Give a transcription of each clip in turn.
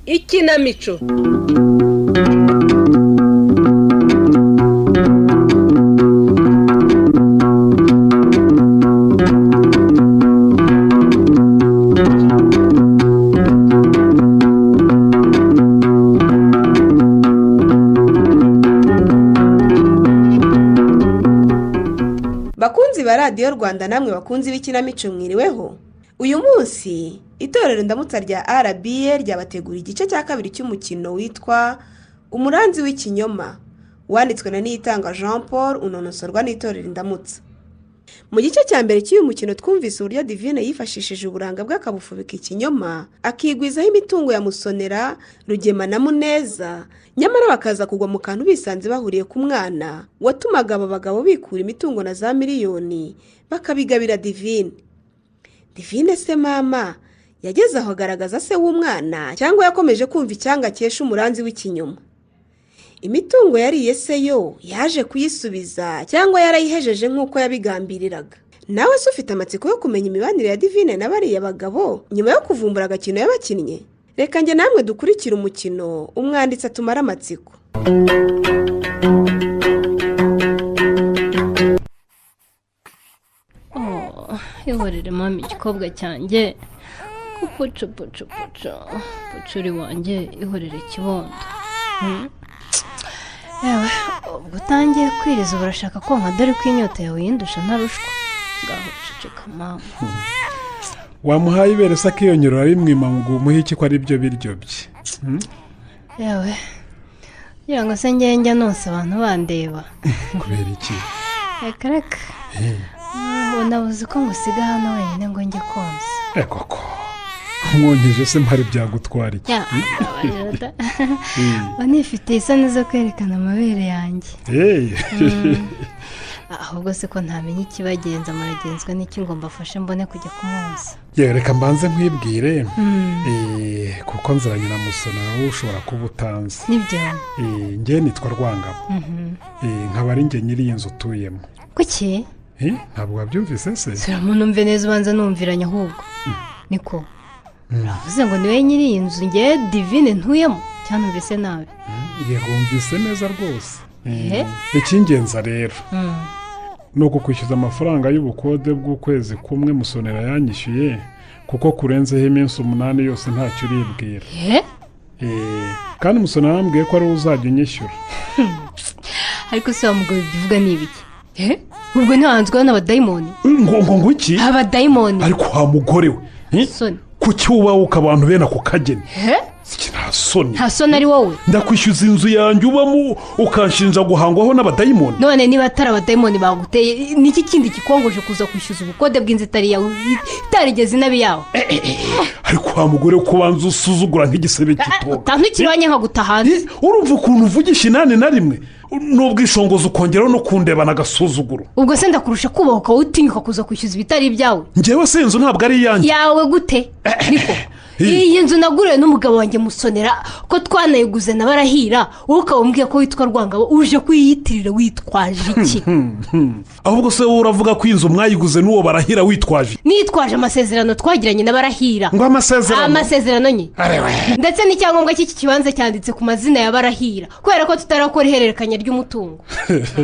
Ikinamico. Bakunzi ba Radio Rwanda namwe bakunzi b'ikinamico mwiriweho. Uyu munsi itorero ndamutsa rya RBA ryabategura igice cya kabiri cy'umukino witwa Umuranzi w'ikinyoma wanditswe na Niyitanga Jean Paul unonosorwa n'itorero ndamutsa. Mu gice cya mbere cy'uyu mukino twumvise uburyo Divine yifashishije uburanga bw'akabufubika ikinyoma akigwizaho imitungo ya Musonera, Rugema na Muneza, nyamara bakaza kugwa mu kantu bisanze bahuriye ku mwana watumaga aba bagabo bikura imitungo na za miliyoni bakabigabira Divine. Divine se mama yageze aho agaragaza se w'umwana cyangwa yakomeje kumva icyanga cyesha umuranzi w'ikinyoma. Imitungo yariye se yo yaje kuyisubiza cyangwa yarayihejeje nk'uko yabigambiriraga. Nawe se ufite amatsiko yo kumenya imibanire ya Divine na bariya bagabo nyuma yo kuvumbura agakino yabakinnye? Reka nge namwe dukurikira umukino umwanditsi atumara amatsiko. Ihorere mama igikobwa cyanjye kupucu pucuri wanjye ihorere kibondo. Yewe ubwo utangiye kwiriza urashaka ko dore ko inyota yawe yindusha ntarushwa ngaho ceceka mama. Wamuhaye ibere se akiyongerera ari mwima ngo umuhe iki ko ari byo biryo bye. Yewe ngira ngo se njya nonse abantu bandeba. Kubera iki? Reka nabuze ko ngusiga hano wenyine ngo njye konsa. Koko umwongeje se mpari byagutwara iki? Wanifite isoni zo kwerekana amabere yanjye. Ahubwo se ko ntamenye ikibagenza muragenzwa n'iki ngo mbafashe mbone kujya kumunsi. Reka mbanze nkwibwire kuko nziranye na Musonera ushobora kuba utanze. Nibyo. Nge nitwa Rwangabo. Nkaba ari nge nyiri inzu utuyemo. Kuki? Ntabwo wabyumvise se? Sura muntu mve neza ubanza numviranya ahubwo. Niko. Uravuze ngo niwe nyiri inzu nge Divine ntuyemo cyane umvise nabi. Yego umvise neza rwose. Ikingenza rero nuko kwishyuza amafaranga y'ubukode bw'ukwezi kumwe Musonera yanyishyuye kuko kurenzeho iminsi 8 yose ntacyo uribwira. Kandi Musonera yambwiye ko ari uzajya unyishyura. Ariko se wamugabo bivuga n'ibiki? Ubwo ntihanzwe n'abadayimoni. Ngo iki? Abadayimoni. Ariko wa mugore we. Soni. Kuki ubaho abantu bena ku kageni? Nta soni. Nta soni ari wowe. Ndakwishyuza inzu yanjye ubamo ukanshinja guhangwaho n'abadayimoni. None niba atari abadayimoni baguteye niki kindi kikongoje kuza kwishyuza ubukode bw'inzu itari yawe itarigeze nabi yawe? Ariko wa mugore ko banza usuzugura nk'igisebe cy'itoga. Tantukiranye nka gutahanze. Urumva ukuntu uvugisha inani na rimwe n'ubwishongozo ukongeraho no kundeba nagasuzuguro. Ubwo se ndakurusha kubaho utinyuka kuza kwishyuza ibitari ibyawe. Njyewe se inzu ntabwo ari iyanjye. Yawe gute? Niko. Iyi nzu naguriwe n'umugabo wanjye Musonera ko twanayiguze na Barahira ukaba umbwiye ko witwa Rwangabo uje kuyiyitirira witwaje iki? Ahubwo se uravuga ko inzu mwayiguze n'uwo Barahira witwaje? Nitwaje amasezerano twagiranye na Barahira. Ngo amasezerano nye. Ndetse n'icyangombwa cy'iki kibanza cyanditse ku mazina ya Barahira kubera ko tutarakora ihererekanya ry'umutungo.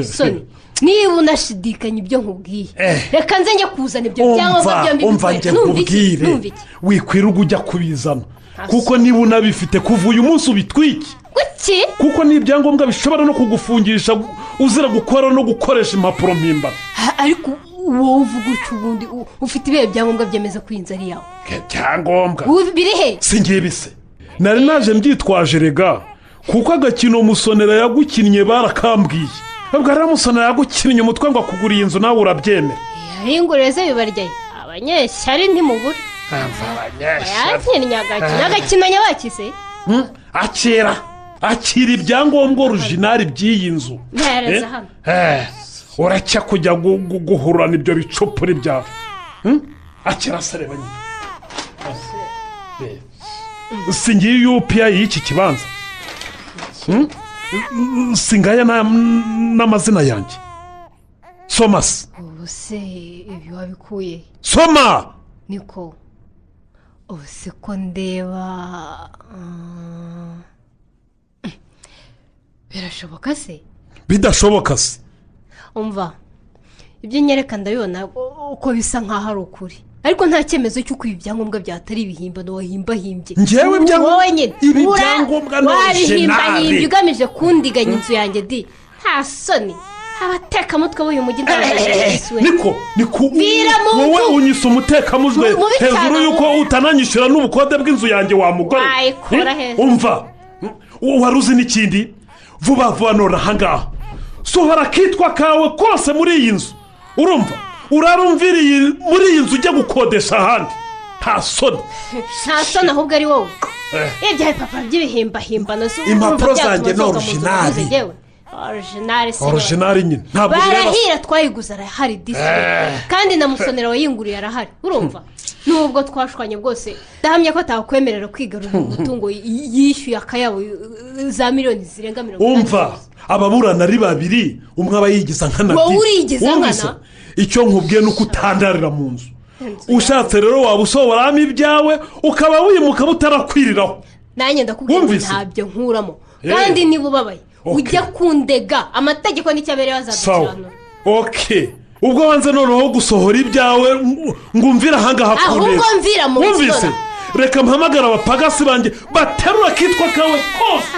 Soni niba unashidikanya ibyo nkubwiye reka nze njye kuzana ibyo byangombwa byombi. Umva njye nkubwire wikwiruga ujya kubizana kuko niba unabifite kuva uyu munsi ubitwike. Kuki? Kuko ni ibyangombwa bishobora no kugufungisha uzira gukora no gukoresha impapuro mpimbano. Ariko wowe uvuga ucu ubundi ufite ibihe byangombwa byemeza ko inzu ari yawe? Byangombwa biri he? singiye bise nari naje mbyitwaje rega kuko agakino Musonera yagukinnye barakambwiye. Ubwo ari Musonera yagukinnye umutwe ngo akuguriye inzu nawe urabyemera. Ingureze bibaryaye abanyeshyari ntimubura. Agakino nyabakise. Akira ibyangombwa original by'iyi nzu. Ntereza hano. uracya kujya guhurana ibyo bicupuri byawe akira sareba nyine singiye yupiya y'iki kibanza singaya n'amazina yanjye soma se ubu se ibi wabikuye soma niko ubu se ko ndeba birashoboka se bidashoboka se umva ibyo nyereka ndabibona uko bisa nk'aho ari ukuri ariko nta cyemezo cy'uko ibi byangombwa byatari ibihimbano wahimbahimbye njyewe wowe nyine ibi byangombwa ni warihimbanye ugamije kundiganya inzu yanjye di nta soni abatekamutwe b'uyu mujyi ndabashishikariye niko wowe unyise umutekamutwe hejuru y'uko utananyishyura n'ubukode bw'inzu yanjye wa mugore umva wari uzi n'ikindi vuba vuba none ahangaha sohora akitwa kawe kose muri iyi nzu urumva urarumviriye muri iyi nzu ujya gukodesha ahandi nta soni ahubwo ari wowe ibya papa by'ibihimbano impapuro zanjye ni orijinari nyine ntabwo barahira twayiguze arahari disi kandi na musonera wayinguriye arahari urumva nubwo twashwanye bwose ndahamya ko atakwemerera kwigarurira umutungo yishyuye akayabo za miliyoni zirenga 80 umva ababurana ari babiri umwe aba yigiza nkana wowe urigiza nkana icyo nkubwiye nuko utandarira mu nzu ushatse rero waba usohoramo ibyawe ukaba wimuka butarakwiriraho nanjye ndakubwira ntabyo nkuramo kandi niba ubabaye ujya kundega amategeko n'icyabereye bazadukiranura ubwo wanze noneho gusohora ibyawe ngumvira ahangaha ku neza ahubwo mvira mu nzira reka mpamagara abapagasi banjye baterura akitwa kawe kose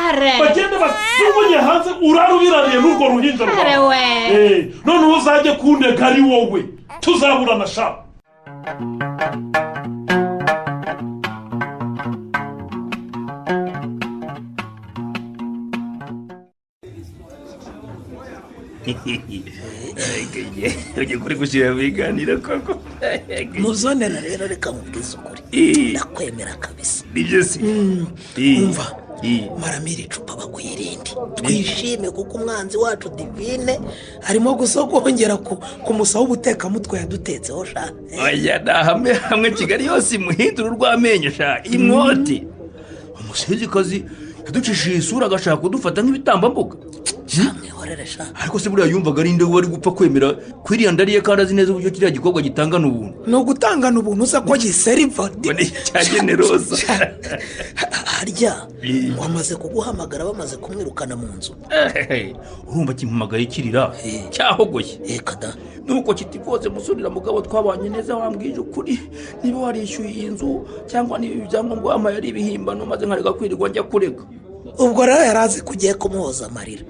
bagende batumunye hanze urarubiraniye n'urwo ruhinja rwawe noneho uzajye kundega ari wowe tuzaburana sha ujye kuri gushyira ibiganiro koko muzonera rero reka mubwize ukuri ndakwemera kabisa nibyo se umva maramira icupa bakwirinde twishime kuko umwanzi wacu divine arimo gusogongera ku musaho w'ubutekamutwe yadutetseho sha oya hamwe kigali yose imuhindura urw'amenyo sha imwoti umusirikazi yaducishije isura agashaka kudufata nk'ibitambambuga ariko se buriya yumvaga ari nde wari gupfa kwemera kwiriya ndariye kandi azi neza uburyo kiriya gikorwa gitangana ubuntu ni ugutangana ubuntu uza ko giseriva cya generosa harya wamaze kuguhamagara bamaze kumwirukana mu nzu urumva kimpamagaye kirira cyahogoye nuko kitivoze musurira mugabo twabanye neza wambwije ukuri niba warishyuye iyi nzu cyangwa niba ibyangombwa wampaye ari ibihimbano maze nkareka kwirirwa njya kurega ubwo rero yari azi kugiye kumuhoza amarira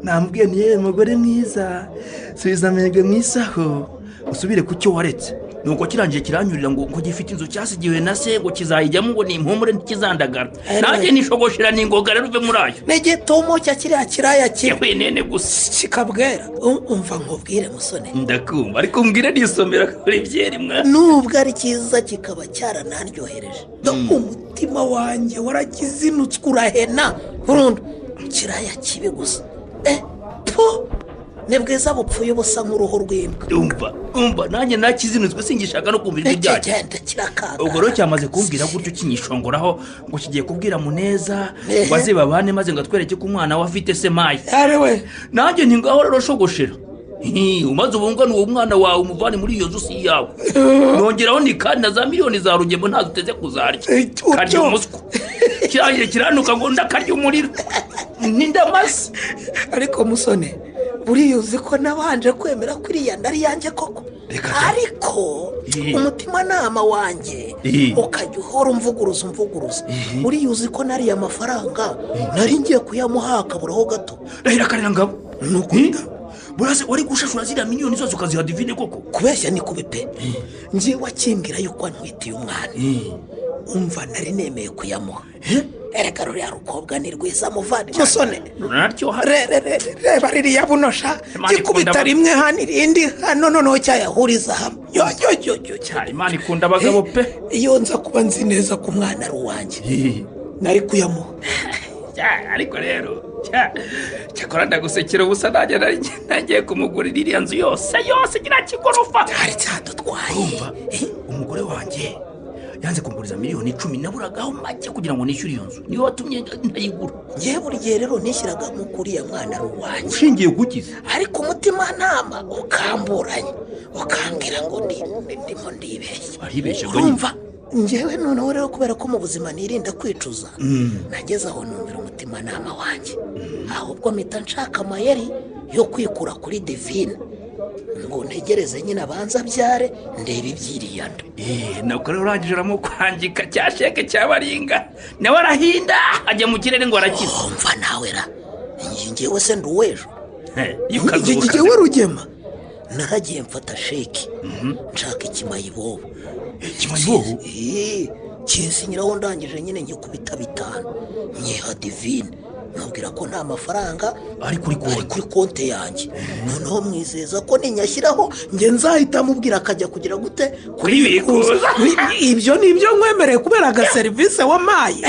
nambwiye niye mugore mwiza subiza amahirwe mu isaho usubire ku cyo waretse nuko kirangiye kiranyurira ngo gifite inzu cyasigiwe na se ngo kizayijyamo ngo ni impumure ntikizandagara nanjye nishogoshera n'ingoga rero uve muri ayo n'igitomo cya kiriya kiraya yewe nene gusa kikabwera umva nkubwire musone ndakumva ariko mbwire nisomera kuri byeri mwana nubwo ari cyiza kikaba cyaranaryohereje umutima wanjye warakizinutswe urahena burundu kiraya kibi gusa ni bwiza bupfuye busa nk'uruhu rw'imbwa umva nanjye nakizinutswe singishaka no kumva ijwi ryacyo ubwo rero cyamaze kumbwira gutyo kinyishongoraho ngo kigiye kubwira Muneza ngo aze babane maze ngo atwereke ko umwana we afite se mayi nanjye nti ngaho rero shogoshera umaze ubungana uwo mwana wawe umuvane muri iyo nzu si yawe nongeraho ni kandi na za miliyoni za rugembo ntazo uteze kuzarya karya umuswa kirangiye kiranuka ngo ndakarya umuriro n'indamasi ariko musone buriya uzi ko nabanje kwemera ko iriya ndari yanjye koko ariko umutimanama wanjye ukajya uhora umvuguruza buriya uzi ko nariya amafaranga nari ngiye kuyamuha akaburaho gato rero akarira ngabo nuko burase wari gushashura ziriya miliyoni zose ukaziha divine koko kubeshya ni kubipe ngiye wakimbwira yuko antwitiye umwana umva nari nemeye kuyamuha erega ruriya rukobwa ni rwiza muvandi musone reba ririya bunosha gikubita rimwe hano irindi hano noneho cyayahuriza hamwe imana ikunda abagabo pe iyo nza kuba nzi neza ko umwana ari uwanjye nari kuyamuha ariko rero cyakora ndagusekera ubusa nagiye kumugurira iriya nzu yose gira kigorofa cyari cyadutwaye. umugore wanjye yanze kunguriza miliyoni 10 naburagaho make kugira ngo nishyure iyo nzu niyo watumye ntayigura. ngewe buri gihe rero nishyiragamo kuriya mwana ari uwanjye ushingiye kukiza ariko umutima nama ukamburanye ukambwira ngo ndimo ndibeshye. aribeshye urumva ngewe noneho rero kubera ko mu buzima nirinda kwicuza nageze aho numvira umutima nama wanjye ahubwo mpita nshaka amayeri yo kwikura kuri Divine ngo ntegereze nyine abanza abyare ndebe ibyiriya nda. nuko rero urangije uramukwangika cya sheke cyabaringa nawe arahinda ajya mu kirere ngo arakiza. mva nawe ra ngewe se nduwejo yukazuka ngewe Rugema naragiye mfata sheke nshaka ikimayibobo kinsinyiraho ndangije nyine ngikubita 5 nyiha Divine mubwira ko nta mafaranga ari kuri konti yanjye noneho mwizeza ko ninyashyiraho nge nzahita mubwira akajya kugira gute kubikuza. ibyo ni ibyo nkwemereye kubera agaserivisi wamaye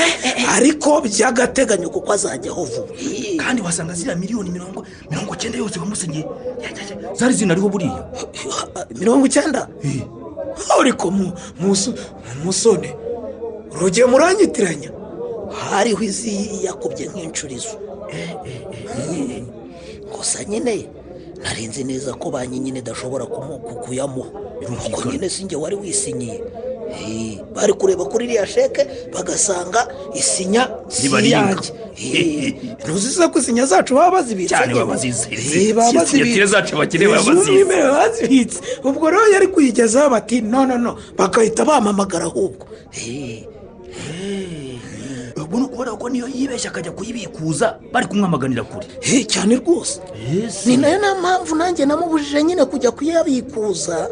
ariko by'agateganyo kuko azajyaho vuba. kandi wasanga ziriya miliyoni 90 yose wamusinyiye zari zinariho buriya 90. ariko musone Rugiye muranyitiranya hariho izi yakubye nk'inshurizo. gusa nyine narinzi neza ko banki nyine idashobora kuyamuha kuko nyine sinjye wari wisinyiye. bari kureba kuri iriya sheke bagasanga isinya si yanjye. ntuzize ko isinya zacu baba bazibitse cyane baba bazizeye zacu bakire baba bazibitse ubwo rero yari kuyigezaho bati no bagahita bamamagara ahubwo. ubwo kubera ko niyo yibeshya akajya kuyibikuza bari kumwamaganira kure cyane rwose. ni nayo nta mpamvu nanjye namubujije nyine kujya kuyabikuza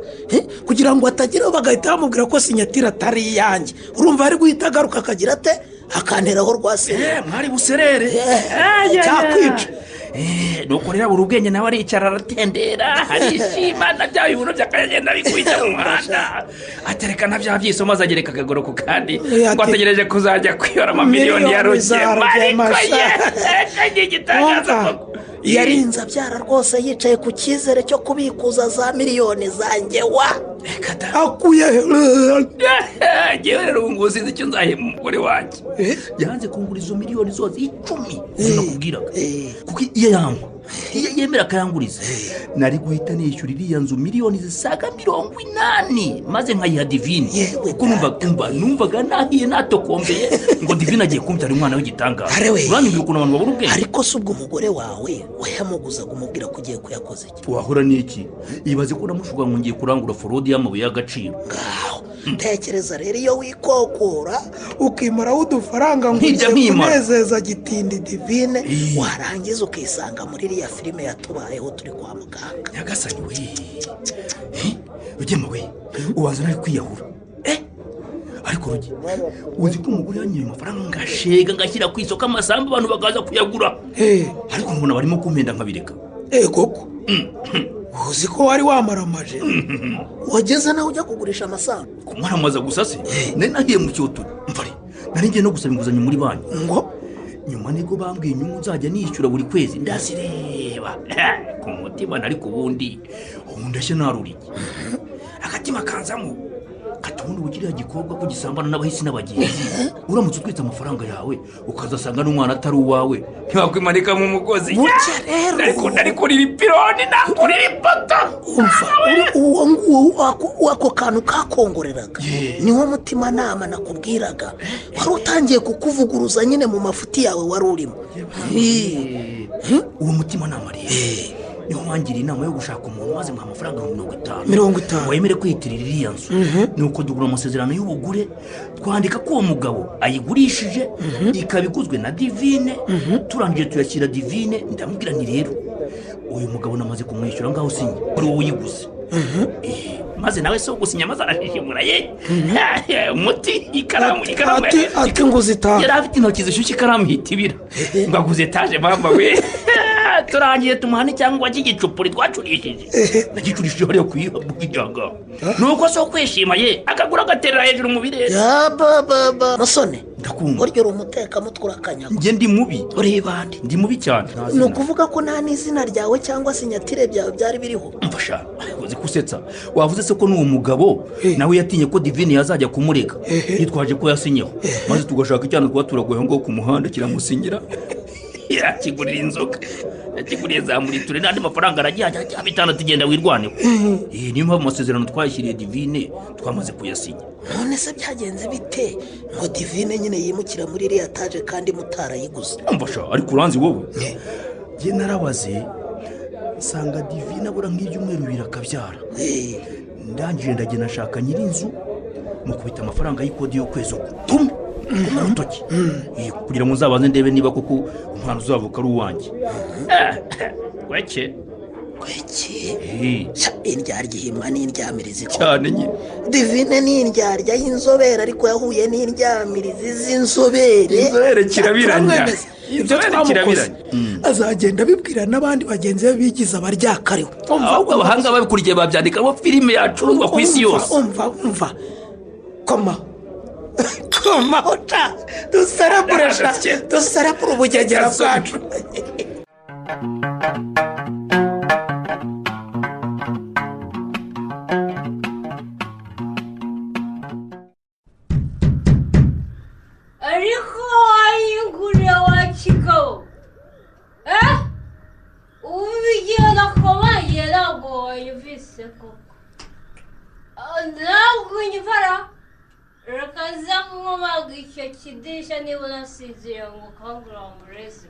kugira ngo atageraho bagahita bamubwira ko sinyatira atari iyanjye. urumva ari guhita agaruka akagira ate akanteraho rwaserere mwari buserere cyakwica. nuko rero buri ubwenge nawe aricara aratendera arishima na bya bibuno by'akagenda bikubita mu muhanda aterekana bya byisoma azagereka akagoro ku kandi ngo ategereje kuzajya kwiyora amamiliyoni ya Rugema ariko ye gitangaza yarinze abyara rwose yicaye ku cyizere cyo kubikuza za miliyoni zanjye akuye ngewe rero ubu ngubu sinzi icyo nzahemba umugore wanjye yanze kungura izo miliyoni zose 10 nakubwiraga kuko iyo yanywa iyo yemera akayanguriza nari guhita nishyura iriya nzu miliyoni zisaga 80 maze nkayiha Divine kuko numvaga nahiye natokombeye ngo Divine agiye kumbyara umwana w'igitangaza. uranyumvira ukuntu abantu babura ubwenge. ariko si ubwo umugore wawe wayamuguzaga umubwira ko ugiye kuyakoza iki wahora n'iki ibaze ko namushuka ngo ngiye kurangura forodi y'amabuye y'agaciro. ngaho tekereza rero iyo wikokora ukimaraho udufaranga ngo ugiye kunezeza gitindi Divine warangiza ukisanga muri iriya filime yatubayeho turi kwa muganga. nyagasani we Rugema we ubanza nari kwiyahura ariko Rugi uzi ko umugore yanyoye amafaranga ngashega ngashyira ku isoko amasambu abantu bakaza kuyagura ariko nkubona barimo kumpenda nkabireka. koko uzi ko wari wamaramaje wageze nawe ujya kugurisha amasambu kumaramaza gusa se nari nahiye mu cyoto mvare nari ngiye no gusaba inguzanyo muri banki ngo nyuma niko bambwiye inyungu nzajya nishyura buri kwezi ndazireba ku mutima nari ku bundi ubu ndashye naruriye agatima kanzamo katubundi ubukiriya gikobwa ko gisambana n'abahisi n'abagenzi uramutse utwitse amafaranga yawe ukazasanga n'umwana atari uwawe ntiwakwimanika mu mugozi ariko riri pironi ntabwo riri poto. wako kantu kakongoreraga niwo mutima nama nakubwiraga wari utangiye kukuvuguruza nyine mu mafuti yawe wari urimo. uwo mutima nama rero niho wangiriye inama yo gushaka umuntu maze muha amafaranga 50 wemere kwiyitirira iriya nzu. nuko dugura amasezerano y'ubugure twandika ko uwo mugabo ayigurishije ikabiguzwe na Divine turangije tuyashyira Divine ndamubwira nti rero uyu mugabo namaze kumwishyura ngaho sinye kuri wowe uyiguze. maze nawe so gusinya maze arashishimura umuti ikaramu ati nguzita yari afite intoki zishyushye ikaramu hitibira ngo aguze etaje mama we turangiye tumuhane cyangwa cy'igicupuri twacurishije nagicurishije hariya kuyihanga nuko so kwishima akagura agaterera hejuru mu birere. musone ndakumva burya uri umutekamutwe urakanyaga njye ndi mubi uri ibandi ndi mubi cyane ni ukuvuga ko nta n'izina ryawe cyangwa se inyatire byawe byari biriho mfasha uzi kusetsa wavuze se ko n'uwo mugabo nawe yatinye ko divine yazajya kumurega yitwaje ko yasinyeho maze tugashaka icyana kuba turagoye ngo ku muhanda kiramusingira yakigurira inzoga yakiguriye za muriture n'andi mafaranga aragiye ajya bitanu tugenda wirwaneho niyo mpamvu amasezerano twayishyiriye divine twamaze kuyasinya none se byagenze bite ngo divine nyine yimukira muri iriya taje kandi mutarayiguze mfasha ariko uranzi wowe njye narabaze nsanga divine abura nk'ibyumweru bibiri akabyara ndangije ndagenda nshaka nyir'inzu mukubita amafaranga y'ikodi y'ukwezi kumwe ku rutoki kugira ngo nzabanze ndebe niba koko umwana uzavuka ari uwanjye weke indyarya ihimwa n'indyamirizi cyane nyine divine ni indyarya y'inzobere ariko yahuye n'indyamirizi z'inzobere kirabiranya inzobere kirabiranya azagenda abibwira n'abandi bagenzi be bigize abaryakariwe ahubwo abahanga babikurikiye babyandikamo filime yacuruzwa ku isi yose umva koma ota dusarapura ubugegera bwacu ariko wayinguriye wa kigabo ubigenda kubaye ntabwo wayumvise koko ntabwo unyumvara rekaza nkomaga icyo kidirisha niba unasinziriye ngo ukangurira umurezi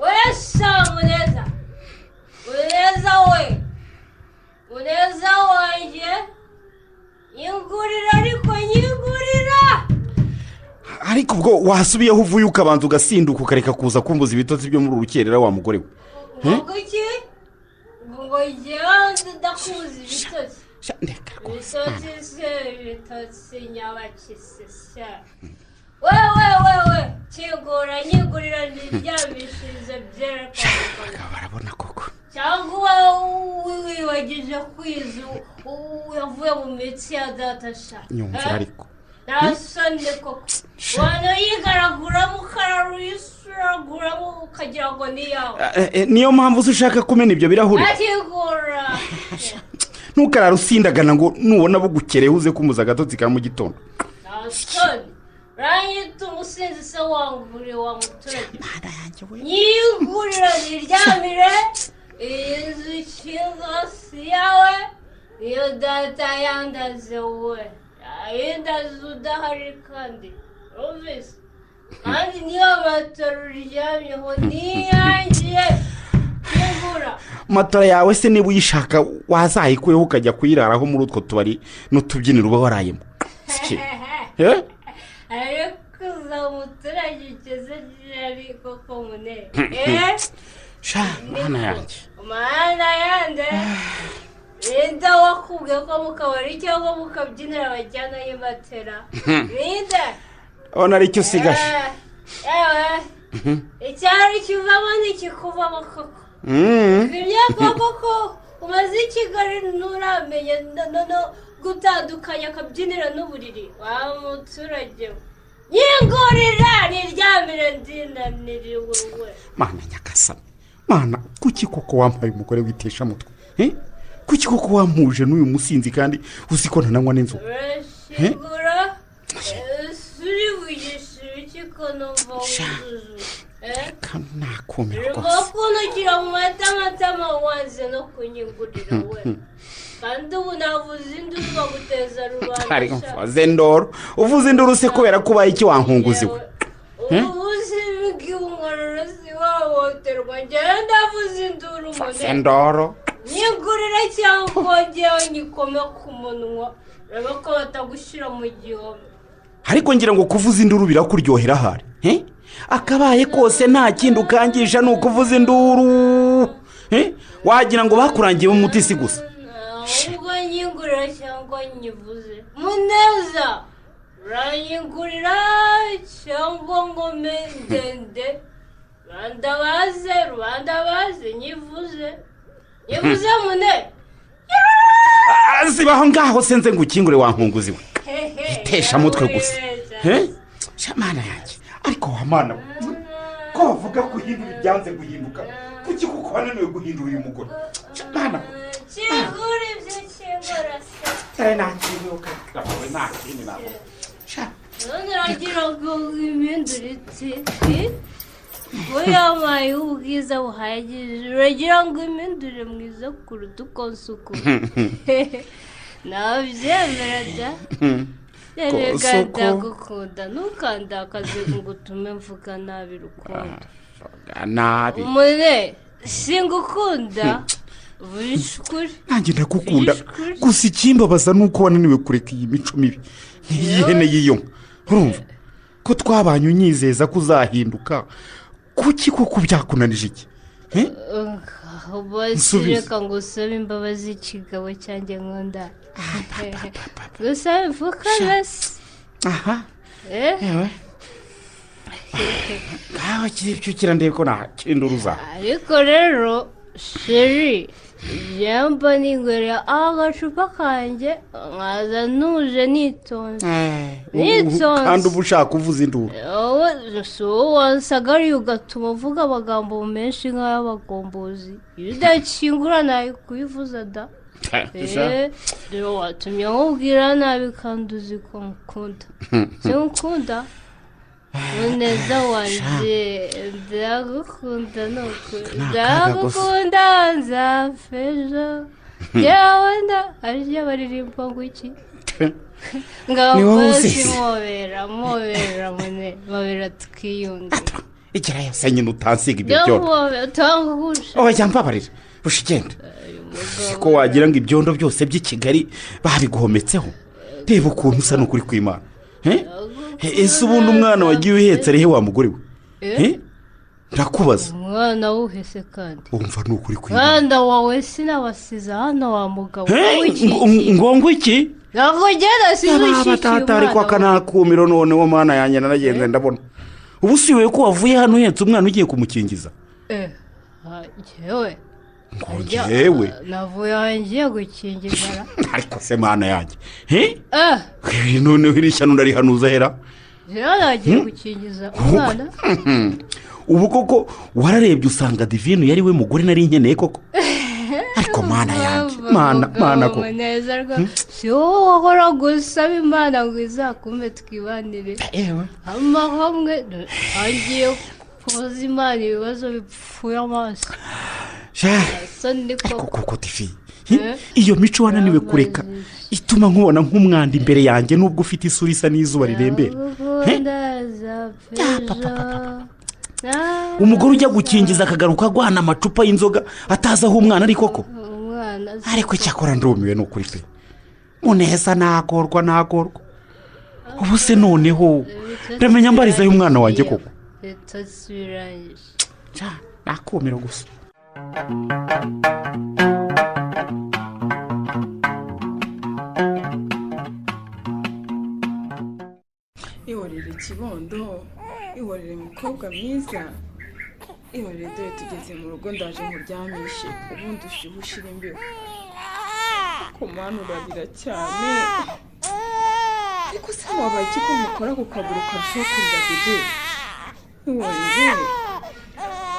wesa muneza muneza wanjye nyingurira ariko nyingurira ariko ubwo wasubiyeho uvuye ukabanza ugasinduka ukareka kuza kumbuza ibitotsi byo muri urukerera wa mugore we ngo njyewe ndakuzi ibitotsi ibitotsi nyabakisisa wewe kingura nyigurira ntiryamishirize byerekana barabona koko cyangwa wibagije kwiza yavuye mu mitsi ya datasha nyumva ariko nasonde koko wana yigaraguramo ukararuyisuraguramo ukagira ngo ni yawe niyo mpamvu ushaka kumena ibyo birahuri akigura ntukarara usindagana ngo nubona bugukereye uze kumuza agatotsi ka mu gitondo nasonde uranyita umusinzi se wanguriye wa muturage nyigurira niryamire iyi nzu ikinga si yawe iyo data yandaze we yindaze udahari kandi urumvise kandi niyo matora uryamyeho niyangiye nyigura matora yawe se niba uyishaka wazayikuyeho ukajya kuyiraraho muri utwo tubari n'utubyiniro uba warayemo ariko uza umuturage ugeze ariko ko munene mana yanjye Nida wakubwiye ko mu kabari cyangwa mu kabyiniro bajyana y'amatera nida ona ari cyo usigaje icyari kivamo ntikikuvamo koko ibyo koko umaze i Kigali nturamenya no gutandukanya akabyiniro n'uburiri wa muturage nyingurira niryamire ndinaniriwe we mana nyakasana mana kuki koko wampaye umugore witesha mutwe kuki koko wampuje n'uyu musinzi kandi uzi ko ntananywa n'inzoga shingura suri wigisha iki ko numva wuzuzu nakumira rwose bakunukira mu matama wanze no kunyingurira we kandi ubu navuze induru baguteza rubanda mvuze ndoro uvuze induru se kubera ko ubaye iki wankunguziwe ubuze bw'umwaruro si wahohoterwa njyewe ndavuze induru mvuze ndoro nyigurira cyangwa njyewe nyikome ku munwa reba ko batagushyira mu gihome ariko ngira ngo kuvuza induru birakuryohera ahari akabaye kose nta kindi ukangisha ni ukuvuza induru wagira ngo bakurangiye mu muti si gusa ubwo nyigurira cyangwa nyivuze muneza uranyigurira cyangwa ngo ndende rubanda baze nyivuze mune zibaho ngaho senze ngo ukingure wankunguziwe itesha mutwe gusa Mana yanjye ariko wa mana ko bavuga guhindura ibyanze guhinduka kuki kuko wananiwe guhindura uyu mugore Mana kigure ibyo kibura se nakiriwe nawe nakiri nabo none uragira ngo impinduritse uyamaye ubwiza buhagije uragira ngo impindure mwiza kuruta uko nsuku nabyemera da reka ndagukunda ntukandakaze ngo utume mvuga nabi rukundo nabi umune singukunda buri nanjye ndagukunda gusa ikimbabaza nuko wananiwe kureka iyi mico mibi nk'iyihene y'iyo urumva ko twabanye unyizeza ko uzahinduka kuki koko byakunanije iki reka ngo usabe imbabazi ikigabo cyanjye nkunda gusa mvuka basi yewe ngaho kiri ibyo kirandebe ko nta kindi uruza ariko rero sheri yamba ningwereye agacupa kanjye nkaza ntuje nitonze kandi uba ushaka kuvuza induru si wowe wansagariye ugatuma uvuga amagambo menshi nk'ay'abagombozi iyo udakingura nawe kuyivuza da rero watumye nkubwira nabi kandi uzi ko mukunda si nkukunda muneza wanjye ndagukunda ndagukunda nzafejo yewe arya baririmba ngo iki ngaho basi mubera mubera tukiyunga ikirayo se nyine utansiga ibyo byondo oya mbabarira ushigenda ko wagira ngo ibyondo byose by'i Kigali babiguhometseho reba ukuntu usa n'ukuri kw'Imana ese ubundi umwana wagiye uhetse arihe wa mugore we ndakubaza umwana wuhese kandi umva n'ukuri kw'Imana mwana wawe sinabasize hano wa mugabo ngo iki ntabwo ugenda sinwishikiye umwana ariko akanakumiro none wo mana yanjye naragenze ndabona ubu si wewe ko wavuye hano uhetse umwana ugiye kumukingiza yewe yewe navuye aho ngiye gukingiza ariko se mana yanjye noneho iri shyano ndarihanuza hera nagiye gukingiza umwana ubu koko wararebye usanga divine yari we mugore nari nkeneye koko ariko mana yanjye mana ko neza rwose si wowe wahora gusaba imana ngo izakume twibanire hamwe hagiye kubaza imana ibibazo bipfuye amaso koko tifi iyo mico wananiwe kureka ituma nkubona nk'umwanda imbere yanjye nubwo ufite isura isa n'izuba rirembera umugore ujya gukingiza akagaruka agwana amacupa y'inzoga atazi aho umwana ari koko ariko icyakora ndumiwe ni ukuri pe muneza nagorwa ubu se noneho ndamenya mbariza y'umwana wanjye koko nakumira gusa ihorere ikibondo ihorere mukobwa mwiza ihorere dore tugeze mu rugo ndaje nkuryamishe ubundi ushyuhe ushira imbeho kumana urabira cyane ariko se wabaye iki ko mukora ku kaguru karushaho kurira bebe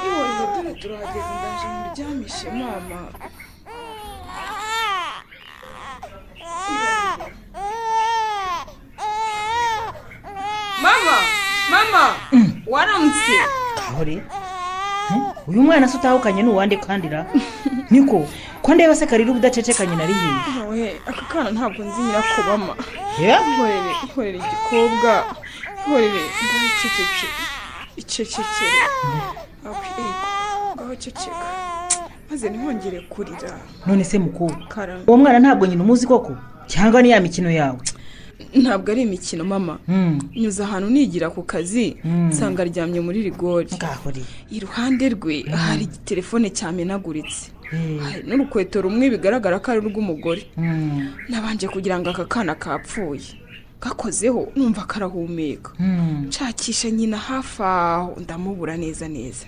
ihorere dore turahageze ndaje nkuryamishe mama mama waramutse kahore uyu mwana se utahukanye n'uwande kandira niko ko ndeba se karira ubudacecekanye nari yiye aka kana ntabwo nzi nyirakobama ihorere igikobwa ihorere ngaho icecekere ngaho ceceka maze ntihongere kurira none se mukobwa uwo mwana ntabwo nyine umuzi koko cyangwa ni ya mikino yawe ntabwo ari imikino mama nyuze ahantu nigira ku kazi nsanga aryamye muri rigori iruhande rwe hari igitelefone cyamenaguritse hari n'urukweto rumwe bigaragara ko ari urw'umugore nabanje kugira ngo aka kana kapfuye gakozeho numva karahumeka nshakisha nyina hafi aho ndamubura neza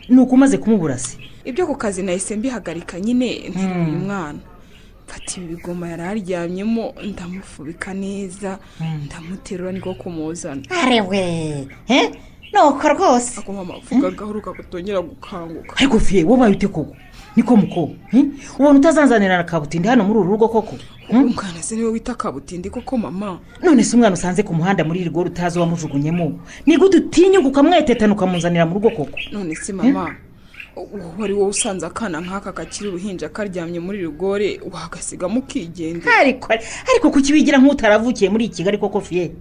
nuko umaze kumubura se ibyo ku kazi nahise mbihagarika nyine nteruye umwana mfata mfata ibigoma yari aryamyemo ndamufubika neza ndamuterura niko kumuzana. arewe nuko rwose ako mama avuga gahuruka kutongera gukanguka. ariko fiye wowe ute koko niko muko ubona utazanzanira na kabutindi hano muri uru rugo koko? umwana se niwe wita kabutindi koko mama? none se umwana usanze ku muhanda muri iri goro utazi wamujugunyemo ni gute utinyuka ukamwetetana ukamuzanira mu rugo koko? none se mama wari wowe usanze akana nk'aka kakiri uruhinja karyamye muri rigore wagasigamo ukigendera. ariko kuki wigira nk'utaravukiye muri Kigali koko fiye?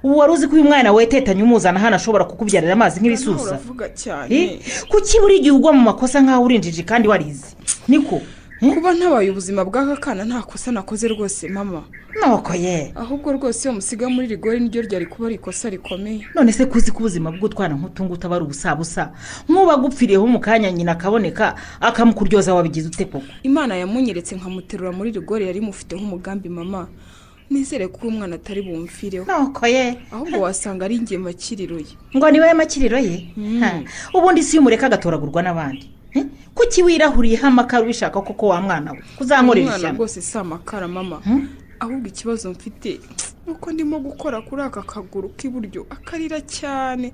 ubu wari uzi ko uyu mwana wetetanye umuzana hano ashobora kukubyarira amazi nk'ibisusa? uravuga cyane. kuki buri gihe ugwa mu makosa nk'aho urinjije kandi warize niko? kuba ntabaye ubuzima bw'aka kana nta kosa nakoze rwose mama. nuko ye ahubwo rwose iyo musiga muri rigore niryo ryari kuba ari ikosa rikomeye. none se kuzi ko ubuzima bw'utwana nk'utungu utabara ubusabusa nk'uba gupfiriyeho mu kanya nyina akaboneka akamukuryoza wabigize ute koko? imana yamunyeretse nkamuterura muri rigore yari mufiteho umugambi mama. nizere ko umwana atari bumfireho. nuko ye ahubwo wasanga ari njye makiriro ye. ngo niwe makiriro ye? ubundi si umureka agatoragurwa n'abandi. kuki wirahuriyeho amakara ubishaka koko wa mwana we kuzankorera ishyano? umwana rwose si amakara mama. ahubwo ikibazo mfite nuko ndimo gukora kuri aka kaguru k'iburyo akarira cyane.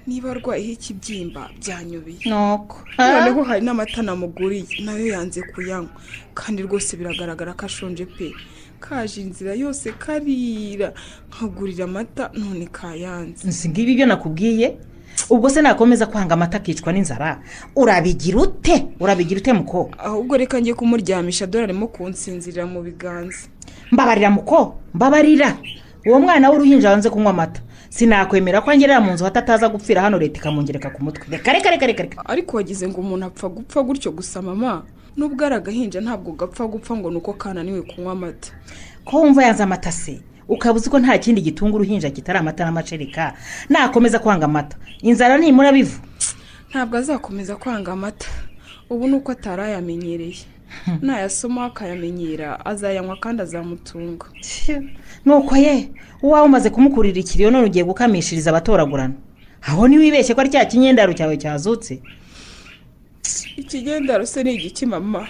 niba arwayeho ikibyimba byanyobeye. nuko noneho hari n'amata namuguriye nayo yanze kuyanywa kandi rwose biragaragara ko ashonje pe. kaje inzira yose karira nkagurira amata none kayanze. nzi ngibi ibyo nakubwiye. ubwo se nakomeza kwanga amata akicwa n'inzara urabigira ute muko? ahubwo reka njye kumuryamisha dore arimo kunsinzirira mu biganza. mbabarira muko mbabarira. uwo mwana w'uruhinja wanze kunywa amata sinakwemera ko angerera mu nzu hatataza gupfira hano leta ikamungereka ku mutwe. reka ariko wagize ngo umuntu apfa gupfa gutyo gusa mama. nubwo ari agahinja ntabwo gapfa gupfa ngo nuko kananiwe kunywa amata. ko wumva yanze amata se ukaba uzi ko nta kindi gitunga uruhinja kitari amata n'amacereka nakomeza kwanga amata inzara nimura bivu? ntabwo azakomeza kwanga amata. ubu nuko atarayamenyereye. nayasoma akayamenyera azayanywa kandi azamutunga. nuko ye uwawe umaze kumukurira ikiriyo none ugiye gukamishiriza abatoragurana. aho niwibeshye ko ari cya kinyendaro cyawe cyazutse. ikigendaro se ni igiki mama?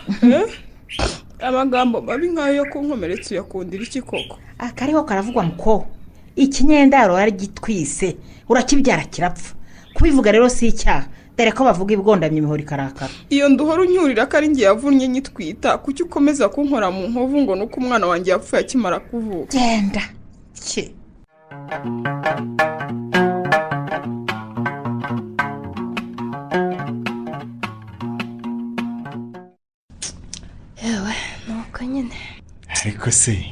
amagambo mabi nk'ayo yo kunkomeretsa uyakundira iki koko? akariho karavugwa muko. ikinyendaro aragitwise urakibyara kirapfa. kubivuga rero si icyaha dore ko bavuga ibigondamye imihoro ikarakara. iyo nduhora unyurira ko ari njye yavunnye nyitwita kuki ukomeza kunkora mu nkovu ngo nuko umwana wanjye yapfuye akimara kuvuka? genda yewe nuko nyine. ariko se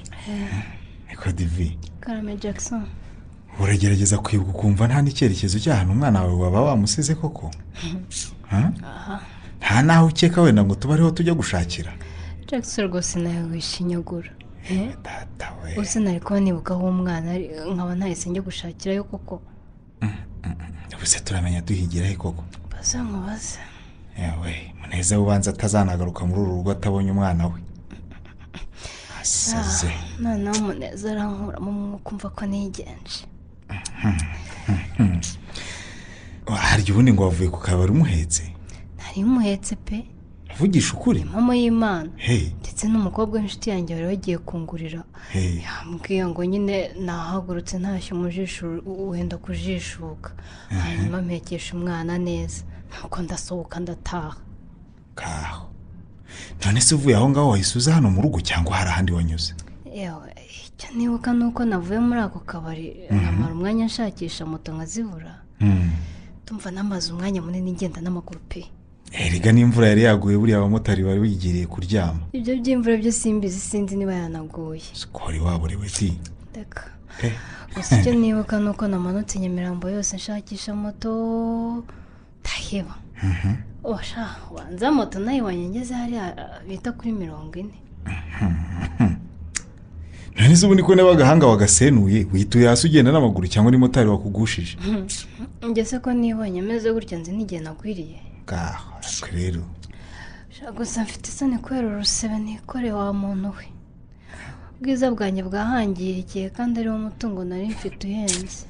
niko divi karame Jackson uragerageza kwibuka ukumva nta n'icyerekezo cy'ahantu umwana wawe waba wamusize koko? nta naho ukeka wenda ngo tuba ariho tujya gushakira? Jackson rwose nawe wishinyagura. uzi nari kuba nibuka aho umwana nkaba ntahise njya gushakirayo koko. ubuse turamenya duhigira he koko? baza nkubaze. yewe muneza ubanza atazanagaruka muri uru rugo atabonye umwana we. asaze noneho muneza arankuramo umwuka umva ko nigenje. harya ubundi ngo wavuye ku kabari umuhetse? nari umuhetse pe. uvugisha ukuri? mama y'Imana. Hey. ndetse n'umukobwa w'inshuti yanjye wari wagiye kungurira. Hey. yambwiye ngo nyine nahagurutse ntashye umujisho wenda kujishuka. hanyuma mpekesha umwana neza nuko ndasohoka ndataha. kaho none se uvuye aho ngaho wahise uza hano mu rugo cyangwa hari ahandi wanyuze? yewe icyo nibuka nuko navuye muri ako kabari nkamara umwanya nshakisha moto nkazibura. tumva namaze umwanya munini ngenda n'amaguru pe. erega n'imvura yari yaguye buriya abamotari bari bigiriye kuryama. ibyo by'imvura byo simbizi sinzi niba yanaguye. sikori waborewe ti. reka gusa icyo nibuka nuko namanutse Nyamirambo yose nshakisha moto ndaheba. osha wanza moto nayo wanyengeze hariya bita kuri 40. none se ubundi ko n'abagahanga wagasenuye wituye hasi ugenda n'amaguru cyangwa n'imotari wakugushije? ngese ko nibonye meze gutya nzi n'igihe nagwiriye. gaho rero gusa mfite isoni kubera urusebe nikore wa muntu we. ubwiza bwanjye bwahangirikiye kandi ariwo mutungo nari mfite uhenze.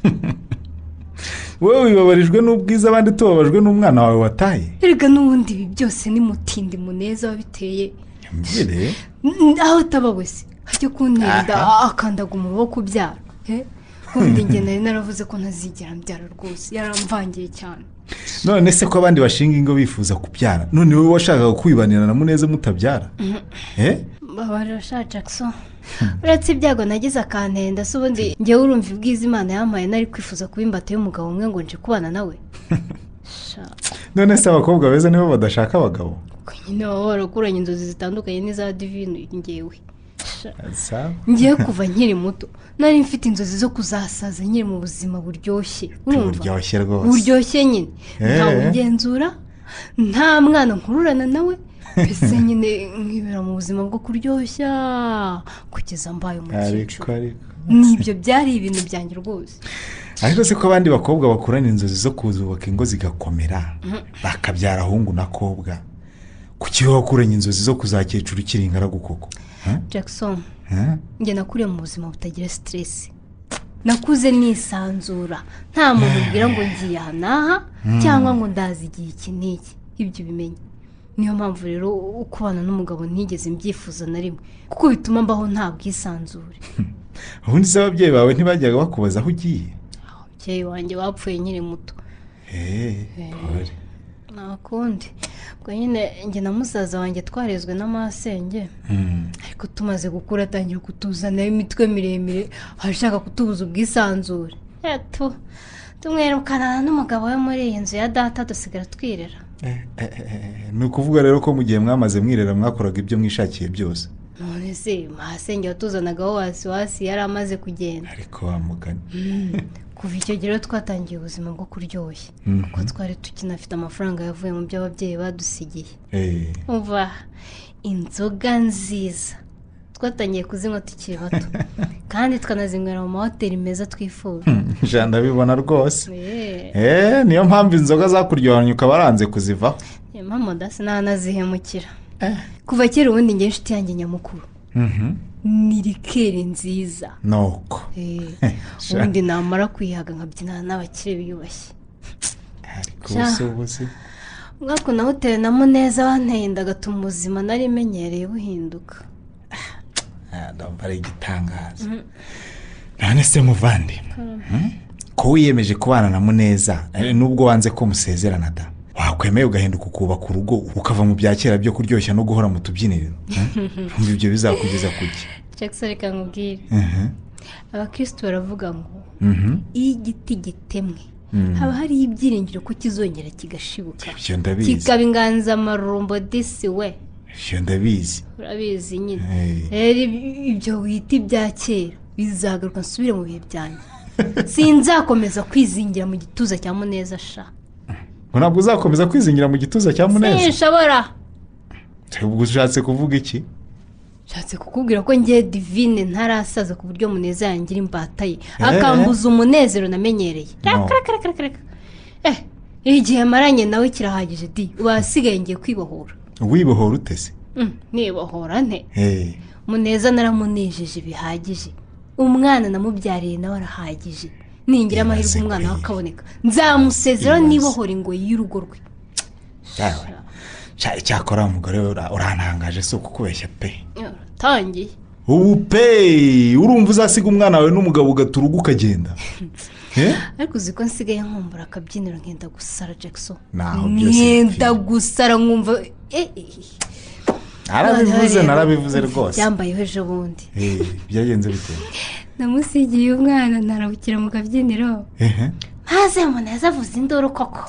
wowe wibabarijwe n'ubwiza abandi tubabajwe n'umwana wawe wataye? erega n'ubundi ibi byose ni mutindi muneza wabiteye. mbwire aho utaba wese hajya kuntenda akandaga umuro wo kubyara ubundi njye nari naravuze ko ntazigera mbyara rwose yaramvangiye cyane. none se ko abandi bashinga ingo bifuza kubyara none wowe washakaga kwibanira na Muneza mutabyara babarira sha Jackson uretse ibyago nagize akantenda se ubundi njyewe urumva ibwiza Imana yampaye nari kwifuza kuba imbata y'umugabo umwe ngo nje kubana nawe. none se abakobwa beza nibo badashaka abagabo nyine baba barakuranye inzozi zitandukanye n'iza Divine ngewe ngiye kuva nkiri muto nari mfite inzozi zo kuzasaza nkiri mu buzima buryoshye buryoshye rwose buryoshye nyine ntawe ungenzura nta mwana nkururana nawe mbese nyine nkibera mu buzima bwo kuryoshya kugeza mbaye umukecuru. nibyo byari ibintu byanjye rwose. ariko se ko abandi bakobwa bakurana inzozi zo kuzubaka ingo zigakomera bakabyara ahungu n'akobwa kuki wowe wakuranye inzozi zo kuzakecura ukiri ingaragu koko? Jackson njye nakuriye mu buzima butagira stress nakuze nisanzura nta muntu ubwira ngo ngiye aha n'aha cyangwa ngo ndazi igihe iki n'iki ibyo bimenye. niyo mpamvu rero ukubana n'umugabo ntigeze mbyifuza na rimwe kuko bituma mbaho nta bwisanzure. ubundi se ababyeyi bawe ntibajyaga bakubaza aho ugiye? ababyeyi wanjye bapfuye nkiri muto. nakundi ubwo nyine njye na musaza wanjye twarezwe n'amasenge ariko tumaze gukura atangira kutuzanira imitwe miremire ashaka kutubuza ubwisanzure. tumwerukana n'umugabo we muri iyi nzu ya data dusigara twirera. ni ukuvuga rero ko mu gihe mwamaze mwirera mwakoraga ibyo mwishakiye byose? none se masenge watuzanagaho wasi yari amaze kugenda. ariko wamugani kuva icyo gihe rero twatangiye ubuzima bwo kuryoshya kuko twari tukinafite amafaranga yavuye mu byo ababyeyi badusigiye. umva inzoga nziza twatangiye kuzinywa tukiri bato kandi tukanazinywera mu mahoteli meza twifuza. jana bibona rwose. niyo mpamvu inzoga zakuryohanye ukaba waranze kuzivaho. mama dasi ntanazihemukira kuva kera ubundi njye inshuti yanjye nyamukuru ni rikeri nziza nuko ubundi namara kuyihaga nkabyinana n'abakire biyubashye. umwaka na hoteli na Muneza wanteye inda agatuma ubuzima nari menyereye buhinduka. ndumva ari igitangaza. none se muvandimwe ko wiyemeje kubana na Muneza nubwo wanze ko musezerana da wakwemeye ugahinduka ukubaka urugo ukava mu bya kera byo kuryoshya no guhora mu tubyiniriro? ibyo bizakugeza kuki? Jackson reka nkubwire abakristo baravuga ngo iyo igiti gitemwe haba hari ibyiringiro ko kizongera kigashibuka kikaba inganzamarumbo disi we. ibyo ndabizi. urabizi nyine rero ibyo wita ibya kera bizagaruka nsubire mu bihe byanjye sinzakomeza kwizingira mu gituza cya Muneza sha. ntabwo uzakomeza kwizingira mu gituza cya Muneza? sinshobora. ubwo ushatse kuvuga iki? nshatse kukubwira ko ngiye Divine ntarasaza ku buryo Muneza yangira imbata ye akambuza umunezero namenyereye. igihe maranye nawe kirahagije di wasigaye ngiye kwibohora. wibohora utese? nibohora nte Muneza naramunejeje bihagije umwana namubyariye nawe arahagije ningira amahirwe umwana wakaboneka nzamusezera nibohora ngo y'urugo rwe. cyakora umugore urantangaje si ukukubeshya pe. tangiye ubu pe urumva uzasiga umwana wawe n'umugabo ugaturuga ukagenda? ariko uzi ko nsigaye nkumbura akabyiniro nkenda gusara Jackson. nkenda gusara nkumva narabivuze rwose. byambayeho ejo bundi. byagenze bite? namusigiye umwana ntarabukira mu kabyiniro maze Muneza avuze induru koko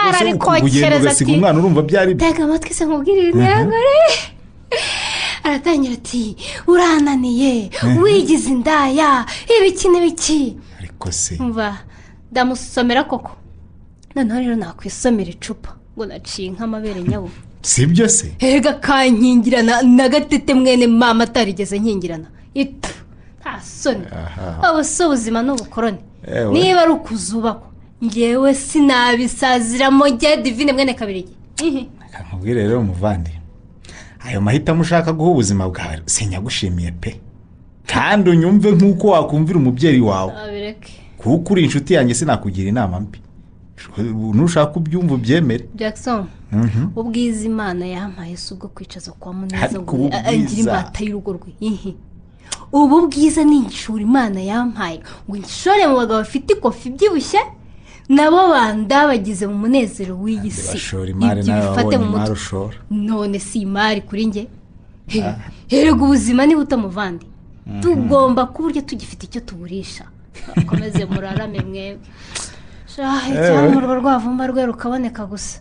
ararikokereza ati umwana urumva byari tega amatwi se nkubwire ibintu yangore. aratangira ati urananiye wigize indaya ibiki n'ibiki. ariko se umva ndamusomera koko noneho rero nakwisomera icupa ngo naciye nk'amabere nyabo. si byo se? hega kankingirana na Gatete mwene mama atarigeze nkingirana itu nta soni. abo si ubuzima n'ubukoroni niba ari ukuzubakwa ngewe sinabisaziramo njye Divine mwene Kabirigi. nkubwire rero umuvandi ayo mahitamo ushaka guha ubuzima bwawe sinyagushimiye pe kandi unyumve nk'uko wakumvira umubyeyi wawe kuko uri inshuti yanjye sinakugira inama mbi nushaka ubyumva ubyemere. Jackson ubwiza imana yampaye si ubwo kwicaza kwa Muneza Ariko ngo ubu agira bwiza- imbata y'urugo rwe. Ubu bwiza ni igishura imana yampaye ngo ngishore mu bagabo bafite ikofi ibyibushye nabo bandabagize mu munezero w'iyi si. bashora imari Ibyo nawe bifate wabonye mu mutwe. imari ushora. None si imari kuri njye. Herega ubuzima ni buto muvandi. Tugomba kuburyo tugifite icyo tuburisha. Komeze murarame mwe. Cyangwa urwo rwavumba rwe rukaboneka gusa.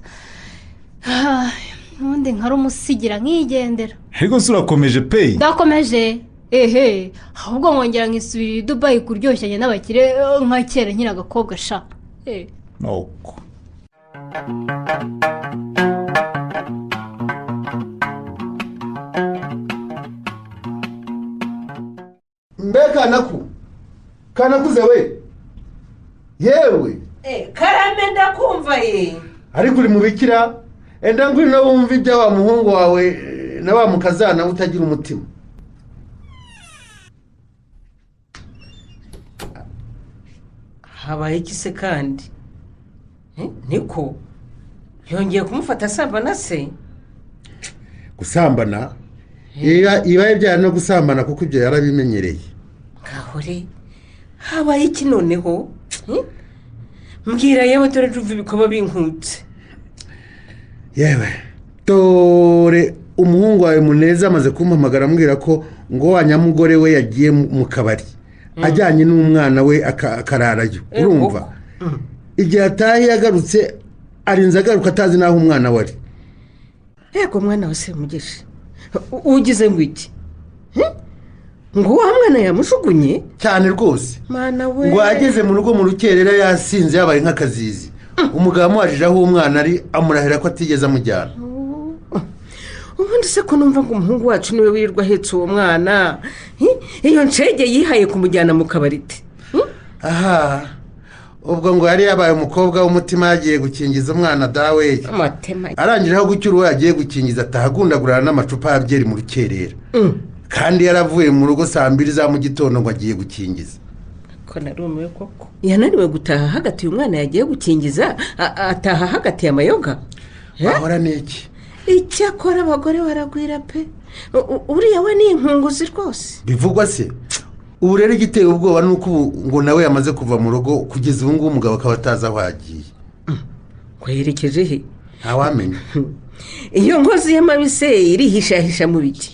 Nundi nkari umusigira nkigendera. Ariko se urakomeje pe? Ndakomeje. Ahubwo nkongera nkisubirira i Dubai kuryoshanya n'abakire nka kera nkiri agakobwa sha. Nuko. mbe kanakuze we yewe karame ndakumva ye ariko uri mu bikira enda ngwino wumva ibya wa muhungu wawe na wa mukazana utagira umutima. habaye iki se kandi niko yongeye kumufata asambana se? Gusambana ibaye byara no gusambana kuko ibyo yarabimenyereye. Kahore habaye iki noneho? Mbwira yewe dore tuva ibikoba binkutse. Yewe dore umuhungu wawe Muneza amaze kumpamagara ambwira ko ngo wa nyamugore we yagiye mu kabari ajyanye n'umwana we akararayo. Urumva igihe atahe yagarutse arinze agaruka atazi naho umwana wari. Yego mwana wase mugisha ugize ngo iki? Ngo wa mwana yamushugunye cyane rwose. Mana we ngo ageze mu rugo mu rukerera yasinze yabaye nk'akazizi. Umugabo amubajije aho umwana ari amurahira ko atigeze amujyana. ubundi se ko numva ngo umuhungu wacu niwe wirirwa ahetse uwo mwana iyo ncege yihaye kumujyana mu kabarite. Aha ubwo ngo yari yabaye umukobwa w'umutima yagiye gukingiza umwana dawe. Arangije aho gucyura uwo yagiye gukingiza atahagundagurana n'amacupa ya byeri mu rukerera. Kandi yaravuye mu rugo saa 2 za mu gitondo ngo agiye gukingiza. Ko narumiwe koko yananiwe gutaha hagati umwana yagiye gukingiza ataha hagati y'amayoga. Ahora niki icyakora abagore baragwira pe. Uriya we ni inkunguzi rwose. Bivugwa se ubu rero igiteye ubwoba nuko ngo nawe yamaze kuva mu rugo kugeza ubu ngubu umugabo akaba atazi aho agiye. Ko yerekeje he? Ntawamenya. Iyo ngozi y'amabise irihishahisha mu biti.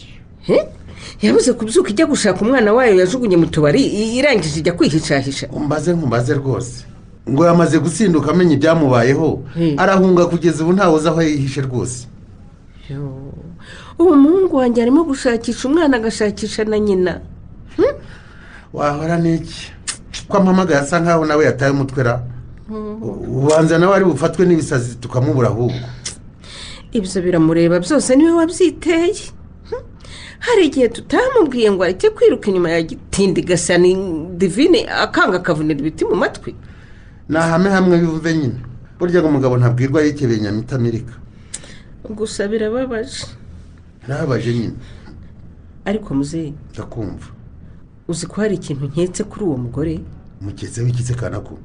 Yabuze kubyuka ijya gushaka umwana wayo yajugunye mu tubari irangije ijya kwihishahisha. Umbaze rwose ngo yamaze gusinduka amenya ibyamubayeho arahunga kugeza ubu ntawe uzi aho yihishe rwose. Uwo muhungu wanjye arimo gushakisha umwana agashakisha na nyina. Wahora niki ko ampamagaye asa nkaho nawe yataye umutwera. Ubanza nawe ari bufatwe n'ibisazi tukamubura ahubwo. Ibyo biramureba byose niwe wabyiteye. Hari igihe tutamubwiye ngo areke kwiruka inyuma ya gitindi gasani divine akanga akavunira ibiti mu matwi. Nahame hamwe bivumve nyine. Burya ngo umugabo ntabwirwa yikebeye Nyamita Amerika. Gusa birababaje. Nabaje nyine. Ariko muzeyi ndakumva. Uzi ko hari ikintu nketse kuri uwo mugore? Muketse wikitse kanako.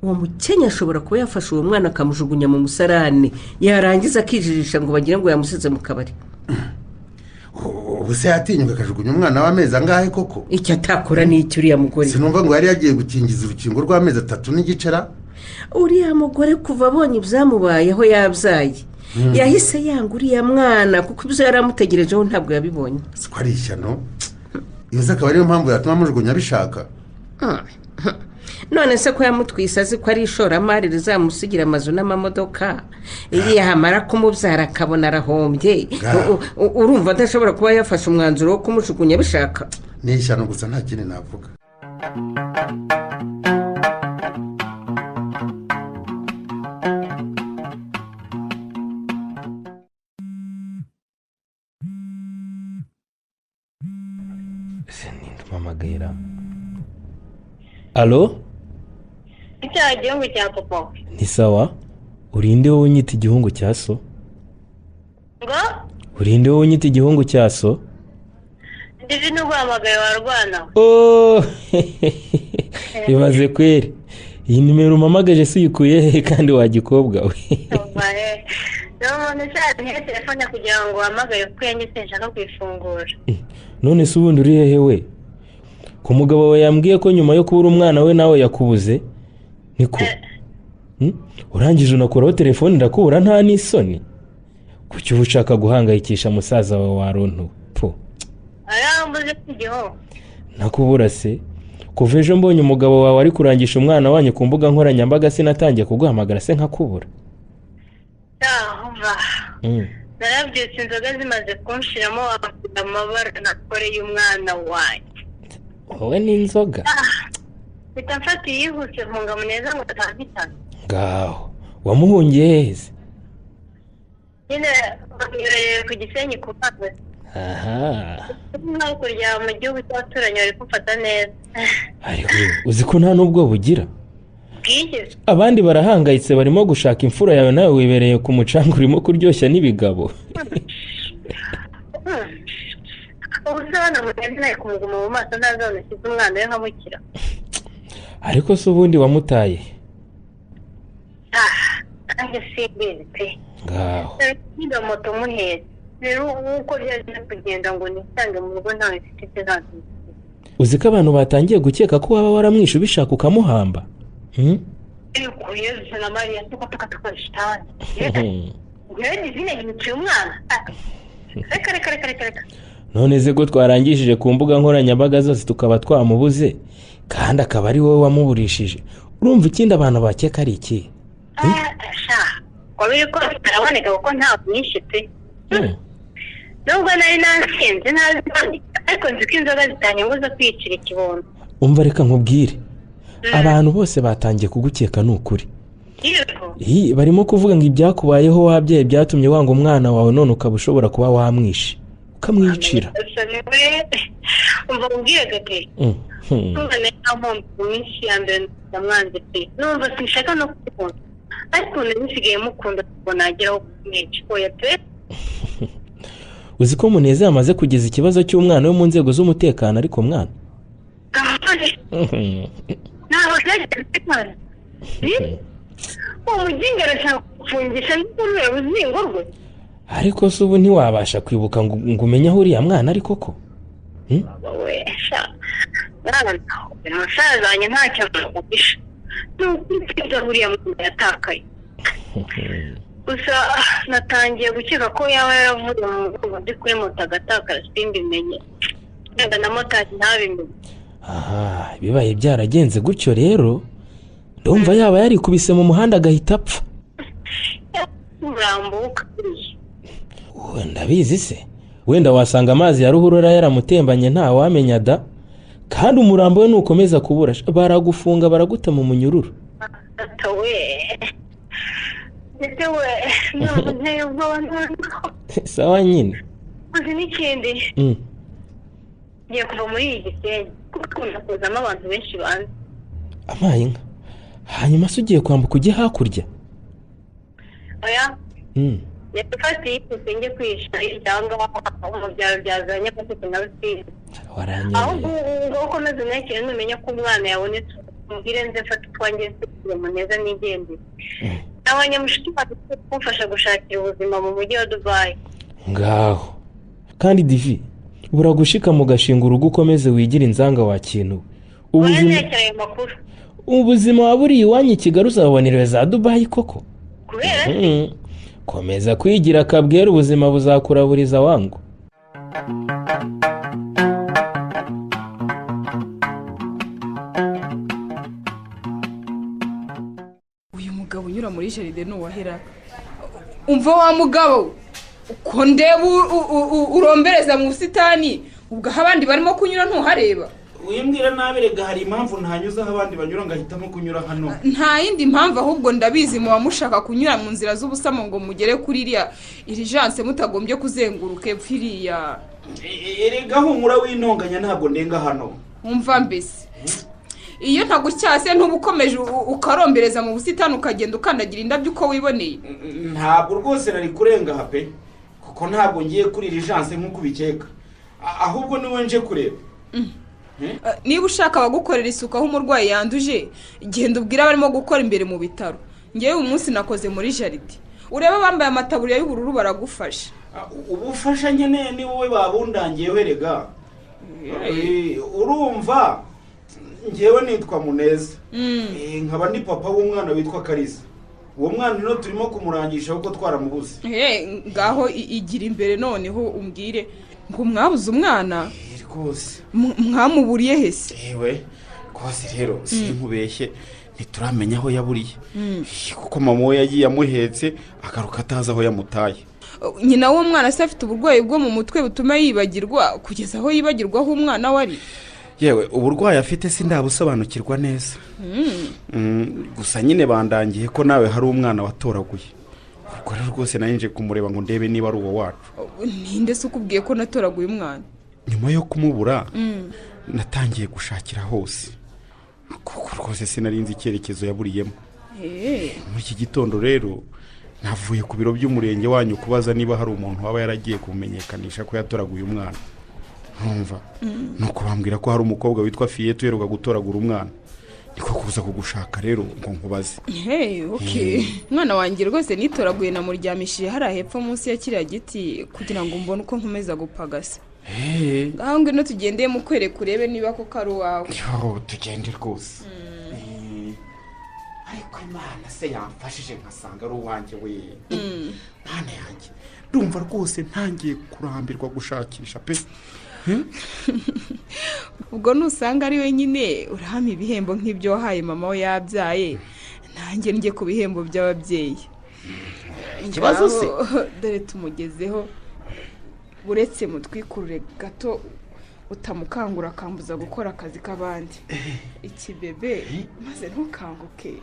Uwo mukenya ashobora kuba yafashe uwo mwana akamujugunya mu musarane yarangiza akijirisha ngo bagire ngo yamusize mu kabari. Ubuse yatinyuka akajugunya umwana w'amezi angahe koko? Icyo atakora ni icyo uriya mugore. Sinumva ngo yari yagiye gukingiza urukingo rw'amezi 3 n'igicera. Uriya mugore kuva abonye ibyamubayeho yabyaye yahise yanga uriya mwana kuko ibyo yaramutegerejeho ntabwo yabibonye. Siko ari ishyano. Iyo akaba ariyo mpamvu yatuma amujugunya bishaka. None se ko yamutwisa azi ko ari ishoramari rizamusigira amazu n'amamodoka yahamara kumubyara akabona arahombye urumva adashobora kuba yafashe umwanzuro wo kumujugunya bishaka? Ni ishyano gusa nta kindi navuga. Mamagera. Alo? Icyaha igihungu cya papa. Ni sawa? Urinde wowe unyita igihungu cya so? Ngo? Urinde wowe unyita igihungu cya so? Ndivi n'uguhamagaye warwana. Oh! Imaze kweri. iyi nimero umamagaje si uyikuye he kandi wagikobwa we? umuntu ushaka niyo telefone kugira ngo uhamagare kuko yanyise nshaka kuyifungura. None se ubundi uri hehe we? Ku mugabo we yambwiye ko nyuma yo kubura umwana we nawe yakubuze niko urangije unakuraho telefone ndakubura nta n'isoni. Kuki uba ushaka guhangayikisha musaza wawe warontu po? arambuze kugiho nakubura se kuva ejo mbonye umugabo wawe ari kurangisha umwana wanyu ku mbuga nkoranyambaga sinatangiye kuguhamagara se nkakubura. narabyutse inzoga zimaze kunshiramo amabara nakoreye umwana wanyu. Wowe ni inzoga? mpita mfata yihuse mpunga muneza ngo atanditane. Ngaho wamuhungiye heze? nyine bagiye ku Gisenyi ku Mpagwe. hakurya mu gihugu cy'abaturanyi bari kumfata neza. Ariko uzi ko nta n'ubwo bugira? bwigeze Abandi barahangayitse barimo gushaka imfura yawe nawe wibereye ku mucanga urimo kuryoshya n'ibigabo. ubusabana mugenzi nawe kumuguma mu maso ntazabona ashyize umwana we nkamukira. Ariko se ubundi wamutaye? nanjye simbizi pe. Ngaho niba moto muhetse rero uko byaje kugenda ngo nisange mu rugo ntawe mfite ikibazo. uzi ko abantu batangiye gukeka ko waba waramwishe ubishaka ukamuhamba? Ariko Yesu na Mariya tukatuka shitani. Ngene zine yiciye umwana. Reka. None ze ko twarangishije ku mbuga nkoranyambaga zose tukaba twamubuze kandi akaba ari wowe wamuburishije. Urumva ikindi abantu bakeka ari iki? Ko biri ko taraboneka kuko nta mwinshi pe. Nubwo nari nansinze ntazi ariko nzi ko inzoga zitanyanguza kwicira ikibondo. Umva reka nkubwire. Abantu bose batangiye kugukeka n'ukuri. Barimo kuvuga ngo ibyakubayeho wabyaye byatumye wanga umwana wawe none ukaba ushobora kuba wamwishe ukamwicira. Umva ubwire gake. None ntabwo mwinshi yambere ndamwanze pe. Numva sinshaka no kubona. Ariko nisigaye mukunda kubona ageraho kumwica oya pe. Uzi ko Muneza yamaze kugeza ikibazo cy'umwana we mu nzego z'umutekano ariko mwana ntaho cyageze mwana. Umujinga arashaka gufungisha n'uruhe ruzingo rwe. Ariko se ubu ntiwabasha kwibuka ngo umenye aho uriya mwana ari koko? umusaza wanjye ntacyo amugisha n'ukwiza buriya mwana yatakaye. gusa natangiye gukeka ko yaba yaravuye mu bwoko bwo kuri moto agatakara simbimenye wenda na motari ntabimenye. Bibaye byaragenze gutyo rero ndumva yaba yarikubise mu muhanda agahita apfa. urambuka ndabizi se wenda wasanga amazi ya ruhurura yaramutembanye nta wamenya da kandi umurambo we nukomeza kubura baragufunga baraguta mu munyururu. Sawa nyine. uzi n'ikindi ngiye kuva muri iyi Gisenyi kuko tukunda kuzamo abantu benshi banze. Amaye inka hanyuma se ugiye kwambuka ujye hakurya? oya yafatiye yihuse njye kwisha cyangwa mu byaro byazanye afite na Rusizi. ahubwo ngo ukomeze unekere numenya ko umwana yabonetse umubwire nze mfate utwanjye nsize Muneza nigendere. abanyamushiki bacu kumfasha gushakira ubuzima mu mujyi wa Dubai. Ngaho kandi Divi buragushika mu gashinga urugo ukomeze wigira inzanga wa kintu ubuzima waburiye iwanyu i Kigali uzabonera za Dubai koko? kubera komeza kwigira akabwera ubuzima buzakuraburiza wangu. uyu mugabo unyura muri jaride nuwahera. Umva wa mugabo uko ndeba urombereza mu busitani ubwo abandi barimo kunyura ntuhareba. wimbwira naberega hari impamvu ntanyuza aho abandi banyura ngahitamo kunyura hano. Nta yindi mpamvu ahubwo ndabizi mu bamushaka kunyura mu nzira z'ubusamo ngo mugere kuri iri janse mutagombye kuzenguruka epfiriya. Erega humura w'intonganya ntabwo ndenga hano. Umva mbese iyo ntagucyase ntubukomeje ukarombereza mu busitani ukagenda ukandagira indabyo uko wiboneye. Ntabwo rwose nari kurenga hape kuko ntabwo ngiye kuri iri janse nk'uko ubikeka ahubwo niwe nje kureba. niba ushaka abagukorera isuku aho umurwayi yanduje genda ubwire abarimo gukora imbere mu bitaro. ngewe uyu munsi nakoze muri jaride, ureba bambaye amataburiya y'ubururu baragufasha. ubufasha nyine ni wowe babundangiyeho erega. urumva ngewe nitwa Muneza, nkaba ni papa w'umwana witwa Kariza. uwo mwana rero turimo kumurangisha kuko twaramubuze. ngaho igira imbere noneho umbwire ngo mwabuze umwana. rwose mwamuburiye hese? yewe rwose rero sinkubeshye ntituramenya aho yaburiye, kuko mama we yagiye amuhetse agaruka atazi aho yamutaye. nyina w'uwo mwana se afite uburwayi bwo mu mutwe butuma yibagirwa kugeza aho yibagirwa aho umwana we ari? yewe uburwayi afite sindabusobanukirwa neza, gusa nyine bandangiye ko nawe hari umwana watoraguye. ubwo rero rwose narinje kumureba ngo ndebe niba ari uwo wacu. ninde se ukubwiye ko natoraguye umwana? nyuma yo kumubura natangiye gushakira hose, kuko rwose sinarinzi icyerekezo yaburiyemo. muri iki gitondo rero navuye ku biro by'umurenge wanyu kubaza niba hari umuntu waba yaragiye kumenyekanisha ko yatoraguye umwana. ntumva nuko bambwira ko hari umukobwa witwa Fiyete uheruka gutoragura umwana, niko kuza kugushaka rero ngo nkubaze. umwana wanjye rwose nitoraguye namuryamishije hariya hepfo munsi ya kiriya giti kugira ngo mbone uko nkomeza gupagasa. ngaho ngwino tugendeye mu kwereka urebe niba koko ari uwawe. tugende rwose. ariko imana se yamfashije nkasanga ari uwanjye we. mwana yanjye ndumva rwose ntangiye kurambirwa gushakisha pe. ubwo nusanga ari we nyine urahama ibihembo nk'ibyo wahaye mama we yabyaye, nanjye njye ku bihembo by'ababyeyi. ikibazo se dore tumugezeho, uretse mutwikurure gato utamukangura akambuza gukora akazi k'abandi. iki bebe maze ntukanguke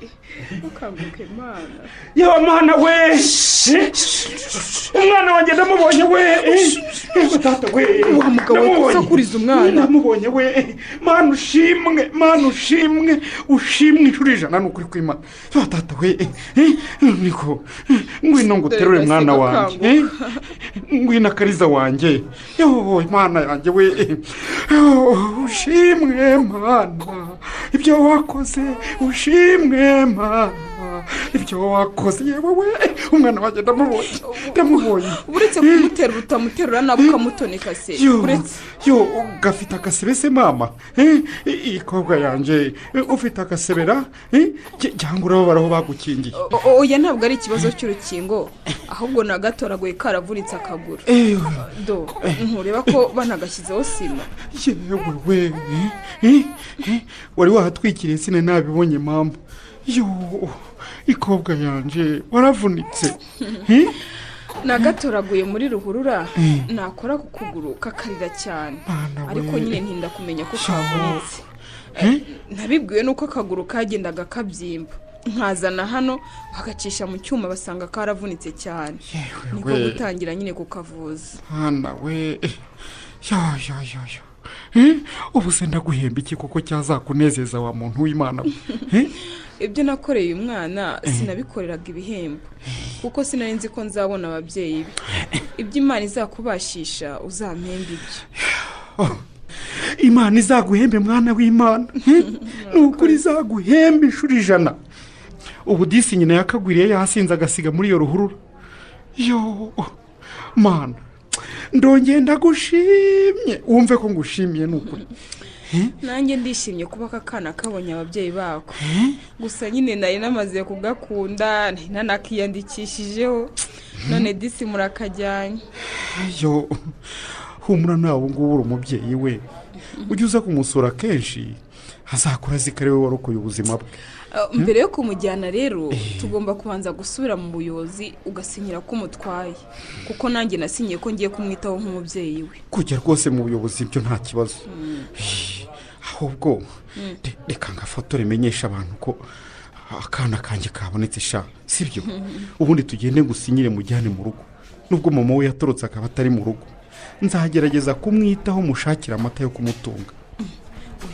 mana. yewe mwana we, umwana wanjye ndamubonye we. tata we, wa mugabo we kusakuriza umwana. ndamubonye we, mana ushimwe, ushimwe inshuro ijana n'ukuri kw'Imana. tata we, niko ngwino nguterure mwana wanjye, ngwino Kariza wanjye. yewe mana yanjye we, ushimwe mana ibyo wakoze, ushimwe mana ibyo wakoze. yewe we, umwana wanjye ndamubonye. uretse kumuterura utamuterura nabo ukamutoneka se. yo gafite agasebe se mama. ikobwa yanjye ufite agasebera cyangwa urababara aho bagukingiye? oya ntabwo ari ikibazo cy'urukingo, ahubwo nagatoraguye karavunitse akaguru. ntureba ko banagashyizeho sima. yewe we, wari wahatwikiriye sine nabibonye mama. yo ikobwa yanjye waravunitse. nagatoraguye muri ruhurura, nakora ku kuguru kakarira cyane, ariko nyine ntinda kumenya ko kavunitse. nabibwiwe nuko akaguru kagendaga kabyimba, nkazana hano bagacisha mu cyuma basanga karavunitse cyane, niko gutangira nyine kukavuza. hana we, ubu se ndaguhemba iki kuko cyazakunezeza wa muntu w'Imana? ibyo nakoreye uyu mwana sinabikoreraga ibihembo, kuko sinari nzi ko nzabona ababyeyi be. ibyo Imana izakubashisha uzampembe ibyo. Imana izaguhembe mwana w'Imana, nukuri izaguhembe inshuro ijana. ubu disi nyina yakagwiriye yasinze agasiga muri iyo ruhurura. yo mana ndongeye ndagushimye, wumve ko ngushimiye nukuri. nanjye ndishimye kuba aka kana kabonye ababyeyi bako, gusa nyine nari namaze kugakunda, nanakiyandikishijeho, none disi murakajyanye. yo humura nawe ngubu uri umubyeyi we, ujye uza kumusura kenshi, azakura zikare we warokoye ubuzima bwe. mbere yo kumujyana rero tugomba kubanza gusubira mu buyobozi ugasinyira ko umutwaye, kuko nanjye nasinyiye ko ngiye kumwitaho nk'umubyeyi we. kujya rwose mu buyobozi ibyo nta kibazo, ahubwo reka ngafotore menyesha abantu ko akana kanjye kabonetse sha, sibyo? ubundi tugende gusinyire mujyane mu rugo, nubwo mama we yatorotse akaba atari mu rugo, nzagerageza kumwitaho mushakira amata yo kumutunga.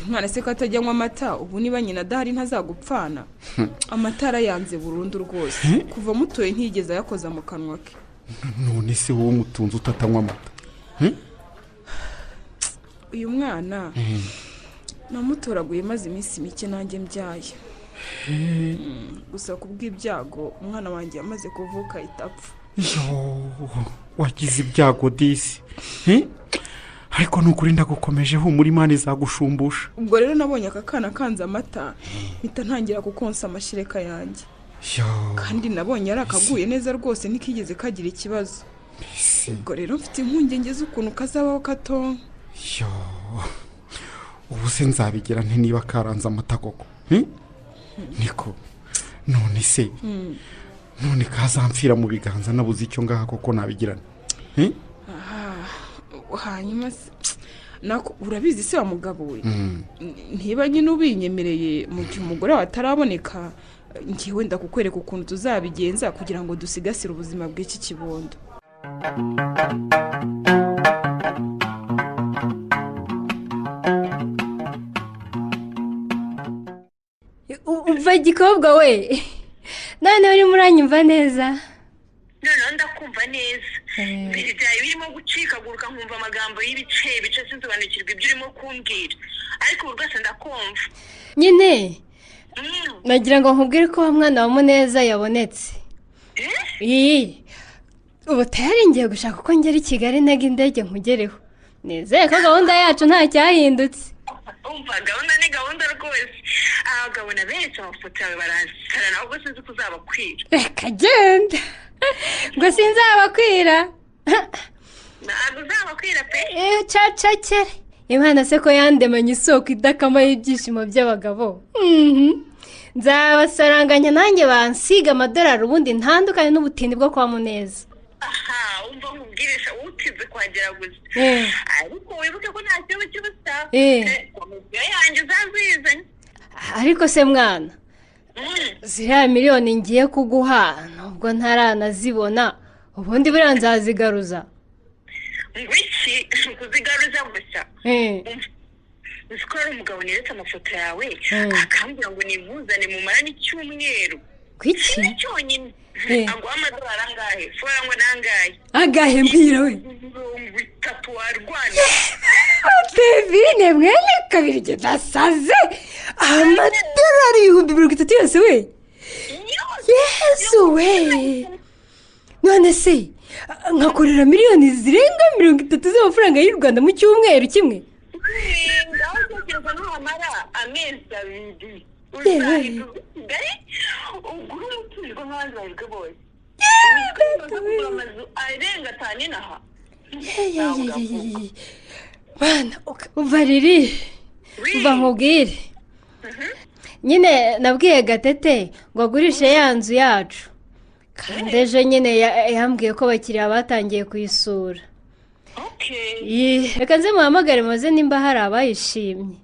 umwana se ko atajyanywa amata, ubu niba nyina adahari ntazagupfana. amatara yanze burundu rwose, kuva mutoye ntigeze ayakoza mu kanwa ke. none se wowe umutunzi utatanywa amata? uyu mwana namutoraguye maze iminsi mike nanjye mbyaye. Gusa kubw'ibyago umwana wanjye yamaze kuvuka ahita apfa. wagize ibyago disi ariko nukuri ndagukomeje humura Imana izagushumbusha. Ubwo rero nabonye aka kana kanze amata mpita ntangira kukonsa amashereka yanjye. Kandi nabonye ari akaguye neza rwose ntikigeze kagira ikibazo. Ubwo rero mfite impungenge z'ukuntu kazabaho katonka. ubu se nzabigira nti niba karanze amata koko niko none se none kazamfira mu biganza nabuze icyo ngaha koko nabigirana. Hanyuma nako urabizi se wa mugabo we ntiba nyine ubinyemereye mu gihe umugore wataraboneka ngiye ndakukwereka ukuntu tuzabigenza kugira ngo dusigasire ubuzima bw'iki kibondo. umva igikobwa we none uri muranyumva neza? noneho ndakumva neza. mbere byawe birimo gucikaguruka nkumva amagambo y'ibice sinsobanukirwa ibyo urimo kumbwira ariko ubu rwose ndakumva nyine. nagira ngo nkubwire ko wa mwana wa Muneza yabonetse. ubu tayari ngiye gushaka uko ngera i Kigali ntega indege nkugereho. nizeye ko gahunda yacu nta cyahindutse. umva gahunda ni gahunda rwose. abagabo na benshi amafoto yawe baransara nawe ubwo sinzi ko uzabakwira. reka genda ngo sinzabakwira. ntabwo uzabakwira pe. cacakere Imana se ko yandemanye isoko idakama y'ibyishimo by'abagabo. nzabasaranganya nanjye bansiga amadolari ubundi ntandukanye n'ubutindi bwo kwa Muneza. umva nkubwirisha utize kwagera gusa. ariko wibuke ko nta kibazo cy'ubusa. komisiyo yanjye uzazizanye. ariko se mwana ziriya miliyoni ngiye kuguha nubwo ntaranazibona ubundi buriya nzazigaruza. ngo iki kuzigaruza gusa? uzi ko ari umugabo neretse amafoto yawe akambwira ngo nimuzane mumara n'icyumweru. kwiki? cyonyine aguha amadolari angahe? fora ngo nangahe? agahe mbwira we. 3 warwana. Bevine mwene kabiri jye dasaze amadolari 3,000 yose we. yesu we. none se nkakorera miliyoni zirenga 30 z'amafaranga y'u Rwanda mu cyumweru kimwe? ngaho utekereza nuhamara amezi 2 uzahita usigaye ugura umutungo nk'abandi bahirwe bose. ugura amazu arenga 5 inaha. bana uva riri uva nkubwire. nyine nabwiye Gatete ngo agurishe ya nzu yacu kandi ejo nyine yambwiye ko abakiriya batangiye kuyisura. reka nze muhamagare maze nimba hari abayishimye.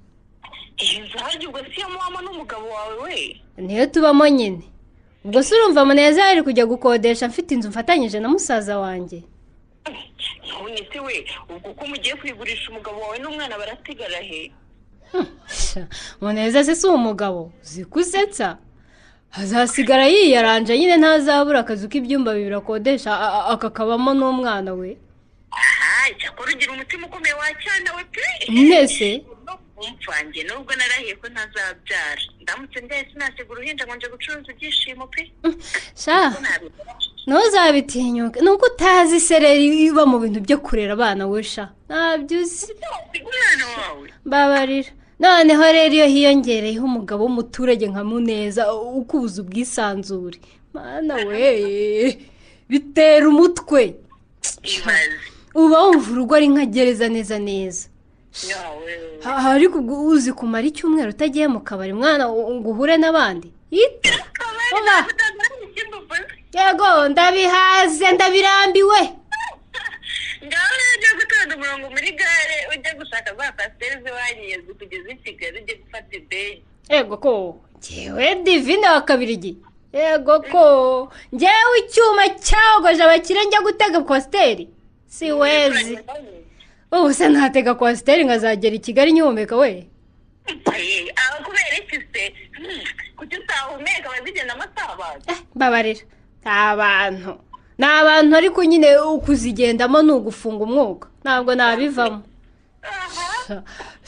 iyi nzu harya ubwo siyo mubamo n'umugabo wawe we? niyo tubamo nyine. ubwo se urumva Muneza yari kujya gukodesha mfite inzu mfatanyije na musaza wanjye? none se we ubwo ko mugiye kwigurisha umugabo wawe n'umwana barasigara he? Muneza se si umugabo zikusetsa hazasigara yiyaranje nyine ntazabura akazu k'ibyumba 2 akodesha akakabamo n'umwana we. cyakora ugira umutima ukomeye wacyana we pe. mwese umvange nubwo narahiye ko ntazabyara ndamutse ndetse nasiga uruhinja ngo nje gucuruza ibyishimo pe. ntuzabitinyuke nuko utazi sereri iba mu bintu byo kurera abana we sha ntabyo uzi. umwana wawe mbabarira. noneho rero iyo hiyongereyeho umugabo w'umuturage nka Muneza ukubuza ubwisanzure mana we bitera umutwe. uba wumva urugo ari nka gereza neza neza. ariko uzi kumara icyumweru utagiye mu kabari mwana ngo uhure n'abandi. yego ndabihaze ndabirambiwe. ngaho ujya gutonda umurongo muri gare ujya gushaka za pasiteri ziwanyiye zikugeza i Kigali ujye gufata indege. yego ko ngewe Divine wa Kabirigi. yego ko ngewe icyuma cyagoje abakire njya gutega pasiteri si wezi. ubu se ntatega pasiteri nkazagera i Kigali nyihumeka we? aho kubera iki se kuki utahumeka bazigenda amasabazi? mbabarira ni abantu ariko nyine ukuzigendamo ni ugufunga umwuga ntabwo nabivamo.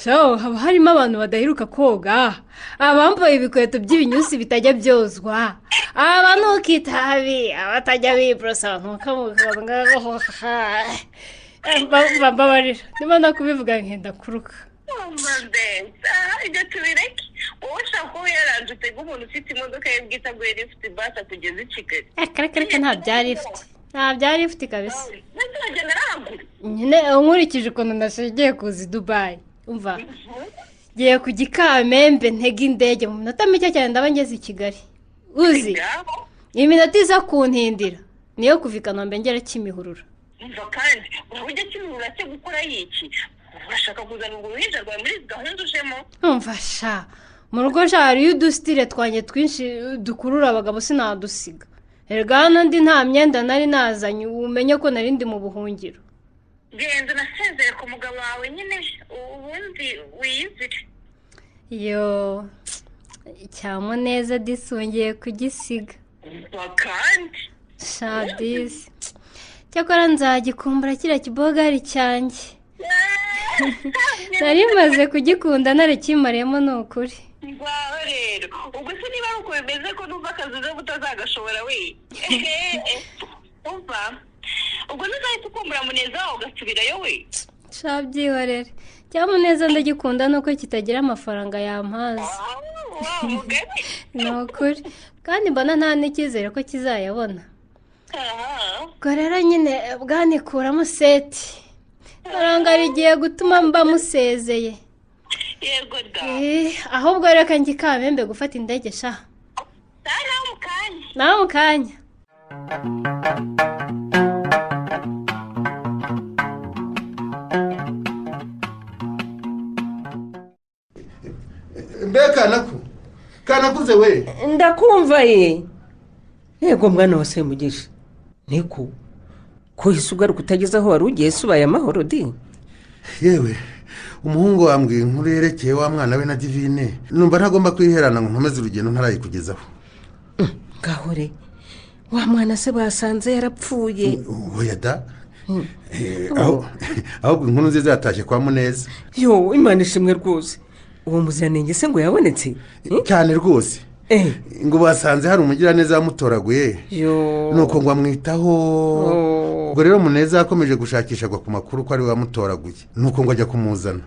haba harimo abantu badaheruka koga, abambaye ibikweto by'ibinyusi bitajya byozwa, abanuka itabi, abatajya biborosa, abanuka mu kanwa. Mbabarira niba nakubivuga nkenda kuruka. Ibyo tubireke, wowe ushaka kuba yaranje utega umuntu ufite imodoka ye bwite aguye lifuti basi akugeza i Kigali. Reka nta bya lifuti kabisa. Nyine nkurikije ukuntu nasigaye kuza i Dubai, umva ngiye ku Gikamembe ntega indege mu minota mike cyane ndaba ngeze i Kigali. Uzi iminota iza kuntindira niyo kuva i Kanombe ngera Kimihurura. Umva kandi ujya Kimihurura cyo gukora yiki? Urashaka kuzana uruhinja rwawe muri gahunda ujemo? Umva sha mu rugo hariyo udusitire twanjye twinshi dukurura abagabo sinadusiga. Erega hano ndi nta myenda nari nazanye, umenye ko nari ndi mu buhungiro. Genda unasezere ku mugabo wawe nyine ubundi wiyizire. Yo Cyamuneza disongeye kugisiga. Kandi sha disi cyakora nzagikumbura kiriya kibogari cyanjye. Nari maze kugikunda narakimariyemo ni ukuri. Ngaho rero ubwo se niba ari uko bimeze ko numva akazi zo butazagashobora we. Umva ubwo ntuzahita ukumbura Muneza wawe ugasubirayo we. Sha byihorere, Cyamuneza ndagikunda nuko kitagira amafaranga yampaza. Ni ukuri kandi mbona nta n'icyizere ko kizayabona. Ubwo rero nyine bwanikuramo seti arangara igiye gutuma mba musezeye. Yego da. Ahubwo reka njye Kamembe gufata indege sha. Nawe mu kanya. Mbe kanakuze we. Ndakumva ye. Yego mwana wase mugisha. Niko kuhise ugaruka utageze aho wari ugiye subaye amahoro di. Yewe umuhungu wambwiye inkuru yerekeye wa mwana we na Divine, numva ntagomba kwiherana ngo nkomeze urugendo ntarayikugezaho. Gahore wa mwana se basanze yarapfuye. Oya da. Ahubwo inkuru nziza yatashye kwa Muneza. Yo Imana ishimwe rwose. Uwo muziranenge se ngo yabonetse? Cyane rwose. Ngo basanze hari umugiraneza wamutoraguye. Nuko ngo amwitaho. Ubwo rero Muneza yakomeje gushakisha ku makuru ko ari we wamutoraguye. Nuko ngo ajya kumuzana.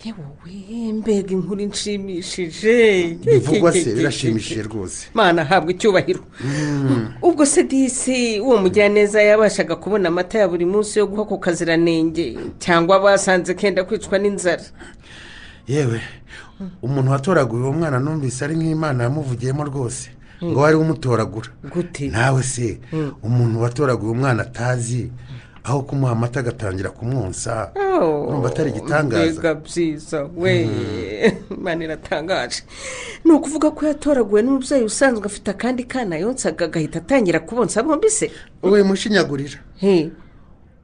Yewe mbega inkuru nshimishije. Bivugwa se birashimishije rwose. Mana habwe icyubahiro. Ubwo se disi uwo mugiraneza yabashaga kubona amata ya buri munsi yo guha ku kaziranenge cyangwa basanze kenda kwicwa n'inzara? Yewe umuntu watoraguye uwo mwana numvise ari nk'Imana yamuvugiyemo rwose ngo wari umutoragura. Gute? Nawe se umuntu watoraguye umwana atazi aho kumuha amata agatangira kumwonsa numva atari igitangaza. Mbega byiza we. Imana iratangaje. Ni ukuvuga ko yatoraguwe n'umubyeyi usanzwe afite akandi kana yonsaga agahita atangira kubonsa bombi se? Wowe mushinyagurira.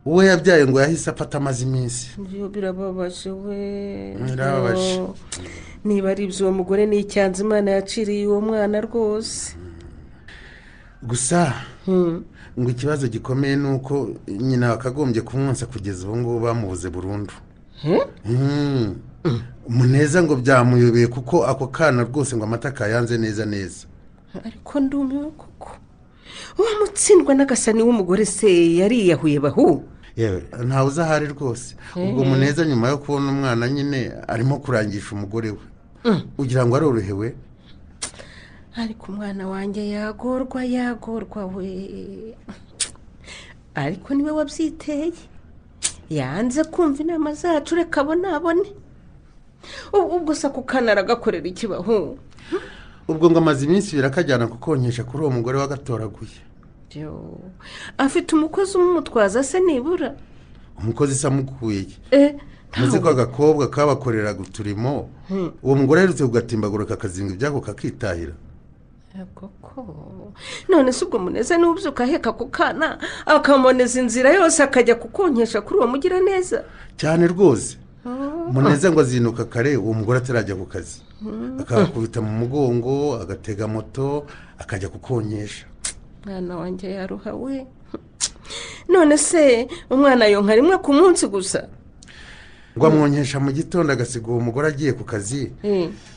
Uwe yabyaye ngo yahise afata amazi iminsi. Birababaje we. Birababaje. Niba ari ibyo uwo mugore n'icyanzu Imana yaciriye uwo mwana rwose. Gusa ngo ikibazo gikomeye ni uko nyina akagombye kumwonsa kugeza ubu ngubu bamubuze burundu. Muneza ngo byamuyobeye kuko ako kana rwose ngo amata kayanze neza neza. Ariko ndumiwe kuko uwo mutsindwa n'agasani w'umugore se yariyahuye bahu. Yewe ntawe uzahari rwose. Ubwo Muneza nyuma yo kubona umwana nyine arimo kurangisha umugore we. Ugira ngo arorohewe. Ariko umwana wanjye yagorwa we. Ariko niwe wabyiteye. Yanze kumva inama zacu reka abone. Ubwo se kukana aragakorera ikibaho. Ubwo ngo amaze iminsi birakajyana kukonkesha kuri uwo mugore wagatoraguye. Afite umukozi umutwaza se nibura? Umukozi se amukuye. Muzi ko agakobwa kabakoreraga uturimo. Uwo mugore aherutse kugatimbagura kakazinga ibyako kakitahira. Koko none se ubwo Muneza n'ubyuka heka ku kana akamoneza inzira yose akajya kukonkesha kuri uwo mugira neza cyane rwose. Muneza ngo azinuka kare uwo mugore atarajya ku kazi. Akakubita mu mugongo agatega moto akajya kukonkesha. Mwana wanjye yaruha we. None se umwana yonka rimwe ku munsi gusa? ngo amwonyesha mu gitondo agasiga uwo mugore agiye ku kazi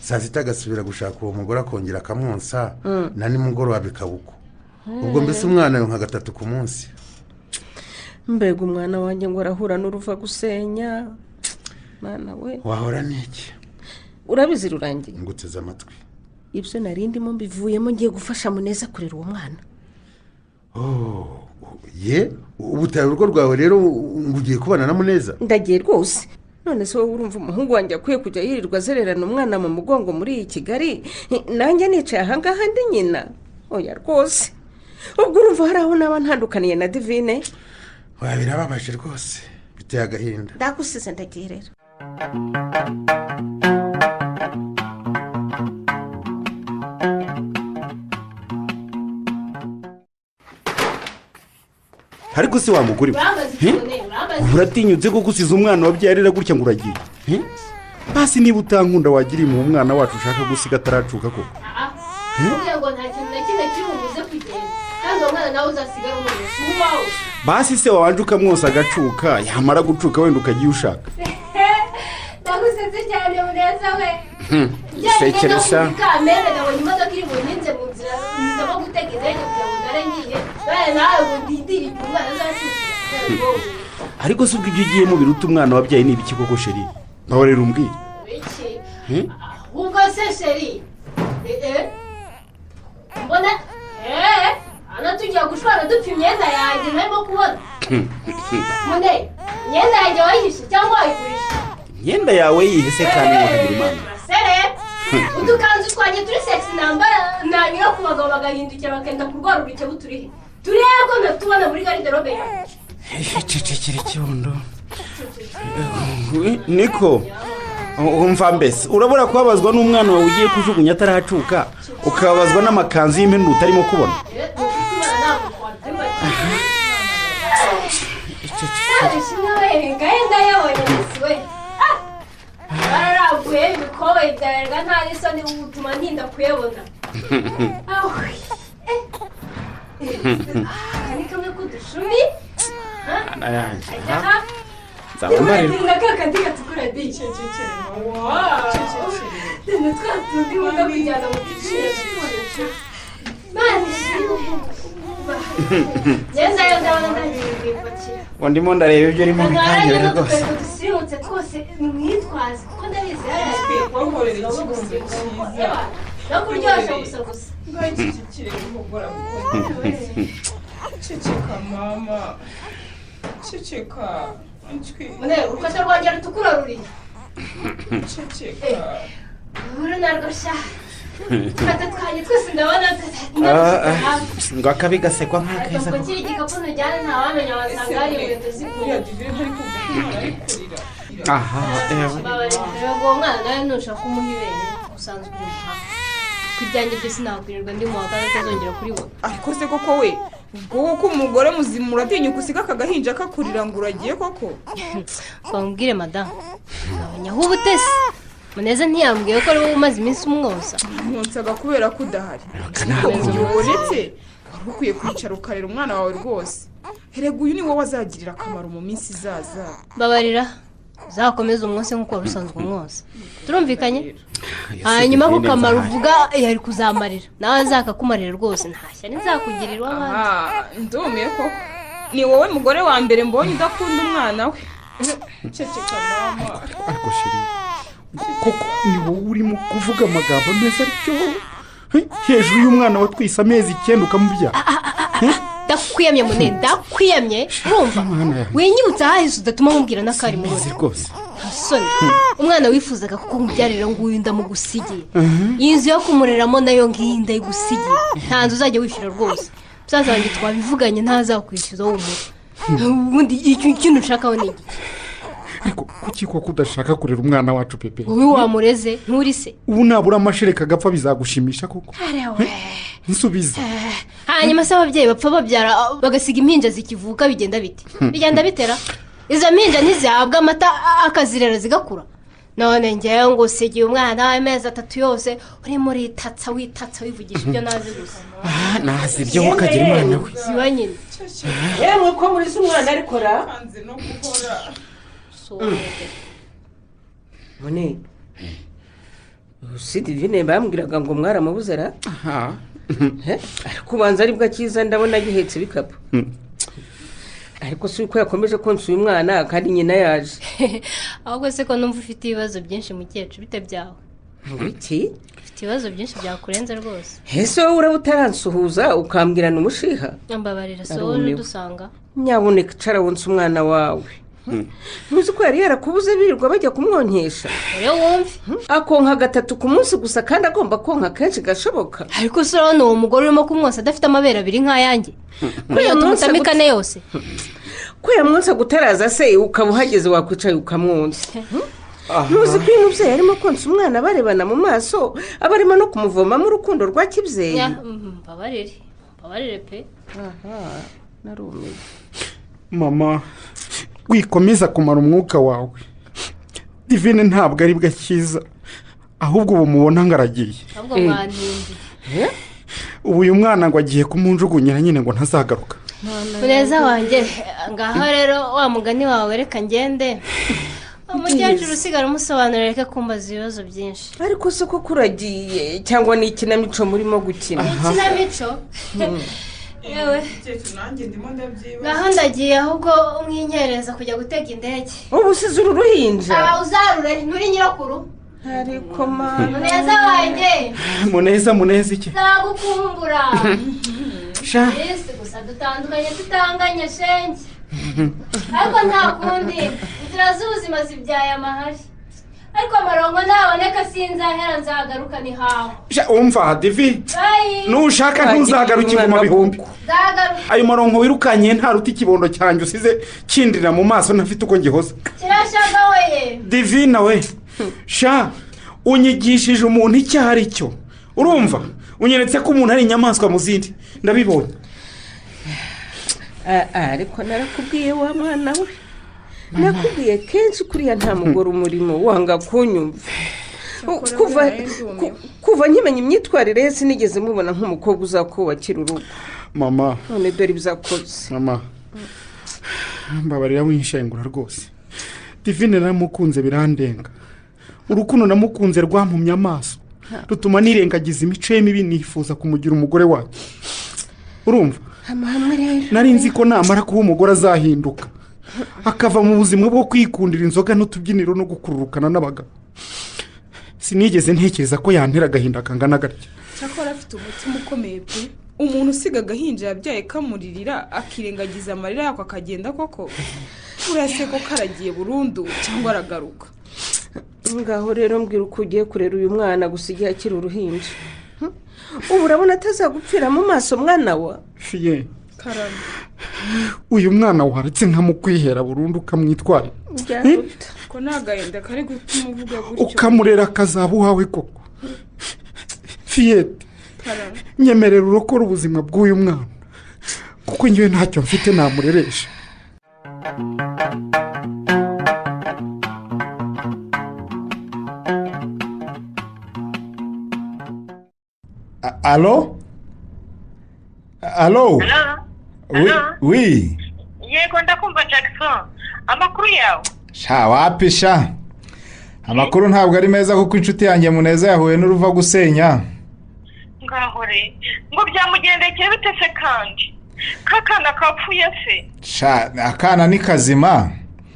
saa sita agasubira gushaka uwo mugore akongera akamwonsa na nimugoroba bikaba uko ubwo mbese umwana nka 3 ku munsi. Mbega umwana wanjye ngo arahura n'uruva gusenya mwana we. Wahora n'iki? Urabizi Rurangi? Nguteze amatwi. Ibyo narindimo mbivuyemo ngiye gufasha Muneza kurera uwo mwana. Ye ubutaye urugo rwawe rero ngugiye kubana na Muneza? Ndagiye rwose. None se wowe urumva umuhungu wanjye akwiye kujya yirirwa azererana umwana mu mugongo muri iyi Kigali nanjye nicaye ahangaha ndi nyina? Oya rwose. Ubwo urumva hari aho naba ntandukaniye na Divine? Birababaje rwose biteye agahinda. Ndagusize ndagiye rero. ariko si wa mugore uratinyutse ko gusiza umwana wabyarira gutya ngo uragiye basi niba utankunda wagiriye mu mwana wacu ushaka gusiga ataracuka koko ngo nta kintu na kimwe kimubuze kugenda kandi uwo mwana nawe uzasigara umuyobozi w'uwawe. basi se wabanje ukamwosa agacuka yamara gucuka wenda ukagiye ushaka. ndagusetse cyane Muneza we. Sekereza kamere nabonye imodoka iri buninze mu nzira ndimo gutega indege kugira ngo ngare ngiye bane nawe ngo ndindire umwana azacuka. ariko se ubwo ibyo ugiyemo biruta umwana wabyaye ni ibiki koko sheri? nawe rero umbwire iki ubwo se sheri mbona ana tugiye gushwana dupfa imyenda yanjye ntarimo kubona. Mune imyenda yanjye wayihishe cyangwa wayigurisha? imyenda yawe yihese kandi mukagira imana sere udukanzu twanjye turi sexy nambara nanyura ku bagabo bagahindukira bakenda kurwara urukebu turihe turebe ko natubona muri garderobe yanjye. cecekere ikibondo niko umva mbese urabura kubabazwa n'umwana wawe ugiye kujugunya ataracuka ukababazwa n'amakanzu y'impendu utarimo kubona. gahunda yabonye we bararaguye ibikowe byawerega nta n'isoni utuma ntinda kuyabona. ni kamwe k'udushumi nzabambarira kakandi gatukura dicecekere dene twatundi muda kujyana mu giciro mani ngenda yo ndabona ntagiye kwipakira ngo ndimo ndareba ibyo urimo bitangira rwose. dusirimutse twose mwitwaze kuko ndabizi akwiye kubakorera ikigo cyiza no kuryoshya gusa gusa. Cecekere umugora ceceka mama ceceka mune urukosa rwanjye rutukura ruri ceceka uru narwo sha twate twanye twese ndabona ngo akabi gasekwa nk'akeza ko kiri igikapu ntujyane ntawamenya wasanga hari inkweto zikuriye. aha uwo mwana nawe nushaka kumuha ibere usanzwe uri muhaha kujyanye ibyo sinakwirirwa ndi mu wa kane atazongera kuribona. ariko se koko we ubwo ko umugore muzima uratinyuka usiga aka gahinja kakurira ngo uragiye koko? bamubwire madamu abanyaho ubutesi Muneza ntiyambwiye ko ari wowe umaze iminsi umwosa. mwonsaga kubera ko udahari igihe ubonetse wari ukwiye kwicara ukarera umwana wawe rwose. herega uyu ni wowe azagirira akamaro mu minsi izaza. babarira uzakomeza umunsi nk'uko wari usanzwe umwosa turumvikanye. hanyuma ko kamaro uvuga yari kuzamarira nawe azakakumarira rwose ntashya ntizakugirirwa abandi. ndumiye koko ni wowe mugore wa mbere mbonye udakunda umwana we. ceceka mama. ariko sheri koko ni wowe urimo kuvuga amagambo meza aricyo hejuru y'umwana watwise amezi 9 ukamubyara. ndakwiyamye Mune ndakwiyamye urumva winyibutse ahahise udatuma nkubwira n'akari mu ruzi rwose. soni umwana wifuzaga kuko mubyarira ngo uyu ndamugusigiye iyi nzu yo kumureramo nayo ngiyi ndayigusigiye nta nzu uzajya wishyura rwose musaza wanjye twabivuganye ntazakwishyuza w'umura ubundi ikintu ushakaho ni iki? ariko kuki koko udashaka kurera umwana wacu Pepe? wowe wamureze nturi se ubu nabura amashereka agapfa bizagushimisha koko? nsubiza. hanyuma se ababyeyi bapfa babyara bagasiga impinja zikivuka bigenda bite? bigenda bitera izo mpinja ntizihabwa amata akazirera zigakura. none ngewe ngo usigiye umwana w'amezi 3 yose urimo uritatsa witatsa wivugisha ibyo nazi gusa. nazi ibyo ukagira imana we ziba nyine. yewe ko muri se umwana arikora kanze no gukora mune si divine bambwiraga ngo mwaramubuze ra ariko ubanza aribwo akiza ndabona agihetse ibikapu ariko si uko yakomeje konsa uyu mwana kandi nyina yaje ahubwo se ko numva ufite ibibazo byinshi mukecuru bite byawe iki ufite ibibazo byinshi byakurenze rwose ese wowe uraba utaransuhuza ukambwirana umushiha mbabarira se wowe udusanga nyabuneka icara wonsa umwana wawe ntuzi ko yari yarakubuze birirwa bajya kumwonkesha rero wumve akonka 3 ku munsi gusa kandi agomba konka kenshi gashoboka ariko se urabona uwo mugore urimo kumwonsa adafite amabere abiri nk'ayanjye ko yatumutamikane yose ko yamwonsa gutaraza se ukaba uhageze wakwicaye ukamwonsa ntuzi ko uyu mubyeyi arimo konsa umwana barebana mu maso aba arimo no kumuvomamo urukundo rwa kibyeyi mbabarire pe narumiwe mama wikomeza kumara umwuka wawe divine ntabwo ari bwo akiza ahubwo ubu mubona ngaragiye ahubwo mwanindi ubu uyu mwana ngo agiye kumunjugunyira nyine ngo ntazagaruka neza wanjye ngaho rero wa mugani wawe reka ngende umukecuru usigara umusobanurira reka kumbaza ibibazo byinshi ariko se ko kuragiye cyangwa ni ikinamico murimo gukina ikinamico yewe ngaho ndagiye ahubwo umwinyereza kujya gutega indege ubu usize uru ruhinja uzarure nturi nyirakuru ariko mama muneza wanjye muneza iki nzagukumbura sha ese gusa dutandukanye tutanganye shenge ariko nta kundi inzira z'ubuzima zibyaye amahari ariko amarongo ntaboneka sinzahera nzagaruka ni hawe umva divi nushaka ntuzagarukirwe mu bihumbi ayo marongo wirukanye ntaruta ikibondo cyanjye usize kindira mu maso ntafite uko ngihoza kirashaka weye divi nawe sha unyigishije umuntu icyo ari cyo urumva unyeretse ko umuntu ari inyamaswa mu zindi ndabibonye ariko narakubwiye wa mwana we nakubwiye kenshi kuriya nta mugore umurimo wanga kunyumva kuva nkimenya imyitwarire ye sinigeze mubona nk'umukobwa uzakubakira urugo mama none dore ibyakoze mama mbabarira winshengura rwose divine namukunze birandenga urukundo namukunze rwampumye amaso rutuma nirengagiza imico ye mibi nifuza kumugira umugore wawe urumva nari nzi ko namara kuba umugore azahinduka akava mu buzima bwo kwikundira inzoga n'utubyiniro no gukururukana n'abagabo sinigeze ntekereza ko yantera agahinda kangana gatya cyakora afite umutima ukomeye pe umuntu usiga agahinja yabyaye kamuririra akirengagiza amarira yako akagenda koko urase ko karagiye burundu cyangwa aragaruka ngaho rero mbwira uko ugiye kurera uyu mwana gusa igihe akiri uruhinja ubu urabona atazagupfira mu maso mwana wa fiye karame uyu mwana waretse nkamukwihera burundu ukamwitwara ko nta gahinda kari gutuma uvuga gutyo ukamurera akazaba uwawe koko fiyete nyemerera urokora ubuzima bw'uyu mwana kuko njyewe ntacyo mfite namureresha alo alo wi yego ndakumva Jackson amakuru yawe sha wapi sha amakuru ntabwo ari meza kuko inshuti yanjye muneza yahuye n'uruva gusenya ngahore ngo byamugendekeye bite se kandi kakana kapfuye se sha akana ni kazima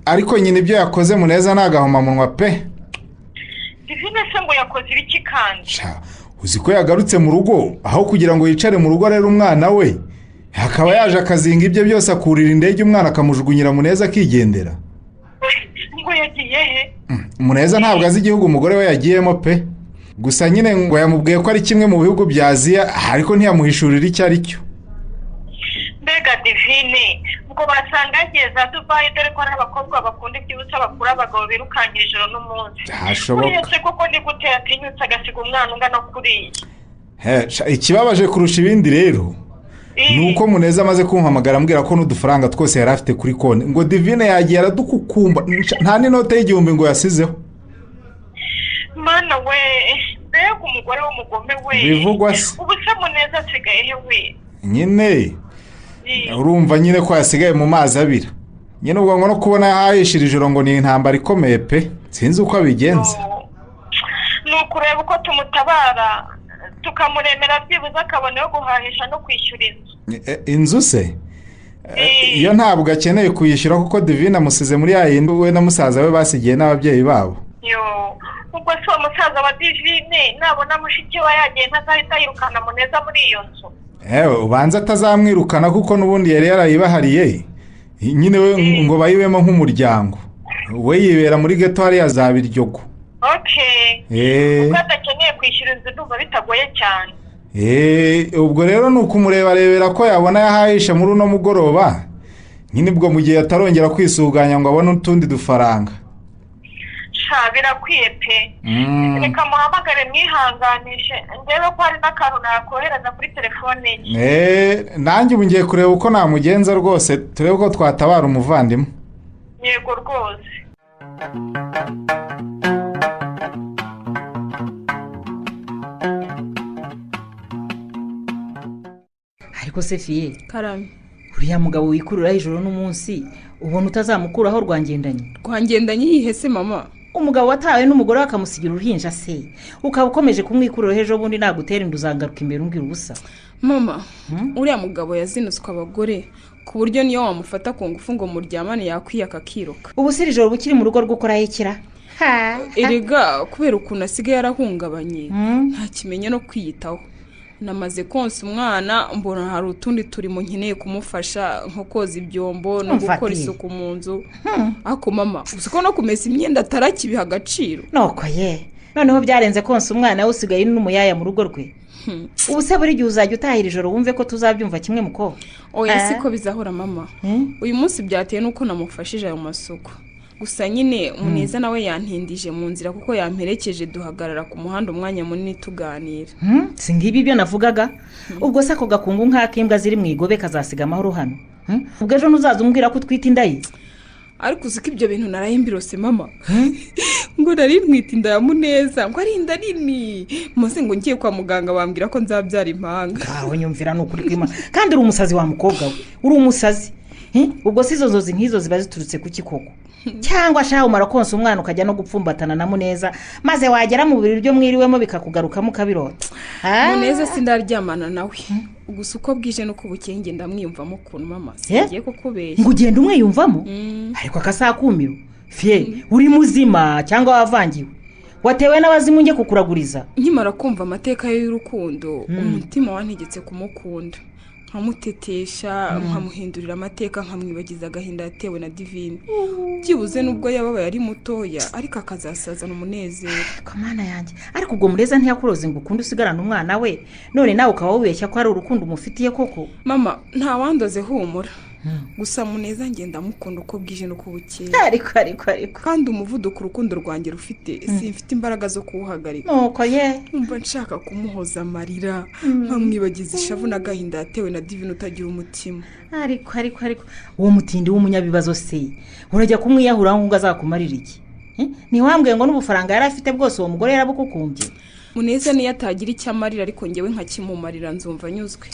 ariko nyine ibyo yakoze muneza nagahomamunwa pe divine se ngo yakoze ibiki kandi sha uzi ko yagarutse mu rugo aho kugira ngo yicare mu rugo rero umwana we akaba yaje akazinga ibyo byose akurira indege umwana akamujugunyira muneza akigendera ngo yagiye he muneza ntabwo azi igihugu umugore we yagiyemo pe gusa nyine ngo yamubwiye ko ari kimwe mu bihugu bya Aziya ariko ntiyamuhishurira icyo ari cyo mbega divine ubwo basanga yagiye za Dubai dore ko ari abakobwa bakunda iby'ubusa bakura abagabo birukankira ijoro n'umunsi hashoboka uretse koko ni gute yatinyutse agasiga umwana ungana kuriya ikibabaje kurusha ibindi rero ni uko muneza amaze kumpamagara ambwira ko n'udufaranga twose yari afite kuri konti ngo divine yagiye aradukukumba nta n'inote y'igihumbi ngo yasizeho mana we mbega umugore w'umugome we bivugwa se ubu se muneza asigaye he we nyine urumva nyine ko yasigaye mu mazi abira nyine ubwo ngo no kubona yahayishira ijoro ngo ni intambara ikomeye pe sinzi uko abigenza. ni ukureba uko tumutabara tukamuremera byibuze akabona yo guhahisha no kwishyura inzu. Inzu se iyo ntabwo akeneye kuyishyura kuko Divine amusize muri ya yindi we na musaza we basigiye n'ababyeyi babo. ubwo si uwo musaza wa Divine nabona mushiki we yagiye ntazahita yirukana Muneza muri iyo nzu. ubanza atazamwirukana kuko n'ubundi yari yarayibahariye nyine we ngo bayibemo nk'umuryango we yibera muri geto hariya za Biryogo. ubwo adakeneye kwishyura inzu ndumva bitagoye cyane. ubwo rero ni ukumurebarebera ko yabona yahahisha muri uno mugoroba nyine ubwo mu gihe atarongera kwisuganya ngo abone utundi dufaranga. birakwiye pe reka muhamagare mwihanganishe ndebe ko hari n'akantu nakohereza kuri telefone ye. nanjye ubu ngiye kureba uko namugenza rwose turebe ko twatabara umuvandimwe. yego rwose. ariko se fiye karame uriya mugabo wikurura ijoro n'umunsi ubona utazamukuraho rwangendanye yihe se mama? umugabo watawe n'umugore we akamusigira uruhinja se ukaba ukomeje kumwikurura ejo bundi nagutera inda uzagaruka imbere umbwira ubusa. mama uriya mugabo yazinutswe abagore ku buryo niyo wamufata ku ngufu ngo muryamane yakwiyaka akiruka. ubu si ijoro bukiri mu rugo rwo kurahekera erega kubera ukuntu asigaye yarahungabanye nta kimenya no kwiyitaho. namaze konsa umwana mbona hari utundi turimo nkeneye kumufasha nko koza ibyombo no gukora isuku mu nzu. ako mama usiko no kumesa imyenda atarakibiha agaciro. noko noneho byarenze konsa umwana we usigaye n'umuyaya mu rugo rwe. ubu se buri gihe uzajya utahira ijoro wumve ko tuzabyumva kimwe muko. oya siko bizahora mama. uyu munsi byateye nuko namufashije ayo masuku gusa nyine Muneza nawe yantindije mu nzira kuko yamperekeje duhagarara ku muhanda umwanya munini tuganira. si ngibi ibyo navugaga ubwo se ako gakungu nk'ak'imbwa ziri mu igobe kazasiga amahoro hano. ubwo ejo ntuzaza umbwira ko utwite inda ye. ariko uzi ko ibyo bintu narayimbirose mama ngo nari ntwite inda ya Muneza ngo ari inda nini maze ngo ngiye kwa muganga bambwira ko nzabyara impanga. aho nyumvira ni ukuri kw'Imana kandi uri umusazi wa mukobwa we uri umusazi. ubwo si izo nzozi nk'izo ziba ziturutse ku kikoko cyangwa shaho umara konsa umwana ukajya no gupfumbatana na Muneza maze wagera mu buriri ryo mwiriwemo bikakugarukamo ukabirota. Muneza sindaryamana nawe gusa uko bwije no kubukeye ngenda mwiyumvamo ukuntu mama singiye kukubeshya ngo ugenda umwiyumvamo. ariko akasakumiro fiye uri muzima cyangwa wavangiwe watewe n'abazimu nge kukuraguriza. nkimara kumva amateka y'urukundo umutima wantegetse kumukunda nkamutetesha nkamuhindurira amateka nkamwibagiza agahinda yatewe na Divine. byibuze nubwo yababaye ari mutoya ariko akazasazana umunezero. kamana yanjye ariko ubwo Muneza ntiyakuroze ngo ukunde usigarane umwana we none nawe ukaba wubeshya ko ari urukundo umufitiye koko. mama nta wandoze humura gusa Muneza ngenda mukunda uko bwije no kubukeye. ariko kandi umuvuduko urukundo rwanjye rufite simfite imbaraga zo kuwuhagarika. nuko numva nshaka kumuhoza amarira nkamwibagiza ishavu n'agahinda yatewe na Divine utagira umutima. ariko uwo mutindi w'umunyabibazo se urajya kumwiyahura ngo azakumarira iki? ntiwambwiye ngo n'ubufaranga yari afite bwose uwo mugore yarabukukumbye. Muneza niyo atagira icyo amarira ariko ngewe nkakimumarira nzumva nyuzwe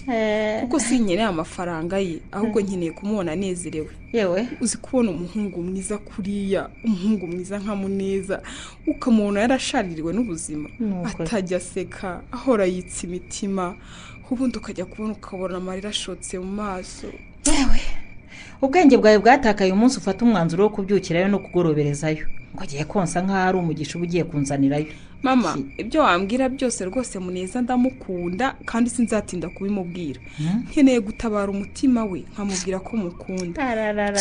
kuko sinkeneye amafaranga ye ahubwo nkeneye kumubona anezerewe. yewe uzi kubona umuhungu mwiza kuriya umuhungu mwiza nka Muneza ukamubona yarashaririwe n'ubuzima atajya aseka ahora yitsa imitima ubundi ukajya kubona ukabona amarira ashotse mu maso. yewe ubwenge bwawe bwatakaye umunsi ufata umwanzuro wo kubyukirayo no kugoroberezayo ngo agiye konsa nk'aho ari umugisha uba ugiye kunzanirayo. mama ibyo wambwira byose rwose Muneza ndamukunda kandi sinzatinda kubimubwira. nkeneye gutabara umutima we nkamubwira ko mukunda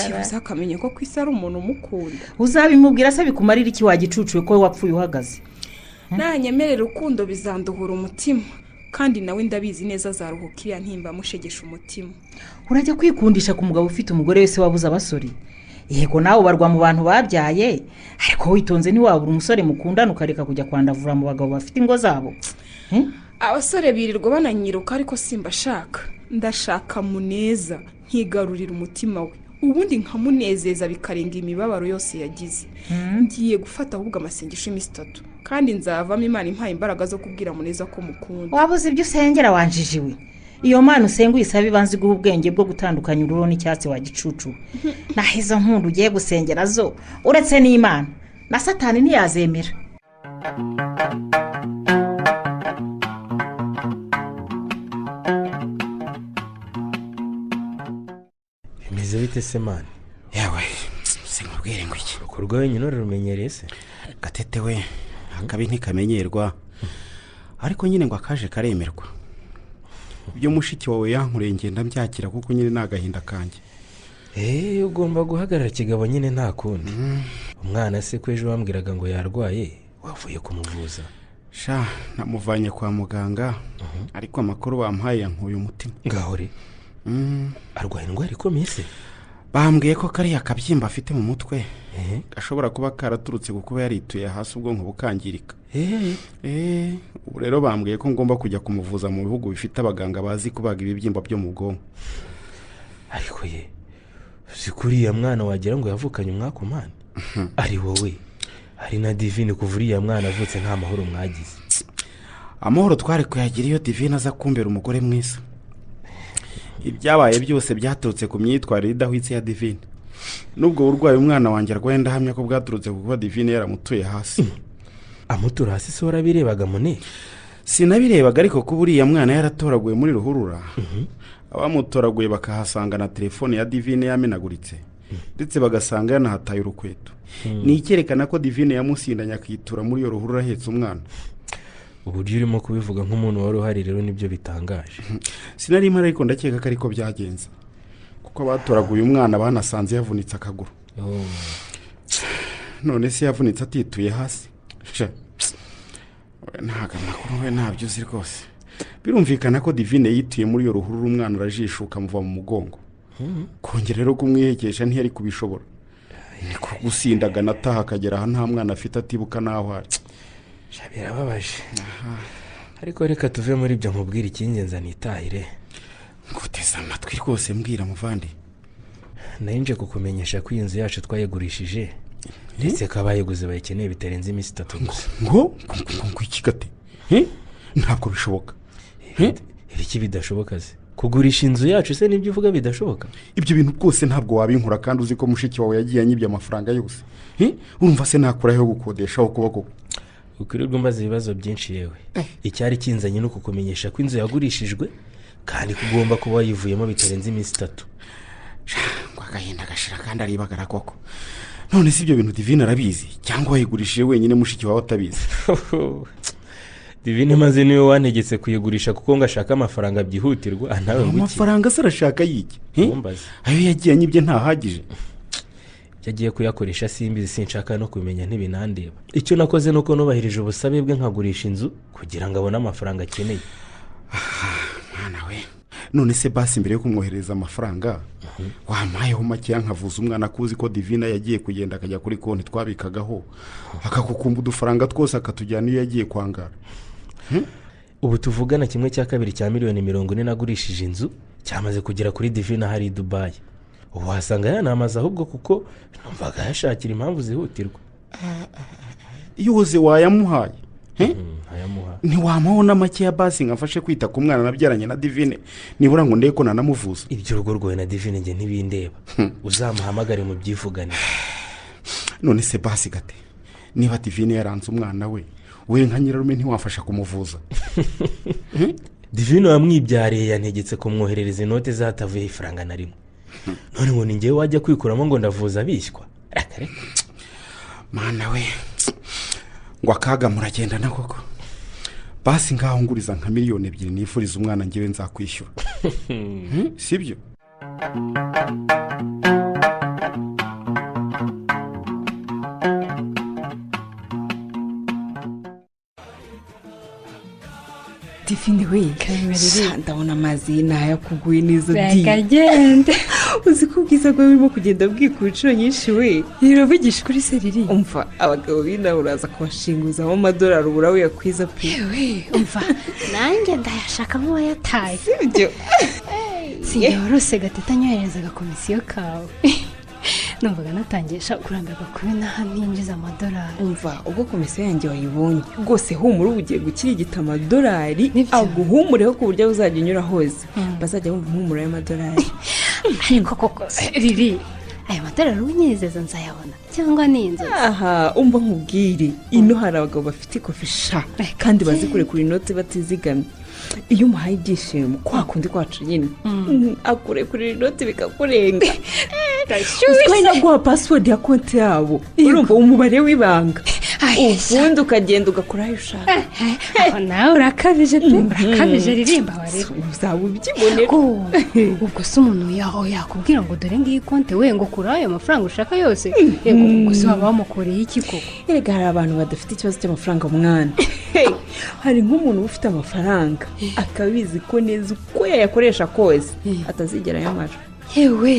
kibuze akamenya ko ku isi ari umuntu umukunda. uzabimubwira se bikumarira iki wagicucuye ko wapfuye uhagaze? nanyemerera urukundo bizanduhura umutima kandi nawe ndabizi neza azaruhuka iriya ntimba amushegesha umutima. urajya kwikundisha ku mugabo ufite umugore wese wabuze abasore. yego nawe ubarwa mu bantu babyaye ariko witonze ntiwabura umusore mukundana ukareka kujya kwandavura mu bagabo bafite ingo zabo. abasore birirwa bananyiruka ariko simbashaka ndashaka Muneza nkigarurira umutima we ubundi nkamunezeza bikarenga imibabaro yose yagize. ngiye gufata ahubwo amasengesho y'iminsi 3 kandi nzavamo Imana impaye imbaraga zo kubwira Muneza ko mukunda. wabuze ibyo usengera wanjijiwe iyo mana usenga uyisaba ibanza iguha ubwenge bwo gutandukanya ururo n'icyatsi wa gicucu naho izo nkundu ugiye gusengera zo uretse n'imana na satani ntiyazemera. bimeze bite se mani? yewe sinkubwire ngo iki urukorwa wenyine urarumenyereye se? Gatete we akabi ntikamenyerwa ariko nyine ngo akaje karemerwa. ibyo mushiki wawe yankureye ngenda mbyakira kuko nyine ni agahinda kanjye. ugomba guhagarara kigabo nyine nta kundi. umwana se ko ejo wambwiraga ngo yarwaye wavuye kumuvuza? sha namuvanye kwa muganga ariko amakuru bamuhaye yankuye umutima. ngaho re arwaye indwara ikomeye se? bambwiye ko kariya kabyimba afite mu mutwe gashobora kuba karaturutse kuko yarituye hasi ubwonko bukangirika. ubu rero bambwiye ko ngomba kujya kumuvuza mu bihugu bifite abaganga bazi kubaga ibibyimba byo mu bwonko. ariko ye si kuriya mwana wagira ngo yavukanye umwaka umwana? ari wowe hari na Divine kuva uriya mwana avutse nta mahoro mwagize? amahoro twari kuyagira iyo Divine aza kumbera umugore mwiza. ibyabaye byose byaturutse ku myitwarire idahwitse ya Divine. nubwo urwaye umwana wanjye arwaye ndahamya ko bwaturutse kuko Divine yaramutuye hasi. amutura hasi se warabirebaga mune? sinabirebaga ariko kuba uriya mwana yaratoraguye muri ruhurura abamutoraguye bakahasanga na telefone ya Divine yamenaguritse ndetse bagasanga yanahataye urukweto. ni icyerekana ko Divine yamusindanye akitura muri iyo ruhurura ahetse umwana. uburyo urimo kubivuga nk'umuntu wari uhari rero nibyo bitangaje. sinari mpari ariko ndakeka ko ariko byagenze kuko abatoraguye umwana banasanze yavunitse akaguru. none se yavunitse atituye hasi? ntago amakuru we ntabyo uzi rwose. birumvikana ko Divine yituye muri iyo ruhurura umwana arajishuka amuva mu mugongo. kongera rero kumwihekesha ntiyari kubishobora. ni kugusindagana ataha akagera aha nta mwana afite atibuka n'aho ari. birababaje. ariko reka tuve muri ibyo nkubwira icy'ingenzi nitahire. nguteze amatwi rwose mbwira muvandi. nayinje kukumenyesha ko iyi nzu yacu twayigurishije ndetse ko abayiguze bayikeneye bitarenze iminsi 3 gusa. ngo iki gate? ntabwo bishoboka. ibiki bidashoboka se? kugurisha inzu yacu se nibyo uvuga bidashoboka? ibyo bintu rwose ntabwo wabinkura kandi uzi ko mushiki wawe yagiye anyibye amafaranga yose. urumva se nakuraho gukodeshaho kuboko? ukirirwa mbaza ibibazo byinshi yewe. icyari kinzanye no kukumenyesha ko inzu yagurishijwe kandi kugomba kuba yivuyemo bitarenze iminsi 3. ngo agahinda gashira kandi aribagara koko. none si ibyo bintu Divine arabizi cyangwa wayigurishije wenyine mushiki wawe atabizi? Divine maze niwe wantegetse kuyigurisha kuko ngashaka amafaranga byihutirwa. nawe nguki amafaranga se arashaka yiki? ayo yagiye anyibye ntahagije. yagiye kuyakoresha simbizi sinshaka no kumenya ntibinandeba. icyo nakoze nuko nubahirije ubusabe bwe nkagurisha inzu kugira ngo abone amafaranga akeneye. mwana we none se basi mbere yo kumwohereza amafaranga wampayeho make nkavuza umwana kuzi ko Divine yagiye kugenda akajya kuri konti twabikagaho akakukumba udufaranga twose akatujyana iyo yagiye kwangara. ubu tuvugana 1/2 cya miliyoni 40 nagurishije inzu cyamaze kugera kuri Divine hari Dubai. ubu wasanga yanamaze ahubwo kuko numvaga yashakira impamvu zihutirwa. iyo uze wayamuhaye ayamuha ntiwamaho na make ya basi nkafashe kwita ku mwana nabyaranye na Divine nibura ngo ndeko nanamuvuza. ibyo rugo rwawe na Divine nge ntibindeba. uzamuhamagare mu byivugane. none se basi gate niba Divine yaranze umwana we nka nyirarume ntiwafasha kumuvuza? Divine wamwibyariye yantegetse kumwoherereza inote zatavuye ifaranga na rimwe. none ngo ningewe wajya kwikuramo ngo ndavuza bishywa? mana we ngo akaga muragendana koko. basi ngaho nguriza nka 2 miliyoni nifuriza umwana ngewe nzakwishyura. sibyo? Divine we kamerere ndabona amazi naya kuguye neza bakagenda. uzi ko ubwiza bwawe burimo kugenda bwikura inshuro nyinshi we. iravugisha kuri seriri. umva abagabo binawe uraza kubashinguzamo amadolari ubura uyakwiza pe. yewe umva nanjye ndayashakamo wayataye. sibyo? sinjye warose Gatete anyoherezaga komisiyo kawe. numvaga natangisha kurambirwa kuba inaha ntinjiza amadolari. umva ubwo komisiyo yanjye wayibonye rwose humura uba ugiye gukirigita amadolari aguhumureho ku buryo uzajya unyura hose bazajya bumva impumuro y'amadolari. ariko koko riri aya madolari unyizeza nzayabona cyangwa ni inzozi? aha umva nkubwire ino hari abagabo bafite ikofi sha kandi bazi kurekura inoti batizigamye. iyo umuhaye ibyishimo kwa kundi kwacu nyine akurekurira inoti bikakurenga. uzwi no guha pasiwodi ya konti yabo urumva umubare w'ibanga ubundi ukagenda ugakora ayo ushaka. nawe urakabije pe urakabije ririmba wareba uzaba ubyibonera. ubwo se umuntu yakubwira ngo dore ngiyi konti we ngo kuri ayo mafaranga ushaka yose yego gusa waba wamukoreye iki koko? erega hari abantu badafite ikibazo cy'amafaranga mwana. hari nk'umuntu ufite amafaranga akabizi ko neza uko yayakoresha kose atazigera ayamara. yewe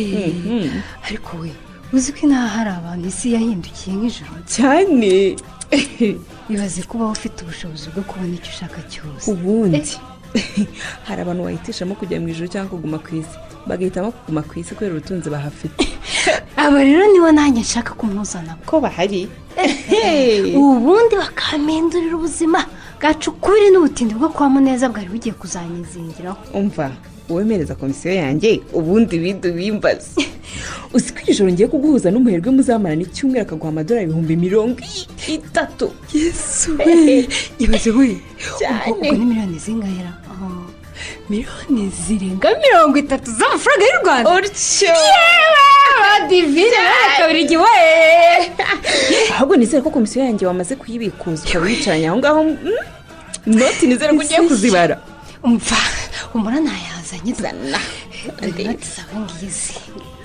ariko we uzi ko inaha hari abantu isi yahindukiye nk'ijoro cyane. ibaze kuba ufite ubushobozi bwo kubona icyo ushaka cyose. ubundi hari abantu bahitishamo kujya mu ijoro cyangwa kuguma ku isi bagahitamo kuguma ku isi kubera ubutunzi bahafite. aba rero nibo nanjye nshaka kumuzana ko bahari ubundi bakamindurira ubuzima bwacu kubiri n'ubutindi bwo kwa muneza bwari bugiye kuzanyizingiraho. umva wemereza komisiyo yanjye ubundi bidu bimbaze. uzi ko ijoro ngiye kuguhuza n'umuherwe muzamarana icyumweru akaguha amadolari 30,000. yesu we ibaze we ubwo ni miliyoni zingahera? miliyoni zirenga 30 z'amafaranga y'u Rwanda. utyo divine kabiri giwe. ahubwo nizere ko komisiyo yanjye wamaze kuyibikuza ukaba wicaranye aho ngaho inoti nizere ko ugiye kuzibara. umva umura ntayazanye zana inoti zawe ngizi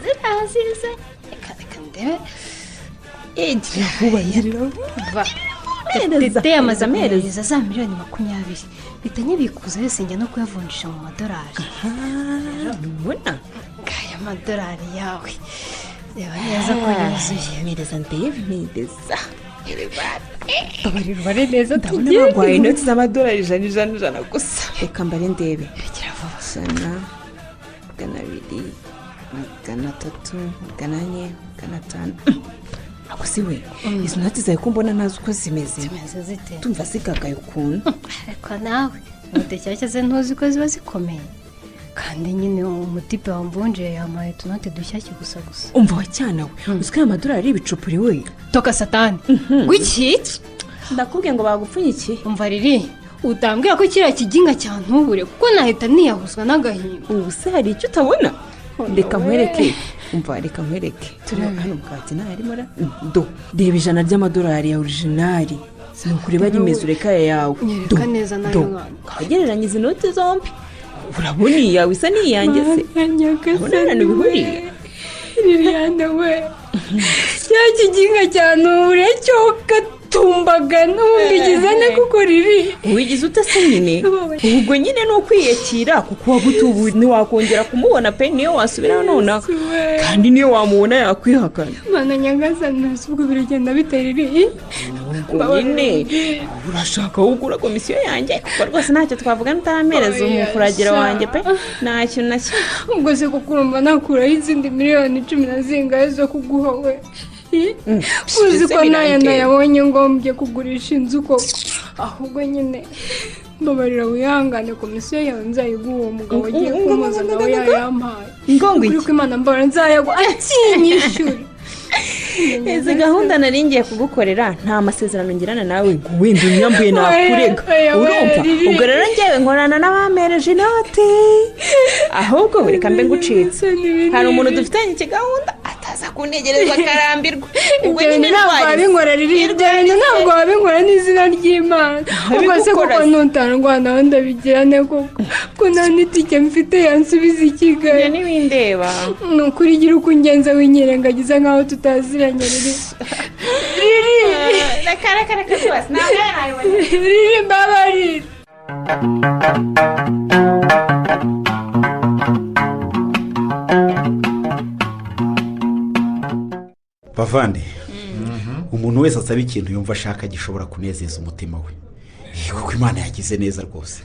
zirazize reka ndebe egira vuba va tete yamaze amereza za miliyoni 20 bitanye bikuza yose njya no kuyavunjisha mu madolari. ubona ngaya amadolari yawe reba neza ko yuzuye. mereza ndebe mereza babarirwa neza ndabona bagwaye inoti z'amadolari 100 gusa. reka mbare ndebe bigira vuba. 100, 200, 300, 400, 500. ako si we izo noti zawe ko mbona ntazi uko zimeze zite? tumva zigagaye ukuntu. ariko nawe inote nshyashya ze ntuzi ko ziba zikomeye kandi nyine umutipe wamvunje yamaye utunote dushyashya gusa. umva wa cyana we uzi ko aya madolari ari ibicupuri we toka satani wiki ndakubwiye ngo bagupfunyikiye. umva riri utambwira ko kiriya kiginga cyantubure kuko nahita niyahuzwa n'agahinda. ubu se hari icyo utabona? reka nkwereke umva reka nkwereke turebe hano bwati ntarimo do reba 100 ry'amadolari ya originali ni ukureba rimeze ureka yawe. nyereka neza nayo mwana kagereranya izi note zombi urabona iyawe isa n'iyanjye se urabona bihuriye. Liliane we cya kiginga cyantubure cyo gatumbaga n'ubundi gizane kuko riri wigize utase nyine ubwo nyine ni ukwiyakira kuko wagutubu ntiwakongera kumubona pe niyo wasubira nonaha kandi niyo wamubona yakwihakana. mwana nyagasani nasi ubwo biragenda bitera iri nyine urashaka ugura komisiyo yanjye kuko rwose ntacyo twavuga ntaramereza umukuragira wanjye pe nta kintu na kimwe. ubwo se kuko urumva nakuraho izindi miliyoni 10 zingahe zo kuguha we uzi ko nayabonye ngombye kugurisha inzu koko ahubwo nyine mbabarira wihangane komisiyo yawe nzayiguha uwo mugabo agiye kumuza nawe yayampaye kuri ko imana mbara nzayagwa akinyishyura. izi gahunda nari ngiye kugukorera nta masezerano ngirana nawe ngo wenda unyambuye nakurega urumva. ubwo rero ngewe nkorana n'abamereje inoti ahubwo reka mbe ngucitse hari umuntu dufitanye ikigahunda ataza kuntegereza akarambirwa. ubwo nyine ntabwo wabinkorera iryo ntabwo wabinkorera n'izina ry'imana. ubwo se kuko ntutarwanaho ndabigirane koko ko nta n'itike mfite yansubiza i Kigali n'ibindeba ni ukuri gira uko ungenza winyirengagiza nkaho tutaziranye riri reka rwose ntabwo yarayibonye riri mbabarira. bavande umuntu wese asaba ikintu yumva ashaka gishobora kunezeza umutima we kuko imana yagize neza rwose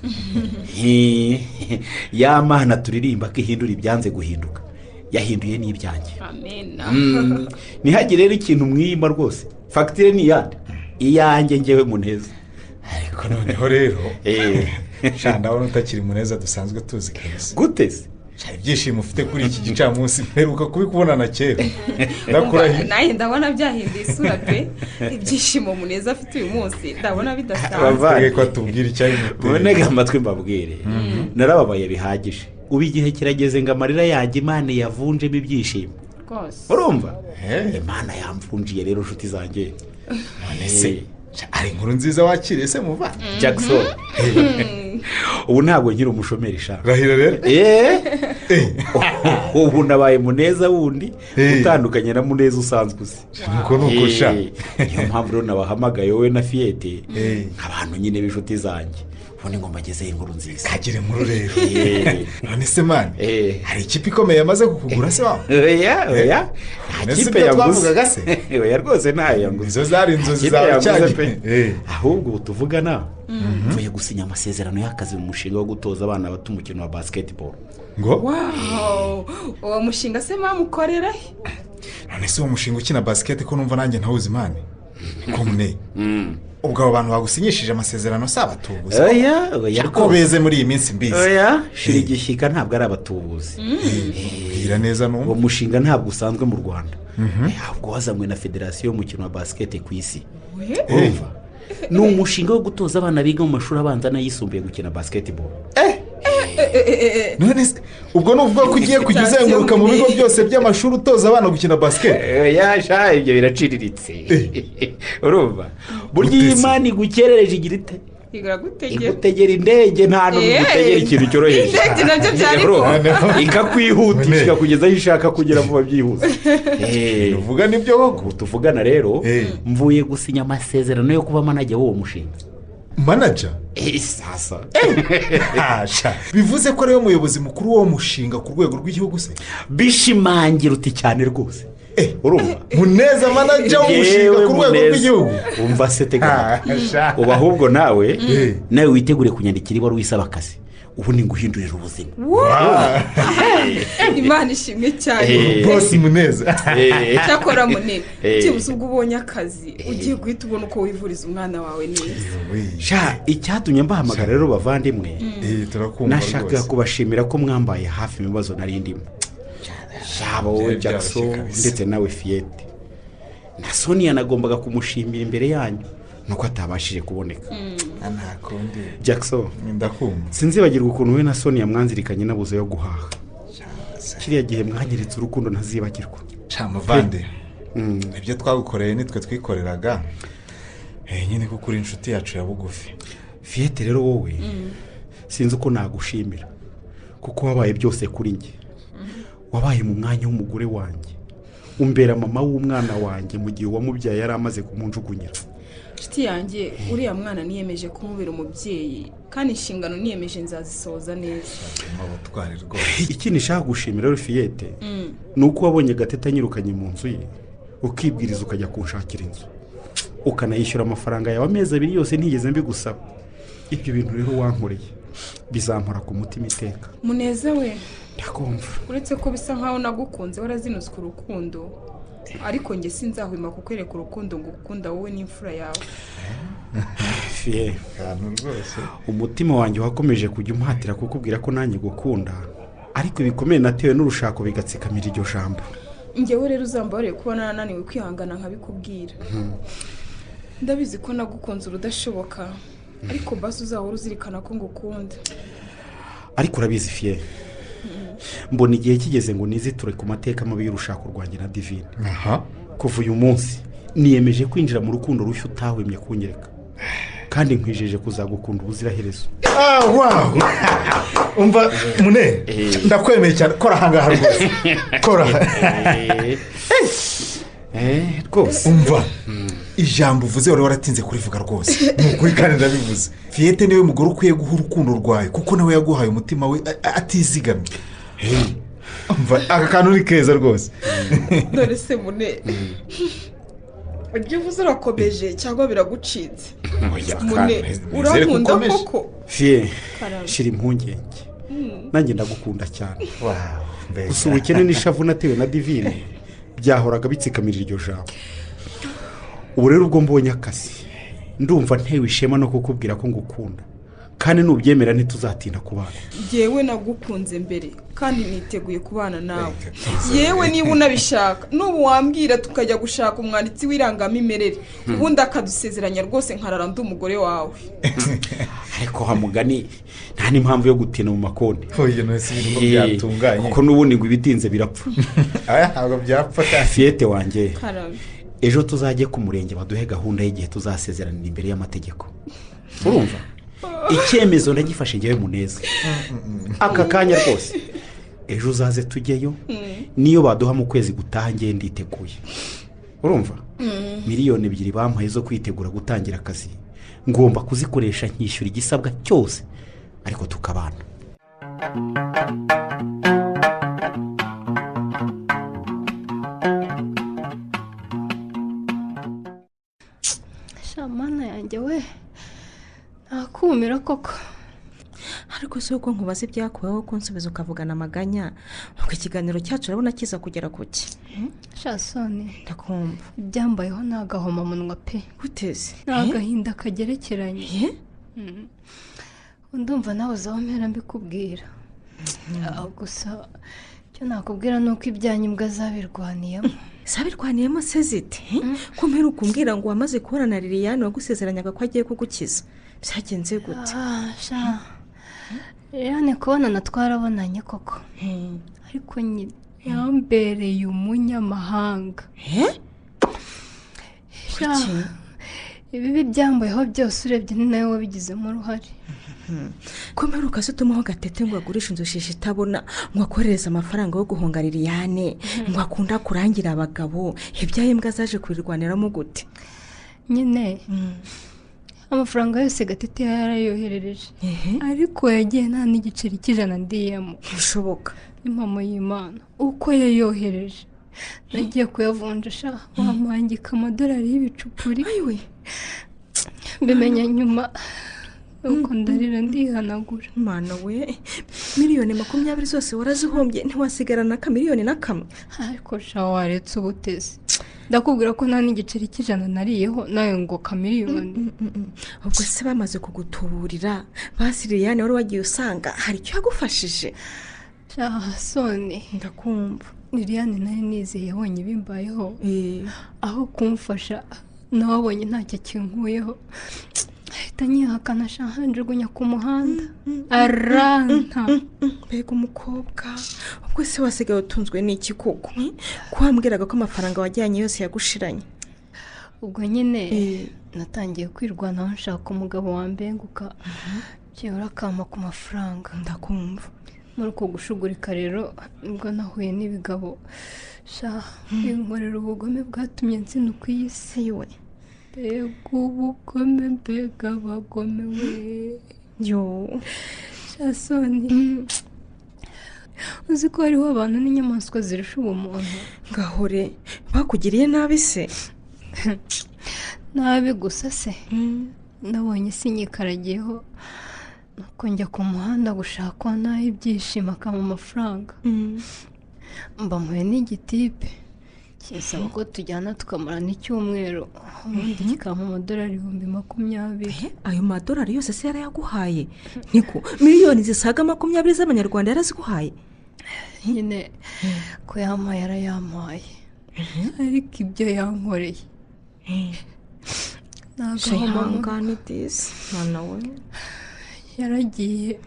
ya mana turirimba ko ihindura ibyanze guhinduka yahinduye n'ibyanjye. amena ntihagire rero ikintu mwiyima rwose, fagitire ni iyande, iyanjye ngewe Muneza. ariko noneho rero ndabona utakiri Muneza dusanzwe tuzi kabisa. gute se? ibyishimo ufite kuri iki gicamunsi mperuka kubikubonana kera. ndakurahiye. nawe ndabona byahinduye isura pe. ibyishimo Muneza afite uyu munsi ndabona bidasanzwe. Twege ko atubwira icyabimuteye. Mubonege amatwi mbabwire. Narababaye bihagije. ubu igihe kirageze ngo amarira yanjye Imana yavunjemo ibyishimo. urumva? Imana yamvunjiye rero nshuti zanjye. none se ari inkuru nziza wakiriye se muva Jackson. ubu ntabwo nkiri umushomeri sha. rahira rero. ubu nabaye Muneza wundi utandukanye na Muneza usanzwe uzi. nuko nuko sha. niyo mpamvu rero nabahamagaye wowe na Fiyete nk'abantu nyine b'inshuti zanjye. ubundi ngo mbagezeho inkuru nziza. kagire inkuru rero. none se mani hari ikipe ikomeye yamaze kukugura se wawe? oya nta kipe yaguze se. oya rwose ntayo yaguze. izo zari inzozi zawe cyane. ahubwo ubu tuvugana mvuye gusinya amasezerano y'akazi mu mushinga wo gutoza abana bato umukino wa basketball. ngo uwo mushinga se mwamukorera he? none se uwo mushinga ukina basket ko numva nanjye ntawuzi Imana ko mune. ubwo abo bantu bagusinyishije amasezerano si abatubuzi? oya ko beze muri iyi minsi mbizi. oya shira igishyika ntabwo ari abatubuzi. bwira neza numva. uwo mushinga ntabwo usanzwe mu Rwanda, ahubwo wazanywe na federasiyo y'umukino wa basket ku isi. urumva? ni umushinga wo gutoza abana biga mu mashuri abanza n'ayisumbuye gukina basketball. none se ubwo nuvuga ko ugiye kujya uzenguruka mu bigo byose by'amashuri utoza abana gukina basket? yasha ibyo biraciriritse. urumva? burya Imana igukerereje igira ite? igutegera indege nta n'umuntu ugutegera ikintu cyoroheje. indege nabyo byari ikakwihutisha ikakugeza aho ishaka kugera vuba byihuse. uvuga nibyo koko. tuvugana rero mvuye gusinya amasezerano yo kuba manager w'uwo mushinga. manager? sasa bivuze ko ariwe muyobozi mukuru w'uwo mushinga ku rwego rw'igihugu se? bishimangira uti cyane rwose. urumva? Muneza manager w'umushinga ku rwego rw'igihugu. umva se tega ubu ahubwo nawe witegure kunyandikira ibaruwa isaba akazi. ubu ni nguhindurira ubuzima. Imana ishimwe cyane. bosi Muneza. cyakora Muneza kibuze ubwo ubonye akazi ugiye guhita ubona uko wivuriza umwana wawe neza. icyatumye mbahamagara rero bavandimwe, nashakaga rwose kubashimira ko mwambaye hafi mu bibazo nari ndimo. wowe Jackson ndetse nawe Fiyete na Sonia nagombaga kumushimira imbere yanyu nuko atabashije kuboneka. Jackson ndakumva. sinzibagirwa ukuntu we na Sonia mwanzirikanye nabuze yo guhaha. kiriya gihe mwanyiritse urukundo ntazibagirwa. muvande ibyo twagukoreye nitwe twikoreraga nyine kuko uri inshuti yacu ya bugufi. Fiyete rero wowe sinzi uko nagushimira kuko wabaye byose kuri njye. wabaye mu mwanya w'umugore wanjye, umbera mama w'umwana wanjye mu gihe uwamubyaye yari amaze kumunjugunyira. inshuti yanjye uriya mwana niyemeje kumubera umubyeyi kandi inshingano niyemeje nzazisohoza neza. iki nishaka gushimira rero Fiyete ni uko wabonye Gatete anyirukanye mu nzu ye ukibwiriza ukajya kunshakira inzu ukanayishyura amafaranga yawe amezi 2 yose ntigeze mbigusaba. ibyo bintu rero wankoreye bizampora ku mutima iteka. Muneza we ndakumva. uretse ko bisa nkaho nagukunze warazinutswe urukundo, ariko njye sinzahwima kukwereka urukundo ngo ukunda wowe n'imfura yawe. Fiye umutima wanjye wakomeje kujya umuhatira kukubwira ko nanjye gukunda, ariko ibikomeye natewe n'urushako bigatsikamira iryo jambo. njyewe rero uzambabarire kuba nananiwe kwihangana nkabikubwira. ndabizi ko nagukunze urudashoboka, ariko basi uzahora uzirikana ko ngukunda. ariko urabizi Fiye, mbona igihe kigeze ngo niziture ku mateka mabi y'urushako rwanjye na Divine. kuva uyu munsi niyemeje kwinjira mu rukundo rushya utahwemye kunyereka, kandi nkwijeje kuzagukunda ubuziraherezo. wow umva Mune ndakwemeye cyane. kora ahangaha rwose kora. rwose umva ijambo uvuze wari waratinze kurivuga rwose. nukuri kandi ndabivuze. Fiyete niwe mugore ukwiye guha urukundo rwawe kuko nawe yaguhaye umutima we atizigamye. umva aka kantu ni keza rwose. dore se Mune ibyo uvuze urakomeje cyangwa biragucitse? Mune urankunda koko? Fiye shira impungenge, nanjye ndagukunda cyane gusa ubukene n'ishavu natewe na divine byahoraga bitsikamira iryo jambo. Ubu rero ubwo mbonye akazi ndumva ntewe ishema no kukubwira ko ngukunda kandi nubyemera ntituzatinda kubana. yewe nagukunze mbere kandi niteguye kubana nawe. yewe niba unabishaka n'ubu wambwira tukajya gushaka umwanditsi w'irangamimerere ubundi akadusezeranya rwose nkarara ndi umugore wawe. ariko hamugani nta n'impamvu yo gutina mu makonti. oya nose ibintu byatunganye kuko n'ubundi ngo ibitinze birapfa. aya ntabwo byapfa kandi Fiyete wanjye Karame. ejo tuzajye ku murenge baduhe gahunda y'igihe tuzasezeranira imbere y'amategeko. urumva icyemezo ndagifashe ngewe Muneza aka kanya rwose ejo uzaze tujyeyo niyo baduha mu kwezi gutaha ngiye nditeguye. urumva miliyoni 2 bampaye zo kwitegura gutangira akazi ngomba kuzikoresha nkishyura igisabwa cyose ariko tukabana. shamana yanjye we nakumira koko. ariko se uko nkubaza ibyakubaho ko nsubiza ukavugana amaganya nuko ikiganiro cyacu urabona kiza kugera kuki. shasone ndakumva byambayeho n'agahomamunwa pe. guteze n'agahinda kagerekeranye. ndumva nawe uzaho mpera mbikubwira. gusa icyo nakubwira ni uko ibyanyu imbwa zabirwaniyemo. zabirwaniyemo se zite ko mpera ukumbwira ngo wamaze kubona na Liliane wagusezeranyaga ko agiye kugukiza byagenze gute? Liliane kubonana twarabonanye koko ariko nyine yambereye umunyamahanga. ibibi byambayeho byose urebye ni nawe wabigizemo uruhare. ko mperuka se utumaho Gatete ngo agurishe inzu shisha itabona ngo akorereze amafaranga yo guhunga Liliane ngo akunda kurangira abagabo ibyaye imbwa zaje kubirwaniramo gute? nyine amafaranga yose Gatete yarayoherereje ariko yagiye nta n'igiceri cy'ijana ndiyemo. bishoboka impamo y'Imana uko yayohereje nagiye kuyavunjisha wamwangika amadolari y'ibicupuri. mbimenya nyuma nuko ndarira ndihanagura. Mana we miliyoni 20 zose warazihombye ntiwasigarana akamiliyoni na kamwe. ariko shaho waretse ubutezi ndakubwira ko nta n'igiceri cy'ijana nariyeho nawe ngo kamiliyoni. ubwo se bamaze kugutuburira basi Liliane wari wagiye usanga hari icyo yagufashije? sone ndakumva Liliane nari nizeye yabonye bimbayeho aho kumfasha nawe abonye ntacyo kinkuyeho ahita nyihakana shahanjugunya ku muhanda aranta. mbega umukobwa ubwo se wasigaye utunzwe n'iki koko ko wambwiraga ko amafaranga wajyanye yose yagushiranye? ubwo nyine natangiye kwirwanaho nshaka umugabo wambenguka byibura akama ku mafaranga. ndakumva muri uko gushugurika rero nibwo nahuye n'ibigabo binkorera ubugome bwatumye nsinuka iyi si. we mbega ubugome mbega abagome we. shasoni uzi ko hariho abantu n'inyamaswa zirusha ubumuntu. ngahore bakugiriye nabi se? nabi gusa se nabonye sinyikaragiyeho nuko njya ku muhanda gushaka naho ibyishimo akama amafaranga. mbamuye n'igitipe kisaba ko tujyana tukamarana icyumweru ubundi kikama amadolari 20,000. ayo madolari yose se yarayaguhaye? niko miliyoni zisaga 20 z'amanyarwanda yaraziguhaye? nyine ko yampaye yarayampaye ariko ibyo yankoreye nagahomangane disi. mwana we yaragiye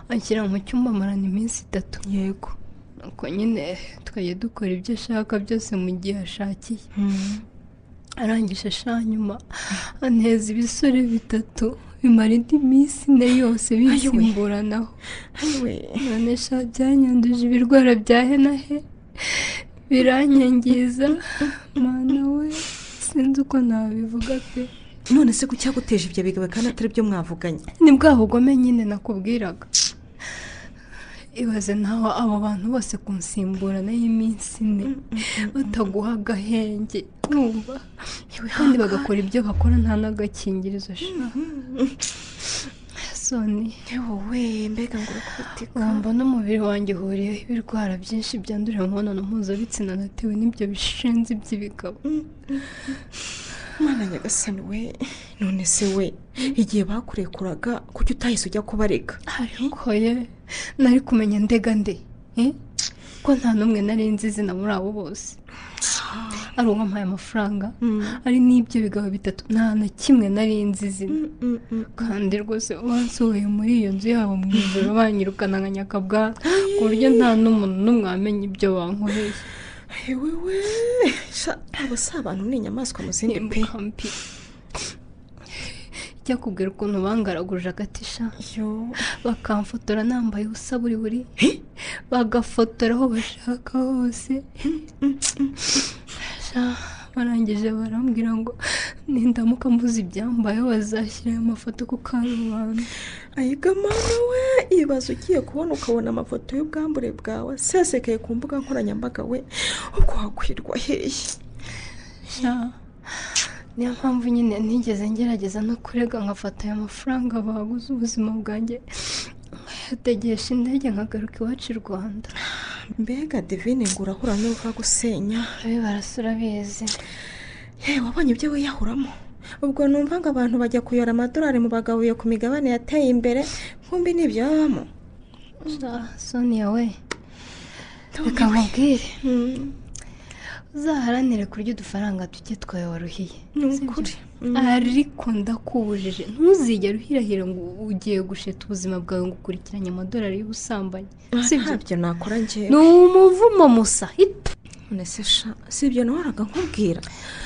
anshyira mu cyumba amarana iminsi 3. yego nuko nyine tukajya dukora ibyo ashaka byose mu gihe ashakiye. arangije nyuma anteza ibisore 3 bimara indi minsi 4 yose bisimburanaho. none byanyanduje ibirwara bya henahe biranyangiza. mana we sinzi uko nabivuga pe. none se ku cyaguteje ibyo bigabe kandi atari byo mwavuganye? ni bwa bugome nyine nakubwiraga. ibaze naho abo bantu bose kunsimburana y'iminsi 4 bataguha agahenge numva kandi bagakora ibyo bakora nta n'agakingirizo. soni wowe mbega ngo urakubitika wamba n'umubiri wanjye uhuriyeho ibirwara byinshi byandurira mu mibonano mpuzabitsina natewe n'ibyo bishenzi by'ibigabo. mwana nyagasani we none se we igihe bakurekuraga kuki utahise ujya kubareka? ariko ye nari kumenya ndega nde ko nta n'umwe nari nzi izina muri abo bose. ari uwampaye amafaranga ari n'ibyo bigabo bitatu nta na kimwe nari nzi izina. kandi rwose wansohoye muri iyo nzu yabo mu ijoro banyirukana nka nyakabwa ku buryo nta n'umuntu n'umwe wamenya ibyo bankoreye. wewe abo si abantu ni inyamaswa mu zindi pe. ijya kubwira ukuntu bangaraguje agatisha bakamfotora nambaye ubusa buri bagafotora aho bashaka hose. barangije barambwira ngo nindamuka mvuze ibyambayeho bazashyira ayo mafoto ku karubanda. ayiga mwana we ibaze ugiye kubona ukabona amafoto y'ubwambure bwawe asesekaye ku mbuga nkoranyambaga we ubwo wakwirwa hehe? niyo mpamvu nyine ntigeze ngerageza no kurega nkafata ayo mafaranga baguze ubuzima bwanjye nkayategesha indege nkagaruka iwacu i Rwanda. mbega divine ngo urahura n'uruva gusenya barasura bizi. wabonye ibyo wiyahuramo? ubwo numva ngo abantu bajya kuyora amadolari mu bagabo yo ku migabane yateye imbere nkumbi n'ibyo babamo. sonia we reka nkubwire uzaharanire kurya udufaranga duke twawe waruhiye. ni ukuri ariko ndakubujije ntuzigere uhirahira ngo ugiye gusheta ubuzima bwawe ngo ukurikiranye amadolari y'ubusambanyi. ibyo nakora njyewe ni umuvumo musa. none se si ibyo nahoraga nkubwira?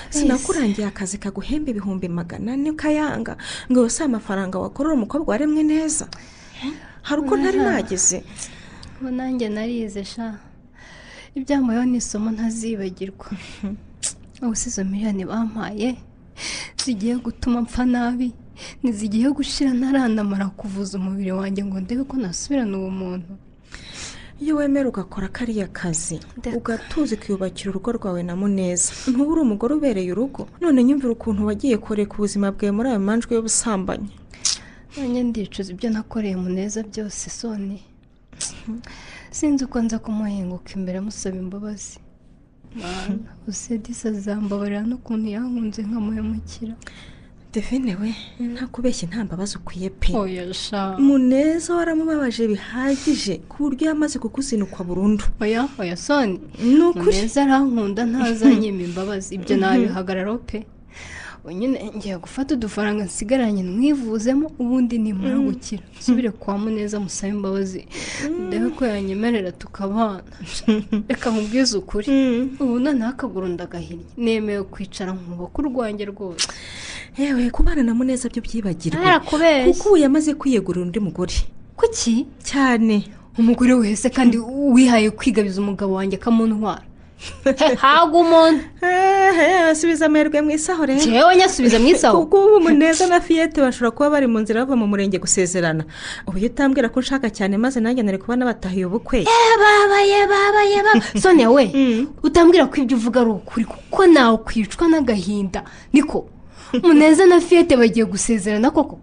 sinakurangiye akazi kaguhemba ibihumbi 400 ukayanga ngo yose amafaranga wakorera umukobwa waremwe neza. hari uko ntari nagize ngo nanjye narize ibyambayeho ni isomo ntazibagirwa. ubu si izo miliyoni bampaye zigiye gutuma mpfa nabi ntizigiye gushira ntaranamara kuvuza umubiri wanjye ngo ndebe ko nasubirana uwo muntu. iyo wemera ugakora kariya kazi ugatuza ukiyubakira urugo rwawe na Muneza ntubure umugore ubereye urugo. none nyumvira ukuntu wagiye kureka ubuzima bwawe muri ayo manjwe y'ubusambanyi. nanjye ndicuza ibyo nakoreye Muneza byose soni. sinzi uko nza kumuhinguka imbere musaba imbabazi. usedisa zambabarira n'ukuntu yankunze nkamuhemukira. Divine we ntakubeshye nta mbabazi ukwiye pe. oya Muneza waramubabaje bihagije ku buryo yamaze kukuzinukwa burundu. oya soni nukuri Muneza arankunda ntazanyima imbabazi ibyo nabihagararo pe. nyine ngiye gufata udufaranga nsigaranye mwivuzemo ubundi nimara gukira nsubire kwa Muneza musaba imbabazi ndebe ko yanyemerera tukabana. reka nkubwize ukuri ubu noneho akaguru ndagahinnye nemeye kwicara nkubaka urwanjye rwose. yewe kubana na Muneza byo byibagirwa kuko ubu yamaze kwiyegurira undi mugore. kuki cyane umugore wese kandi wihaye kwigabiza umugabo wanjye akamuntwara. hagu umuntu asubiza amerwe mu isaho rero. jewe nyasubiza mu isaho kuko ubu Muneza na Fiyete bashobora kuba bari mu nzira bava mu murenge gusezerana. ubu utambwira ko nshaka cyane maze nanjye nari kuba nabatahiye ubukwe. baba Sonia we utambwira ko ibyo uvuga ari ukuri kuko nawe kwicwa n'agahinda. niko Muneza na Fiyete bagiye gusezerana koko?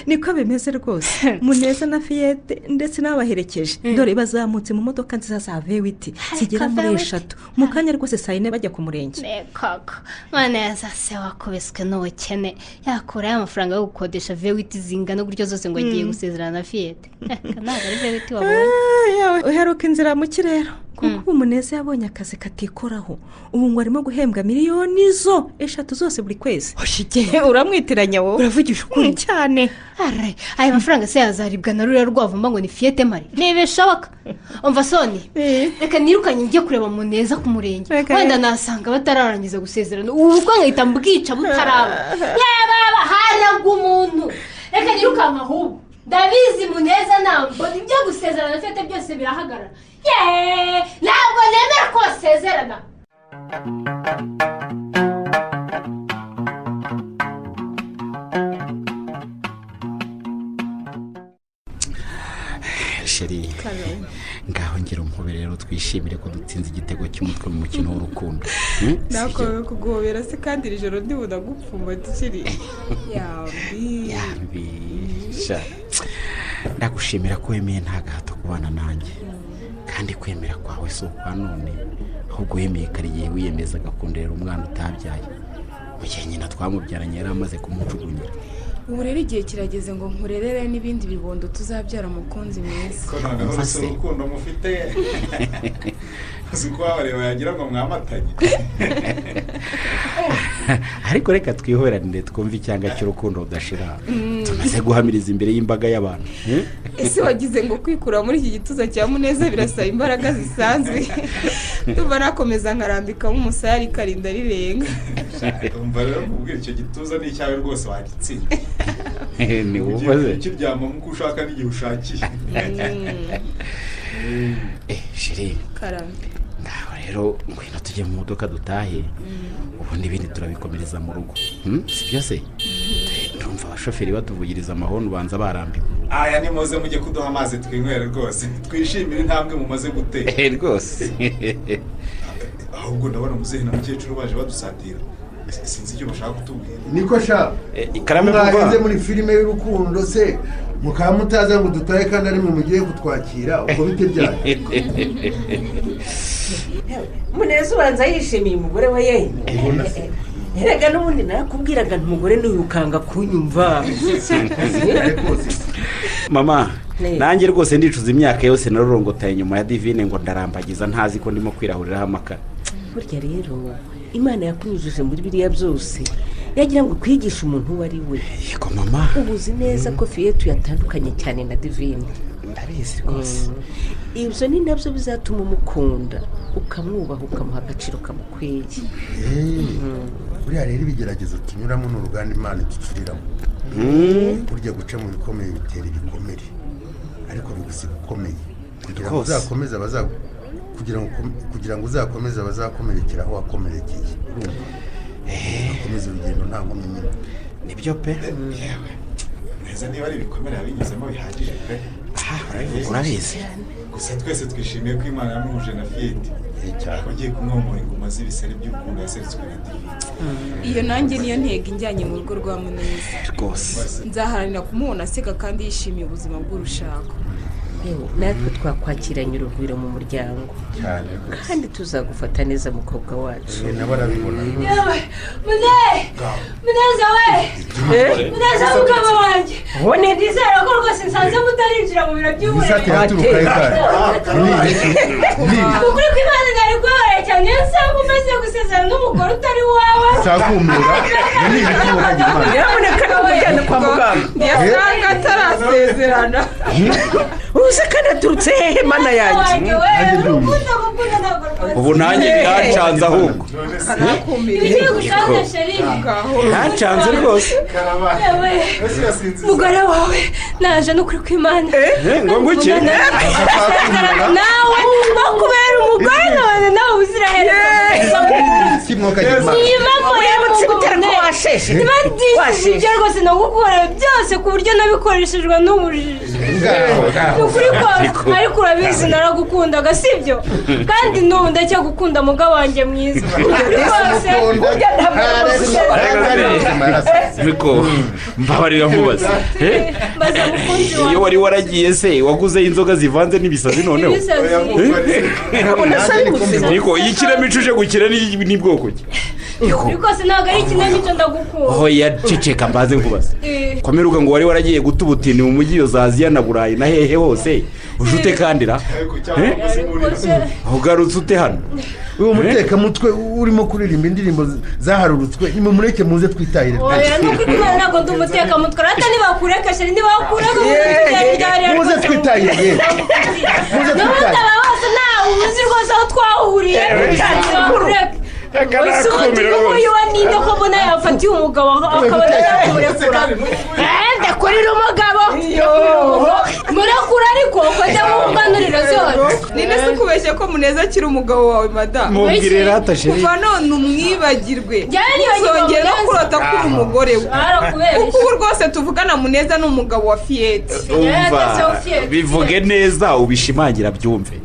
niko bimeze rwose. Muneza na Fiyete ndetse n'abaherekeje dore bazamutse mu modoka nziza za V8 zigera muri 3 mu kanya rwose saa 4 bajya ku murenge. kaka Muneza se wakubiswe n'ubukene yakora amafaranga yo gukodesha V8 zingana gutyo zose ngo agiye gusezerana na Fiyete. ntabwo ari V8 wabonye. uheruka inzira mu kirero kuko Muneza yabonye akazi katikoraho ubu ngo arimo guhembwa miliyoni 3 zose buri kwezi. uramwitiranya wowe uravugisha ukuri cyane. aya mafaranga se yazaribwa na ruriya rwavumba ngo ni Fiyete mari ntibishoboka. umva Soni reka nirukanye njye kureba Muneza ku murenge wenda nasanga batararangiza gusezerana ubu bwo nkahita mbwica butaraba. yaba hanaga umuntu reka nirukanka ahubwo ndabizi Muneza ntabwo ibyo gusezerana na Fiyete byose birahagarara. ntabwo nemera ko basezerana. sheri ngaho ngira umpubi rero twishimire ko dutsinze igitego cy'umutwe mu mukino w'urukundo. nakowe kuguhobera se kandi iri joro ndibona gupfumba tukiri yambi ndagushimira ko wemeye nta gahato kubana nanjye kandi kwemera kwawe si ukwa none ahubwo wemeye kare igihe wiyemezaga kundera umwana utabyaye mu gihe nyina twamubyaranye yari amaze kumujugunyira. ubu rero igihe kirageze ngo nkurerere n'ibindi bibondo tuzabyara umukunzi mwiza. ko noneho uretse urukundo mufite uzi ko wabareba yagira ngo mwamatanye. ariko reka twihoranire twumve icyanga cy'urukundo rudashira tumaze guhamiriza imbere y'imbaga y'abantu. ese wagize ngo kwikura muri iki gituza cya Muneza birasaba imbaraga zisanzwe. tuba nakomeza nkarambikamo umusaya rikarinda rirenga. umva rero kubwira icyo gituza ni icyawe rwose wagitsinda. ni ubuze ukiryama nk'uko ushaka n'igihe ushakiye. shiri karame ngaho rero ngwino tujye mu modoka dutahe ubundi ibindi turabikomereza mu rugo si byo se ndumva abashoferi batuvugiriza amahoni ubanza barambiwe. aya ni muze mujye kuduha amazi twinywere rwose twishimire intambwe mumaze gutera. rwose ahubwo ndabona muzehe na mukecuru baje badusatira sinzi icyo bashaka kutubwira. niko sha ikarame mwahenze muri filime y'urukundo se mukaba mutaza ngo dutahe kandi ari mwe mugiye kutwakira ubwo bite byanyu. Muneza ubanza yishimiye umugore we ye. Erega n'ubundi nakubwiraga umugore n'uyukanga kunyumva. mama nanjye rwose ndicuza imyaka yose narorongotaye nyuma ya Divine ngo ndarambagiza ntazi ko ndimo kwirahuriraho amakara. burya rero imana yakunyujije muri biriya byose yagira ngo kwigisha umuntu uwo ari we. yego mama ubuzi neza ko Fiyetu yatandukanye cyane na Divine. ndabizi rwose. ibyo ni nabyo bizatuma umukunda ukamwubaha ukamuha agaciro kamukwiye. buriya rero ibigeragezo tunyuramo ni uruganda imana iducuriramo. burya guca mu bikomeye bitera ibikomere ariko bigusiga ukomeye kugira ngo uzakomeze kugira ngo uzakomeze abazakomerekera aho wakomerekeye. ukomeza urugendo nta nkomyi nyine. nibyo pe. neza niba ari ibikomere yabinyuzemo bihagije pe. urabizi gusa twese twishimiye ko imana yamuhuje na Fiyeti ugiye kumwomora ingoma z'ibisare by'urukundo yaseretswe na Divine. iyo nanjye niyo ntego injyanye mu rugo rwa Muneza rwose. nzaharanira kumubona aseka kandi yishimiye ubuzima bw'urushako. natwe twakwakiranye urugwiro mu muryango kandi tuzagufata neza mukobwa wacu. nabo arabibona. Muneza we Muneza mukama wanjye ubone ndizera ko rwose nsanze mutarinjira mu biro by'uburezi. ukuri kw'Imana nari kubabara cyane iyo nsanga umaze gusezerana n'umugore utari wawe. sakumira ni ibituba by'Imana. nyamuneka namujyane kwa muganga. yasanga atarasezerana. uze kandi aturutse hehe mana yanjye. ubu nanjye biracanze ahubwo. igiye gushaka sheri ntacanze rwose. mugore wawe naje n'ukuri kw'Imana. ngo nguki nawe bakubera umugore none nawe uzirahereza. ibyo rwose nagukorera byose ku buryo nabikoreshejwe n'ubujiji. ni ukuri kwawe ariko urabizi naragukundaga sibyo kandi n'ubu ndacyagukunda mugabo wanjye mwiza. ariko mbabarira nkubaza iyo wari waragiye se waguzeho inzoga zivanze n'ibisazi noneho. niko iyi kinamico uje gukina ni bwoko ki. rwose ntabwo ari ikinamico ndagukunda. aho yaceceka mbaze nkubaza komeruka ngo wari waragiye guta ubutini mu mujyi za Aziya na Burayi na hehe hose ujute kandira ugarutse ute hano. uwo mutekamutwe urimo kuririmba indirimbo zaharurutswe nimumureke muze twitahire. ntabwo ndi umutekamutwe rata nibakureka sheri nibakureka muze twitahire. n'ubundi aba bose ntawe uzi rwose aho twahuriye. uyu wa ninde ko mbona yafatiye umugabo akaba yamurekura. ndakurira umugabo murekura ariko ukajya mumbanurira zose. ninde se ukubeshye ko Muneza akiri umugabo wawe madamu. mubwire rata sheri kuva none umwibagirwe uzongera no kurota kuri umugore we kuko ubu rwose tuvugana Muneza n'umugabo wa Fiyeti. umva bivuge neza ubishimangira byumve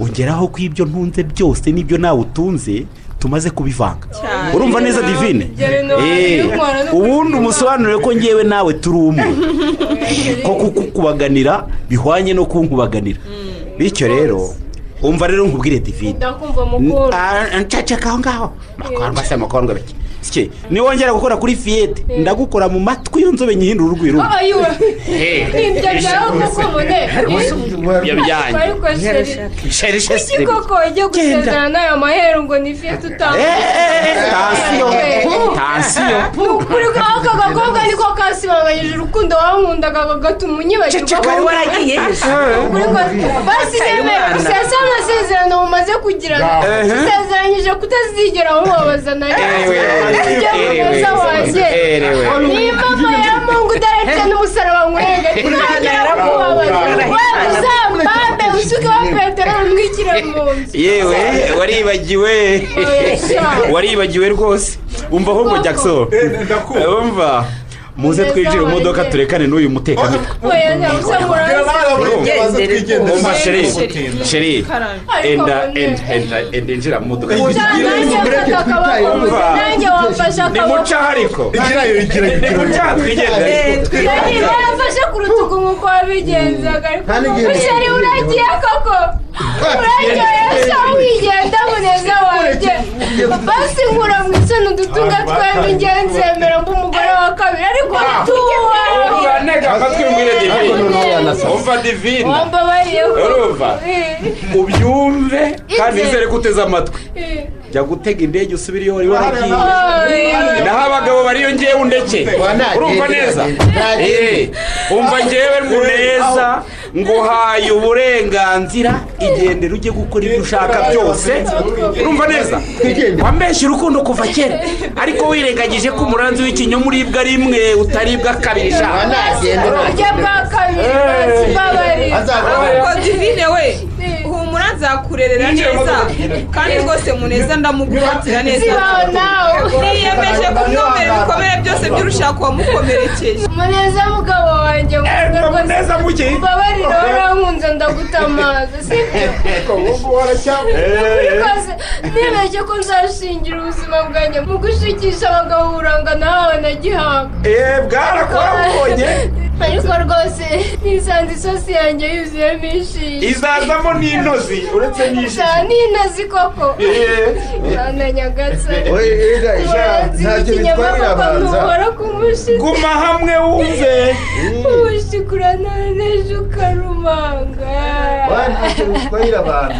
ongeraho ko ibyo ntunze byose n'ibyo nawe utunze tumaze kubivanga Cyane. urumva neza divine Ibyo bintu wabikora no ubundi umusobanurire ko ngewe nawe turi umwe ko kukubaganira bihwanye no kunkubaganira bityo rero umva rero nkubwire divine ndakumva mukuru ncacaka aho ngaho makondwa se makondwa biki sike niwongera gukora kuri fiyete ndagukora mu matwi iyo nzobe nyihindura urwiru ayiwe ibyo byawe koko mune ibyo byanyu sheri iki koko ujya gusezerana n'ayo maheru ngo ni fiyete utanga tansiyo ukuri ko aka gakobwa niko kasibanganyije urukundo wankundaga kagatuma unyibagirwa wari waragiye ukuri ko basi nemeye gusesa amasezerano mumaze kugirana usezeranyije kutazigera mubabaza na rimwe neza wanjye niba mama yaramungu udaretse n'umusaraba nkwega ntihagera kubabaza waba uzambambe usuke wa peteroli mwikire mu nzu yewe waribagiwe rwose umva ahubwo Jackson umva muze twinjire mu modoka turekane n'uyu mutekamitwe oya nyabusa umva sheri enda injira mu modoka nanjye wamfasha akaboko nimucaho ariko nimucaho twigendere wamfashe ku rutugu nk'uko wabigenzaga ariko sheri uragiye koko uraryoye se wigenda muneza wanjye basi nkura mu isoni udutunga twembi ngenzemera nk'umugore wa kabiri ariko tuwa nega amatwi mbwire divine umva divine wambabariye urumva ubyumve kandi nizere ko uteze amatwi jya gutega indege usubire iyo wari waragiye naho abagabo bariyo ngewe undeke urumva neza umva ngewe neza nguhaye uburenganzira igendere ujye gukora ibyo ushaka byose urumva neza wambeshye urukundo kuva kera ariko wirengagije ko umuranzi w'ikinyoma uribwa rimwe utaribwa kabiri urya bwa kabiri babarira ariko divine we humura nzakurerera neza kandi rwose muneza ndamugufatira neza niyemeje kumwomera ibikomere byose by'urushako wamukomerekeje muneza mugabo wanjye muneza muke mbabarira warankunze ndagutamaza sibyo rwose niyemeje ko nzashingira ubuzima bwanjye mu gushikisha abagabo buranga nawe na gihanga bwarakwabonye ariko rwose nisanze isosi yanjye yuzuyemo ishishi izazamo n'intozi uretse n'ishishi n'intozi koko mwana nyagasani ntacyo bitwarira abanza guma hamwe wumve ubushikurana n'ejo ukarumanga ntacyo bitwarira abantu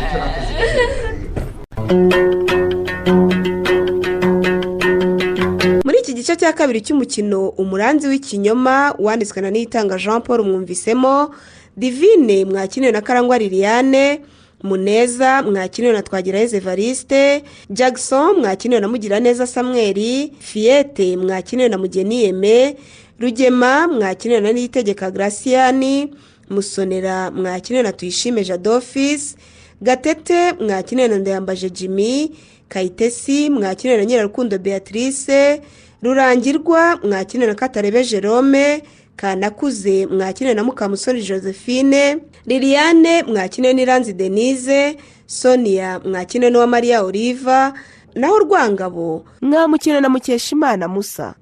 muri iki gice cya kabiri cy'umukino umuranzi w'ikinyoma wanditswe na Niyitanga Jean Paul mwumvisemo divine mwakiniwe na Karangwa Liliane, Muneza mwakiniwe na Twagirayezu Evariste, Jackson mwakiniwe na Mugiraneza Samuel, Fiyete mwakiniwe na Mugeni Aime, Rugema mwakiniwe na Niyitegeka Graciani, Musonera mwakiniwe na Tuyishime Jadofis, Gatete mwakiniwe na Ndayambaje Jimmy, Kayitesi mwakiniwe na Nyirarukundo Beatrice, Rurangirwa mwakiniwe na Katarebe Jerome, Kanakuze mwakiniwe na Mukamusoni Josephine, Liliane mwakiniwe n'Iranzi Denise, Sonia mwakiniwe n'uwa Maria Oliva, naho Rwangabo mwamukiniwe na Mukeshimana Musa.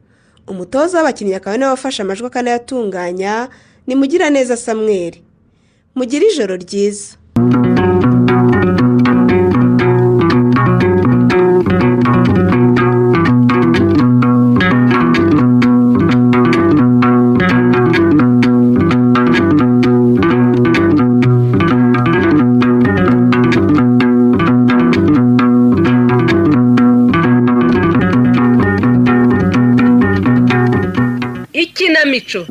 Umutoza w'abakinnyi akaba nawe wafashe amajwi akanayatunganya ni Mugiraneza Samuel. Mugira ijoro ryiza. Ikinamico.